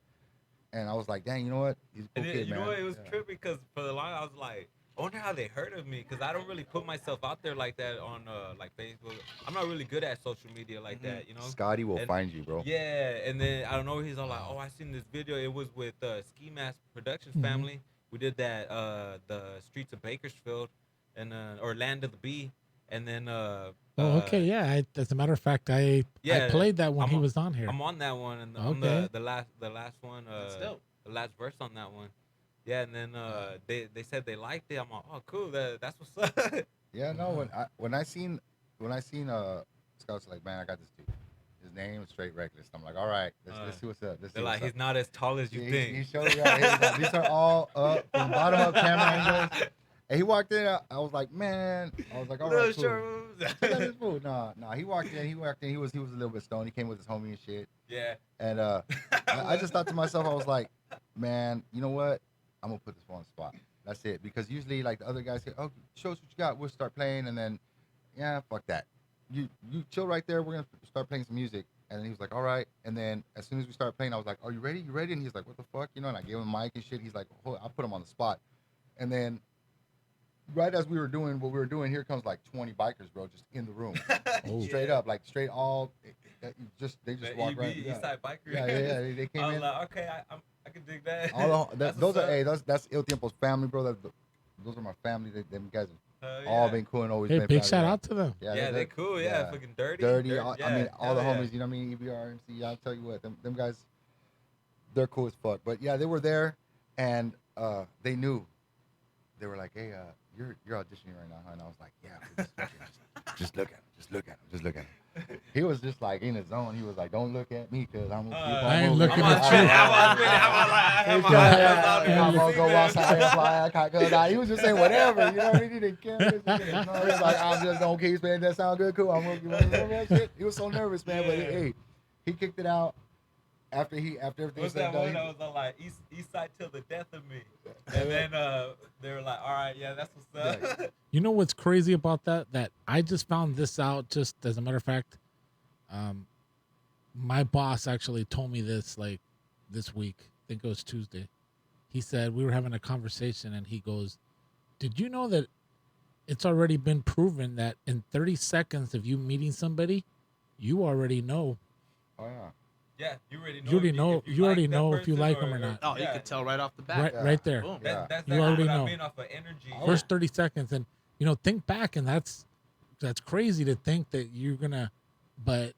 I was like, dang, you know what? He's a cool And kid, you man. know what? It was Yeah. trippy because for the long, I was like, I wonder how they heard of me because I don't really put myself out there like that on like Facebook. I'm not really good at social media like that, you know. Scotty will find you, bro. Yeah, and then I don't know. He's all like, "Oh, I seen this video. It was with Ski Mask Productions family. We did that the Streets of Bakersfield, and or Land of the Bee, and then Oh, okay, yeah. As a matter of fact, I played that when he was on here. I'm on that one, and on Okay. the last one, dope. the last verse on that one. Yeah, and then they said they liked it. I'm like, oh, cool. That's what's up. Yeah, no. When I seen Scott's like, man, I got this dude. His name is Straight Reckless. I'm like, all right, let's see what's up. Let's see They're like, what's he's not as tall as you up. think. He showed me out. These are all up from bottom up camera angles. And he walked in. I was like, man. I was like, all right, cool. Check out this fool. Nah. He walked in. He was a little bit stoned. He came with his homie and shit. Yeah. And I just thought to myself, I was like, man, you know what? I'm gonna put this one on the spot. That's it. Because usually, like the other guys say, oh, show us what you got. We'll start playing, and then, yeah, fuck that. You chill right there. We're gonna start playing some music. And he was like, all right. And then as soon as we started playing, I was like, are you ready? You ready? And he's like, what the fuck? You know. And I gave him a mic and shit. He's like, I put him on the spot. And then right as we were doing what we were doing, here comes like 20 bikers, bro, just in the room, straight up, like straight all. They just walk right. Eastside biker. Yeah. They came I was in. like, okay, I can dig that. That's Il Tiempo's family, bro. Those are my family. Them guys have Yeah. all been cool and always Hey, been. big family, shout yeah. out to them. Yeah, they cool. Yeah, fucking dirty. I mean, all the hell homies. You know what I mean? EBR, MC. I'll tell you what, them guys, they're cool as fuck. But yeah, they were there, and they knew. They were like, "Hey, you're auditioning right now, huh?" And I was like, "Yeah, just look at him. He was just like in his zone. He was like, "Don't look at me, cause I'm gonna keep on I ain't moving." looking at you. I'm gonna go outside and fly. Cause he was just saying whatever, you know what I mean? He didn't care. He was like, "I'm just gonna keep saying that sound good, cool. I'm gonna keep on that shit." He was so nervous, man. But hey, he kicked it out. After everything What's that one that was on like East Side till the death of me, and then they were like, all right, yeah, that's what's up. You know what's crazy about that? That I just found this out. Just as a matter of fact, my boss actually told me this like this week. I think it was Tuesday. He said we were having a conversation, and he goes, "Did you know that it's already been proven that in 30 seconds of you meeting somebody, you already know." Oh yeah. Yeah, you already know. You already know if you like them or not. Oh, you could tell right off the bat. Right there. Boom. That's You already what know. I mean off of energy. First 30 seconds, and think back, and that's crazy to think that you're gonna, but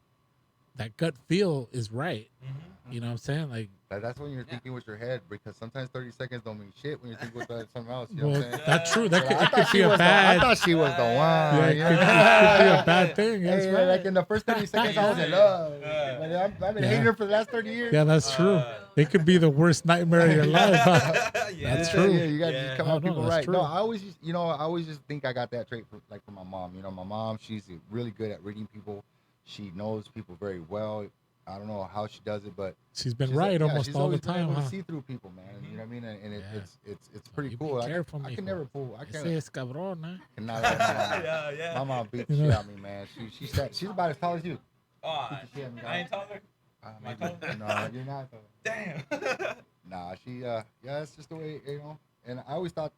that gut feel is right. Mm-hmm. You know what I'm saying? Like that's when you're thinking with your head, because sometimes 30 seconds don't mean shit when you think with something else. You know what I'm saying? That's true. That I could be a bad. I thought she was the one. Yeah, it you could know? be a bad thing. That's Hey, right. like in the first 30 seconds, I was in love. But I've been hating her for the last 30 years. Yeah, that's true. It could be the worst nightmare of your life. That's true. Yeah, you got to just come out people right. True. No, I always just think I got that trait from my mom. You know, my mom, she's really good at reading people. She knows people very well. I don't know how she does it, but she's been right almost all the time. She's Huh? to see through people, man. You know what I mean? And it's pretty You cool. Be careful, I can never pull. I can't. Ese es cabrón, eh? Cannot let my mom beat the shit out of me, man. She's about as tall as you. Oh, I ain't taller. No, you're not. Damn. Nah, it's just the way, And I always thought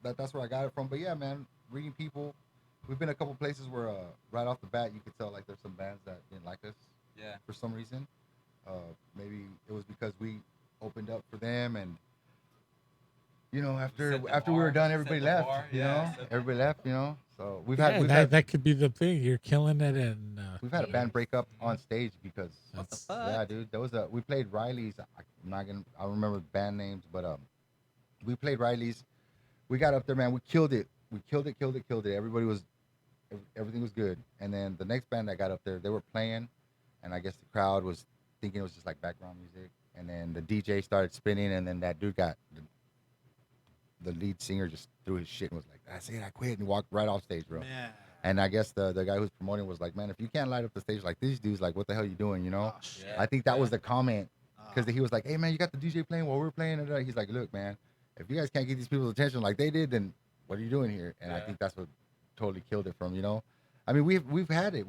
that's where I got it from. But yeah, man, reading people. We've been a couple places where right off the bat you could tell like there's some bands that didn't like us. Yeah. For some reason, maybe it was because we opened up for them, and after we were done, everybody left. Everybody left. So we've had that could be the thing. You're killing it, and we've had a band break up on stage because What the fuck? yeah, dude. There was we played Riley's. I don't remember the band names, but we played Riley's. We got up there, man. We killed it. We killed it. Everything was good. And then the next band that got up there, they were playing, and I guess the crowd was thinking it was just like background music. And then the DJ started spinning, and then that dude the lead singer just threw his shit and was like, "That's it, I quit," and walked right off stage, bro. Man. And I guess the guy who's promoting was like, "Man, if you can't light up the stage like these dudes, like, what the hell you doing?" Oh, shit. I think that was the comment, because he was like, "Hey, man, you got the DJ playing while we're playing." And he's like, "Look, man, if you guys can't get these people's attention like they did, then what are you doing here?" And I think that's what totally killed it from, I mean, we've had it.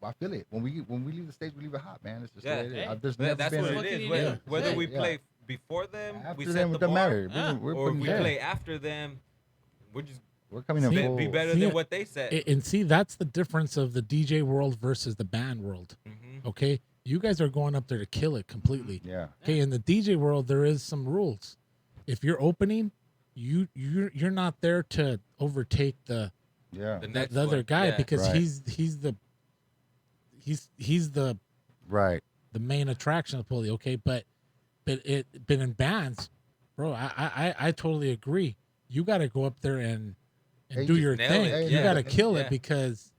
I feel it. When we leave the stage, we leave it hot, man. It's just the way it is. There's never That's been what it is. Whether we play before them, after we them, set it the doesn't bar, matter. or we play after them, we're coming in full. be better than what they said. And see, that's the difference of the DJ world versus the band world. Mm-hmm. Okay, you guys are going up there to kill it completely. Yeah. Okay, in the DJ world, there is some rules. If you're opening, you're not there to overtake the other guy because he's the right, the main attraction of the pulley. Okay, but in bands, bro, I totally agree. You got to go up there and do your thing. You got to kill it because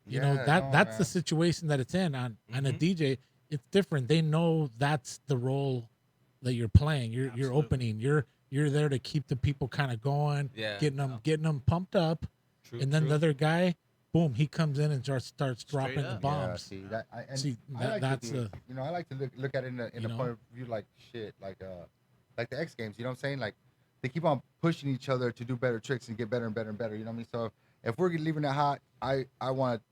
that's the situation that it's in. On a DJ, it's different. They know that's the role that you're playing. You're opening. You're there to keep the people kind of going, getting them pumped up, and then the other guy, boom, he comes in and starts dropping the bombs. Yeah, I like to look at it in the point of view like shit, like the X Games. You know what I'm saying? Like they keep on pushing each other to do better tricks and get better and better and better. You know what I mean? So if we're leaving it hot, I want to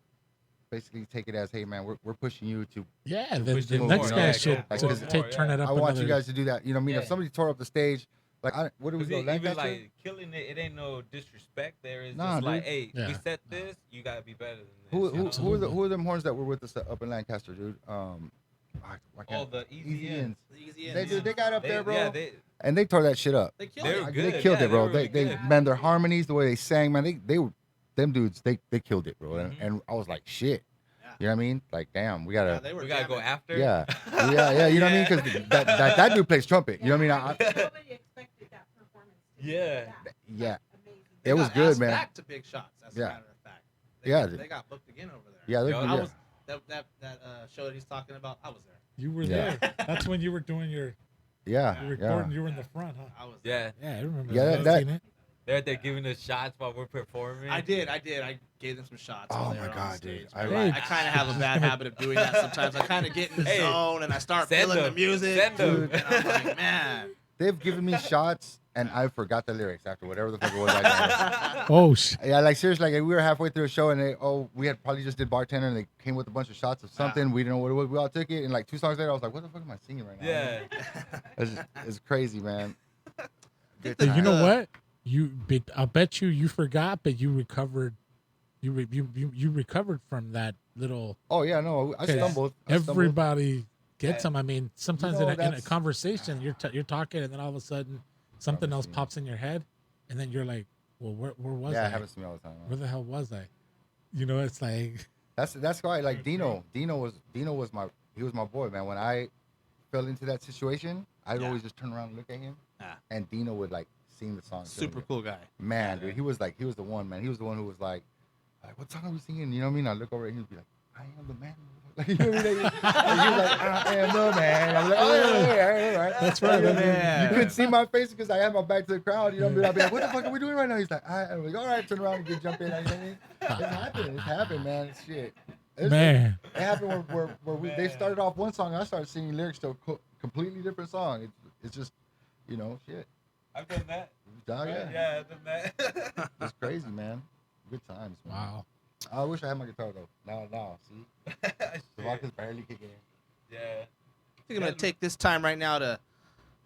basically take it as, hey man, we're pushing you to the next guy should turn it up. I want you guys to do that. You know what I mean? If somebody tore up the stage, Like, what do we go? Even Lancaster? like killing it, it ain't no disrespect there. It's Nah, just like, dude. hey, we Yeah. set this, you gotta be better than this. Who are them horns that were with us up in Lancaster, dude? All the easy ends. They got up there, bro. Yeah, and they tore that shit up. They killed They it. were good. They killed Yeah, it, bro. they were really They good. man, their harmonies, the way they sang, man, they were them dudes. They killed it, bro. And I was like, shit. You know what I mean? Like, damn, we gotta. we gotta go after. Yeah, yeah. You know what I mean? Because that dude plays trumpet. You know what I mean? Nobody expected that performance. Yeah. They It was got good, asked man. Back to big shots. As a Yeah. matter of fact. Yeah. They got booked again over there. Yeah, they're I good. was that show that he's talking about. I was there. You were Yeah. there. That's when you were doing your Yeah, recording. You were in the front, huh? I was. Yeah. Yeah, I remember. Yeah, I've that- seen it. They're giving us shots while we're performing. I did. I gave them some shots. Oh while they my were on God, stage, dude. man. Hey. I kind of have a bad habit of doing that sometimes. I kind of get in the zone and I start Send feeling the them. music. Send them. And I'm like, man. They've given me shots, and I forgot the lyrics after whatever the fuck it was. I Oh shit. yeah, like seriously, like we were halfway through a show, and we had probably just did bartender, and they came with a bunch of shots of something. We didn't know what it was. We all took it, and like 2 songs later, I was like, what the fuck am I singing right now? Yeah. It's crazy, man. Good But you time. know what? I bet you forgot, but you recovered. You recovered from that little. Oh yeah, no, I 'cause stumbled. Everybody gets them. I mean, sometimes You know, in a that's- conversation, you're talking, and then all of a sudden, something else pops in your head, and then you're like, "Well, where was Yeah, I? it happens to me all the time. Where the hell was I?" You know, it's like That's why, like Dino was my boy, man. When I fell into that situation, I'd always just turn around and look at him, and Dino would like sing the song. to Super me. cool guy. Man, dude, he was the one, man. He was the one who was like, what song are we singing? You know what I mean? I look over and he'd be like, I am the man. Like, you know what I mean? Like, he was like, I am the man. I'm like, oh, yeah, right. That's right, You couldn't see my face because I had my back to the crowd. You know what I mean? I'd be like, what the fuck are we doing right now? He's like, I'm like, all right, turn around and get jump in. You know what I mean? It's happened, man. It's shit. Man. It happened where they started off one song and I started singing lyrics to a completely different song. It's just, you know, shit. I've done that. Dog, yeah. Yeah, I've done that. It's crazy, man. Good times, man. wow. I wish I had my guitar though. Now, see, the vodka's barely kicking in. Yeah. I think I'm gonna take this time right now to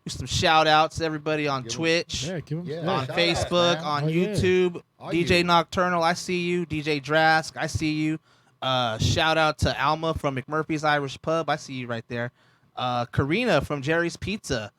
do some shout outs to everybody on Give 'em- Twitch, Yeah, give him. Yeah. on shout outs, Facebook, man. on Oh, yeah. YouTube. All DJ you. Nocturnal, I see you. DJ Drask, I see you. Shout out to Alma from McMurphy's Irish Pub. I see you right there. Karina from Jerry's Pizza.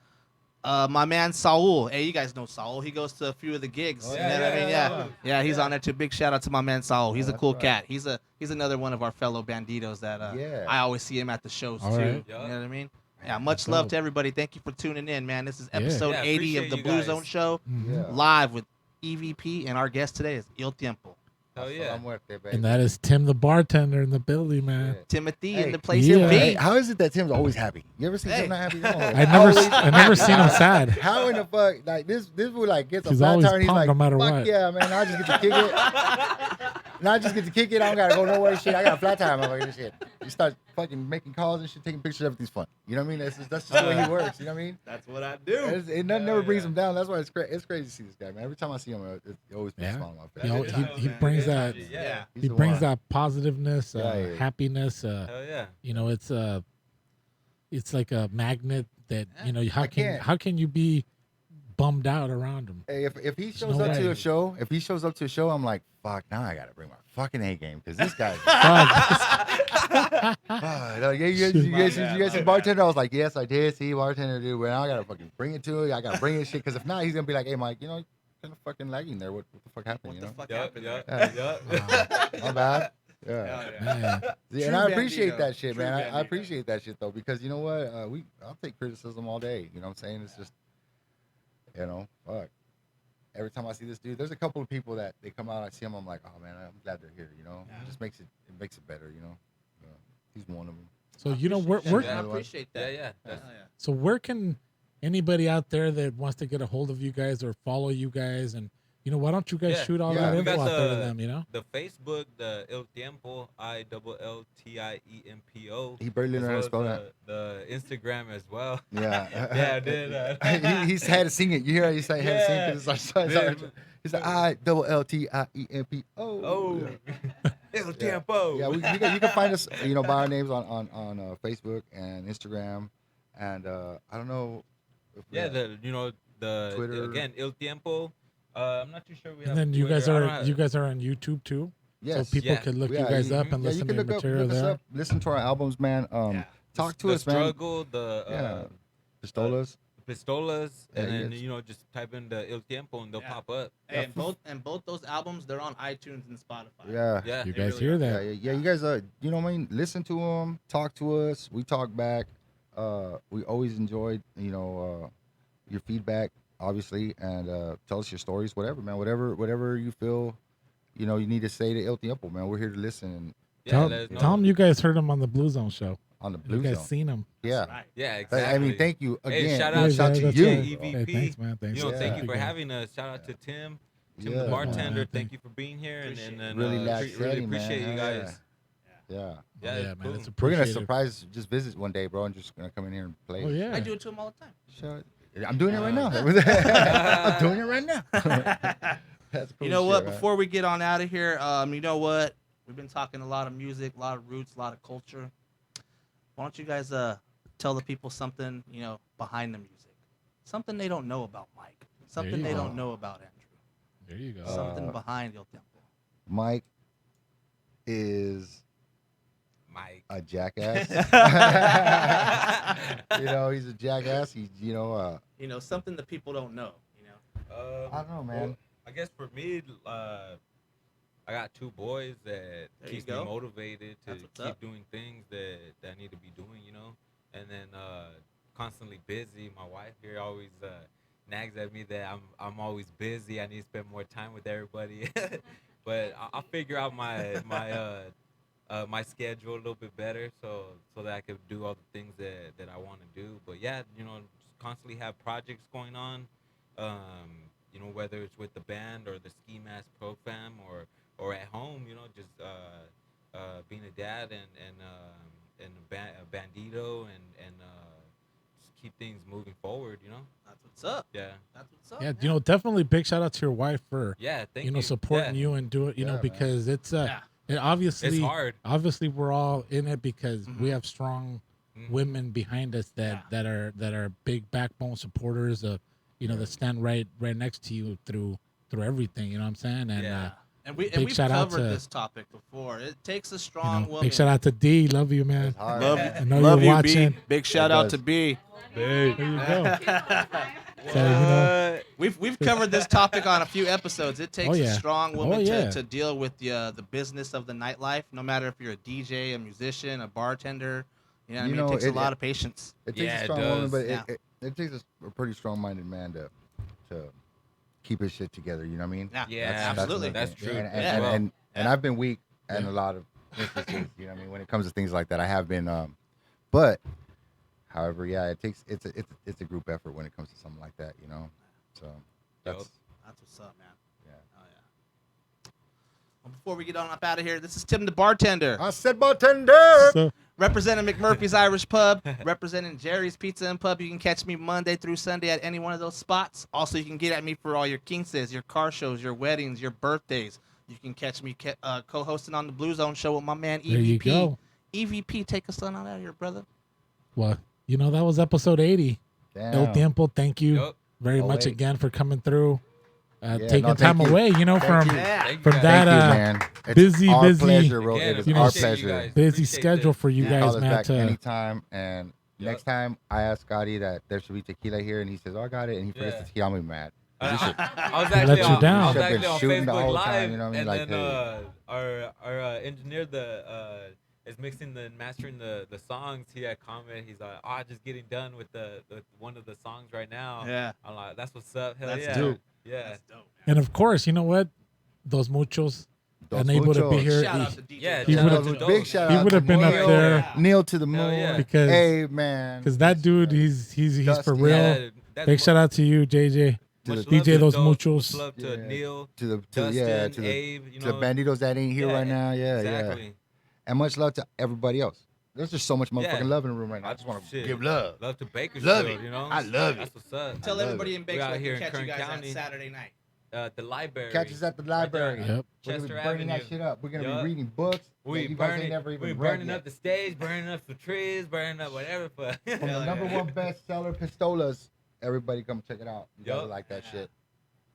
My man Saul. Hey, you guys know Saul. He goes to a few of the gigs. Oh, You know what I mean? Yeah, he's on there too. Big shout out to my man Saul. He's a that's cool right. cat. He's another one of our fellow banditos that Yeah. I always see him at the shows All too. right. You know what I mean? Yeah, much That's love dope. to everybody. Thank you for tuning in, man. This is Yeah. episode Yeah, 80 of appreciate the you Blue guys. Zone Show, Yeah. live with EVP, and our guest today is Il Tiempo. Hell yeah. Muerte, baby. And that is Tim, the bartender in the building, man. Timothy Hey, in the place yeah. to be. Hey, how is it that Tim's always happy? You ever seen Hey. Tim not happy? I never seen him sad. How in the fuck, like this would like gets a He's flat always tire and he's pumped like, no matter fuck what. yeah, man, I just get to kick it. And I just get to kick it. I don't gotta go nowhere. Shit, I got a flat tire, motherfucker. Shit. You start fucking making calls and shit, taking pictures. Everything's fun. You know what I mean? That's just the way he works. You know what I mean? That's what I do. It never brings him down. That's why it's crazy to see this guy, man. Every time I see him, it always puts a Yeah. smile on my You face. know, he brings that. Yeah. He's He the brings one. that positiveness, Yeah. happiness. Hell yeah. You know, it's like a magnet that you know. How can't. can you be bummed out around him? Hey, if he shows no up to way. a show, I'm like, fuck, now I gotta bring my fucking A game because this guy. You guys see bartender? I was like, yes, I did see bartender, dude. But now I gotta fucking bring it to you. I gotta bring his shit because if not, he's gonna be like, hey, Mike, you know, kind of fucking lagging there. What the fuck happened? What You the know? fuck Yup, happened? yup, there? yup. My bad. Yeah. Hell yeah. Man, See, and I True appreciate bandito. that shit, True man. I bandito. appreciate that shit though because you know what? I'll take criticism all day. You know what I'm saying? It's just, you know, fuck. Every time I see this dude, there's a couple of people that they come out, I see them, I'm like, oh man, I'm glad they're here. You know, it just makes it better. You know, he's one of them. so you know where I appreciate Yeah, that. yeah. Hell That's, yeah. so where can anybody out there that wants to get a hold of you guys or follow you guys, and you know, why don't you guys Yeah. shoot all Yeah. that We info got out there to the- them? You know, the Facebook, the El Tiempo, ILLTIEMPO. He barely as learned how to well as spell that. The Instagram as well. Yeah. Yeah, I did. He's had to sing it. You hear? He's had to sing it because it's our Yeah. He's like ILLTIEMPO. Oh, Yeah. El Tiempo. Yeah, you can find us, you know, by our names on Facebook and Instagram, and I don't know. If we Yeah, have- The Twitter. again, Il Tiempo. I'm not too sure we have. And then you guys Twitter. I don't are have- on YouTube too, Yes. so people Yeah. can look Yeah, you guys up and yeah, listen you to can your material look us there. up, listen to our albums, man. Talk to the us, man. struggle, the Yeah. Pistolas. Pistolas, Yeah, and then yes. just type in the Il Tiempo and they'll Yeah. pop up. And both those albums, they're on iTunes and Spotify. Yeah. Yeah, You they guys really hear are. that? Yeah, you guys, you know what I mean? Listen to them, talk to us, we talk back. We always enjoyed, your feedback, obviously, and tell us your stories, whatever, man. Whatever you feel, you need to say to El Tiempo, man. We're here to listen. And Yeah, Tell them you guys heard him on the Blue Zone show. on the You Blue guys Zone. seen him? Yeah. Right. Yeah, I exactly. mean, thank you Hey, again. shout Yeah, out shout to out DJ to EVP. Hey, thanks, man. Thanks. Thank Yeah. you for having us. Shout out to Tim Yeah, the bartender. man. Thank you for being here, and Really really lax-setting, man. appreciate you Yeah. guys. Yeah. Yeah, yeah, it's man. cool. It's We're gonna appreciated. surprise, just visit one day, bro, and just gonna come in here and play. Oh yeah. I do it to them all the time. Shut. I'm doing it right now. I'm doing it right now. That's cool You know shit, what? man. Before we get on out of here, you know what? We've been talking a lot of music, a lot of roots, a lot of culture. Why don't you guys tell the people something, behind the music, something they don't know about Mike, something you they go. don't know about Andrew, There you go. something behind El Tiempo. Mike is Mike. a jackass. He's a jackass. He's, Something that people don't know. I don't know, man. Well, I guess for me, I got two boys that There you keeps me go. motivated to That's what's keep up. doing things that I need to be doing, and then constantly busy. My wife here always nags at me that I'm always busy. I need to spend more time with everybody, but I'll figure out my schedule a little bit better so that I can do all the things that I want to do. But yeah, just constantly have projects going on. Whether it's with the band or the Ski Mask Pro Fam or at home, just being a dad and a bandito and just keep things moving forward. That's what's up. Yeah. That's what's up. Yeah, man. definitely big shout out to your wife for Yeah. Thank you. supporting Yeah. you and do it, Yeah, man. because it's Yeah. it obviously It's hard. Obviously, we're all in it because Mhm. we have strong women behind us that are big backbone supporters of that stand right next to you through everything. You know what I'm saying? And Yeah. And we've shout out covered to- this topic before. It takes a strong woman. big shout out to D. Love you, man. It's hard, Love, man. I know love you're you, watching. B. Big shout It out does. to B. There you go. We've covered this topic on a few episodes. It takes Oh, yeah. a strong woman Oh, yeah. to deal with the business of the nightlife. No matter if you're a DJ, a musician, a bartender, what I mean. It takes a lot of patience. It takes Yeah, a it strong woman, does. but Yeah. it takes a pretty strong-minded man to keep his shit together. You know what I mean? Yeah, absolutely. That's true. And, as Yeah. well. and I've been weak in a lot of instances. You know what I mean? When it comes to things like that, I have been. But, however, yeah, it's a group effort when it comes to something like that. So that's That's what's up, man. yeah. Oh yeah. Well, before we get on up out of here, this is Tim the bartender, I said bartender. So representing McMurphy's Irish Pub, representing Jerry's Pizza and Pub. You can catch me Monday through Sunday at any one of those spots. Also, you can get at me for all your quinces, your car shows, your weddings, your birthdays. You can catch me co-hosting on the Blue Zone show with my man EVP. there you go. EVP, take us on out of here, brother. Well, that was episode 80. El Damn. Tiempo, thank you Yup. very Oh, much wait. again for coming through, Yeah, taking no, thank time you. away, from you. Thank you from guys. that Thank you, man. It's busy, our busy, pleasure, bro. Again, It is you know, our appreciate you pleasure. guys. busy Appreciate schedule this. for you Yeah. guys, Call us man. back To anytime. And Yup. next time I ask Scotty that there should be tequila here, and he says, "Oh, I got it," and he forgets Yeah. the tequila, I'm gonna be mad. I was let actually you on, down. I was Should've been actually on shooting the Facebook whole Live, time, you know what I mean? and Like, then our engineer is mixing and mastering the songs. He had comment. He's like, just getting done with the one of the songs right now. Yeah. I'm like, that's what's up. Hell That's yeah. dope. Yeah. That's dope, man. and of course, you know what? Those muchos Those unable to be muchos. here. Shout out to DJ. Yeah, He shout would've- out to Big those. shout He out would to have been up Neil. there Neil to the moon. yeah. because Hey, man. that dude, he's Dusty. for real. Yeah, that's Big shout out to you, JJ. To much the- love DJ to Those Dope, Muchos. Much love to Yeah. Neil, to the Dustin, to the Abe. to the banditos that ain't here Yeah, right now. Yeah, exactly. yeah. And much love to everybody else. There's just so much motherfucking Yeah. love in the room right now. I just want to Shit. give love. Love to Bakersfield. Love it. You know, I love That's it. what's up. Tell love everybody it. in We Bakersfield out here to in catch you Kern guys County. on Saturday night. The library. Catch us at the Right there library. on Yep. We're gonna Chester be burning that Avenue. shit up. We're gonna Yup. be reading books. that We you guys burning, ain't never even we read burning yet. up the stage, burning up some trees, burning up whatever. From the Hell number yeah. one bestseller Pistolas everybody come check it out. You gotta like that shit.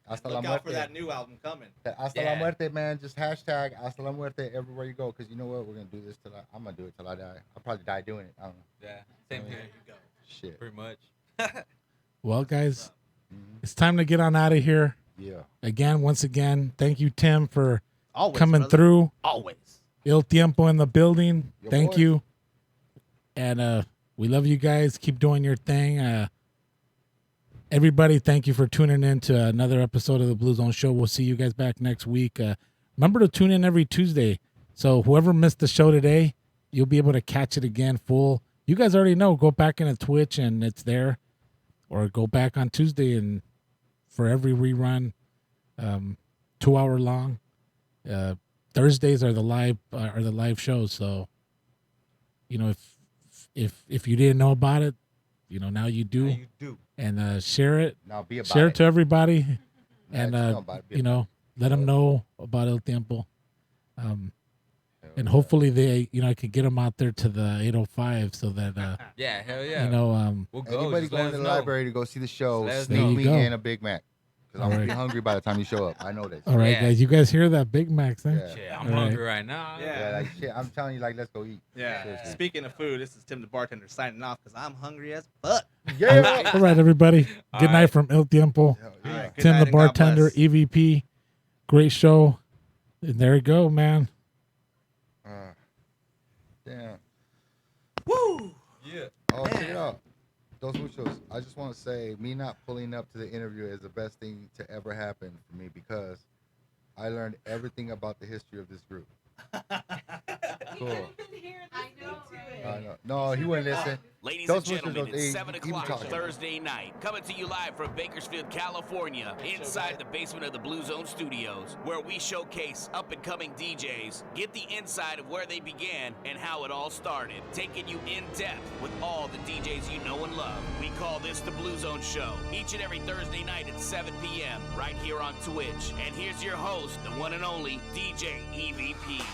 Hasta la Look muerte. out for that new album coming. Hasta la muerte, man. Just hashtag hasta la muerte everywhere you go. Because you know what? We're going to do this till I'm going to do it till I die. I'll probably die doing it. I don't know. Yeah, same here. Shit. Pretty much. Well, guys, it's time to get on out of here. Yeah. Again, once again, thank you, Tim, for Always, coming brother. through. Always. Il Tiempo in the building. Yo, Thank boys. you. And we love you guys. Keep doing your thing. Everybody, thank you for tuning in to another episode of the Blue Zone Show. We'll see you guys back next week. Remember to tune in every Tuesday. So whoever missed the show today, you'll be able to catch it again full. You guys already know. Go back into Twitch and it's there. Or go back on Tuesday and for every rerun, 2 hour long. Thursdays are the live shows. So, you know, if you didn't know about it, you know, now you do. Now you do. And share it. Now be about share it. it to everybody. Yeah, And, just know about it. Be you know, let them know about El Tiempo. And hopefully I could get them out there to the 805 so that, Yeah, hell yeah. you know, We'll go. Anybody Just let going to us the know. library to go see the show, Let us There sneak you me go. in a Big Mac. Because I'm going to be Alright. hungry by the time you show up. I know this. all right, Yeah. guys, you guys hear that Big Macs, huh? Yeah. Shit, I'm All right. hungry right now. Yeah, like shit. I'm telling you, like, let's go eat. Yeah. Seriously. Speaking of food, this is Tim the bartender signing off because I'm hungry as fuck. Yeah. All right, everybody. All Good right. night from El Tiempo. Hell All yeah. right, good Tim night the and God bartender, bless. EVP. Great show. And there you go, man. Damn. Woo! Yeah. Oh, check it out. Those muchos. I just want to say, me not pulling up to the interview is the best thing to ever happen for me because I learned everything about the history of this group. Cool. I know, right? I know. No, he wouldn't listen. Ladies Those and gentlemen, listeners, it's they 7 even o'clock talking. Thursday night. Coming to you live from Bakersfield, California, inside the basement of the Blue Zone Studios, where we showcase up-and-coming DJs, get the inside of where they began and how it all started, taking you in depth with all the DJs you know and love. We call this the Blue Zone Show, each and every Thursday night at 7 p.m. right here on Twitch. And here's your host, the one and only DJ EVP.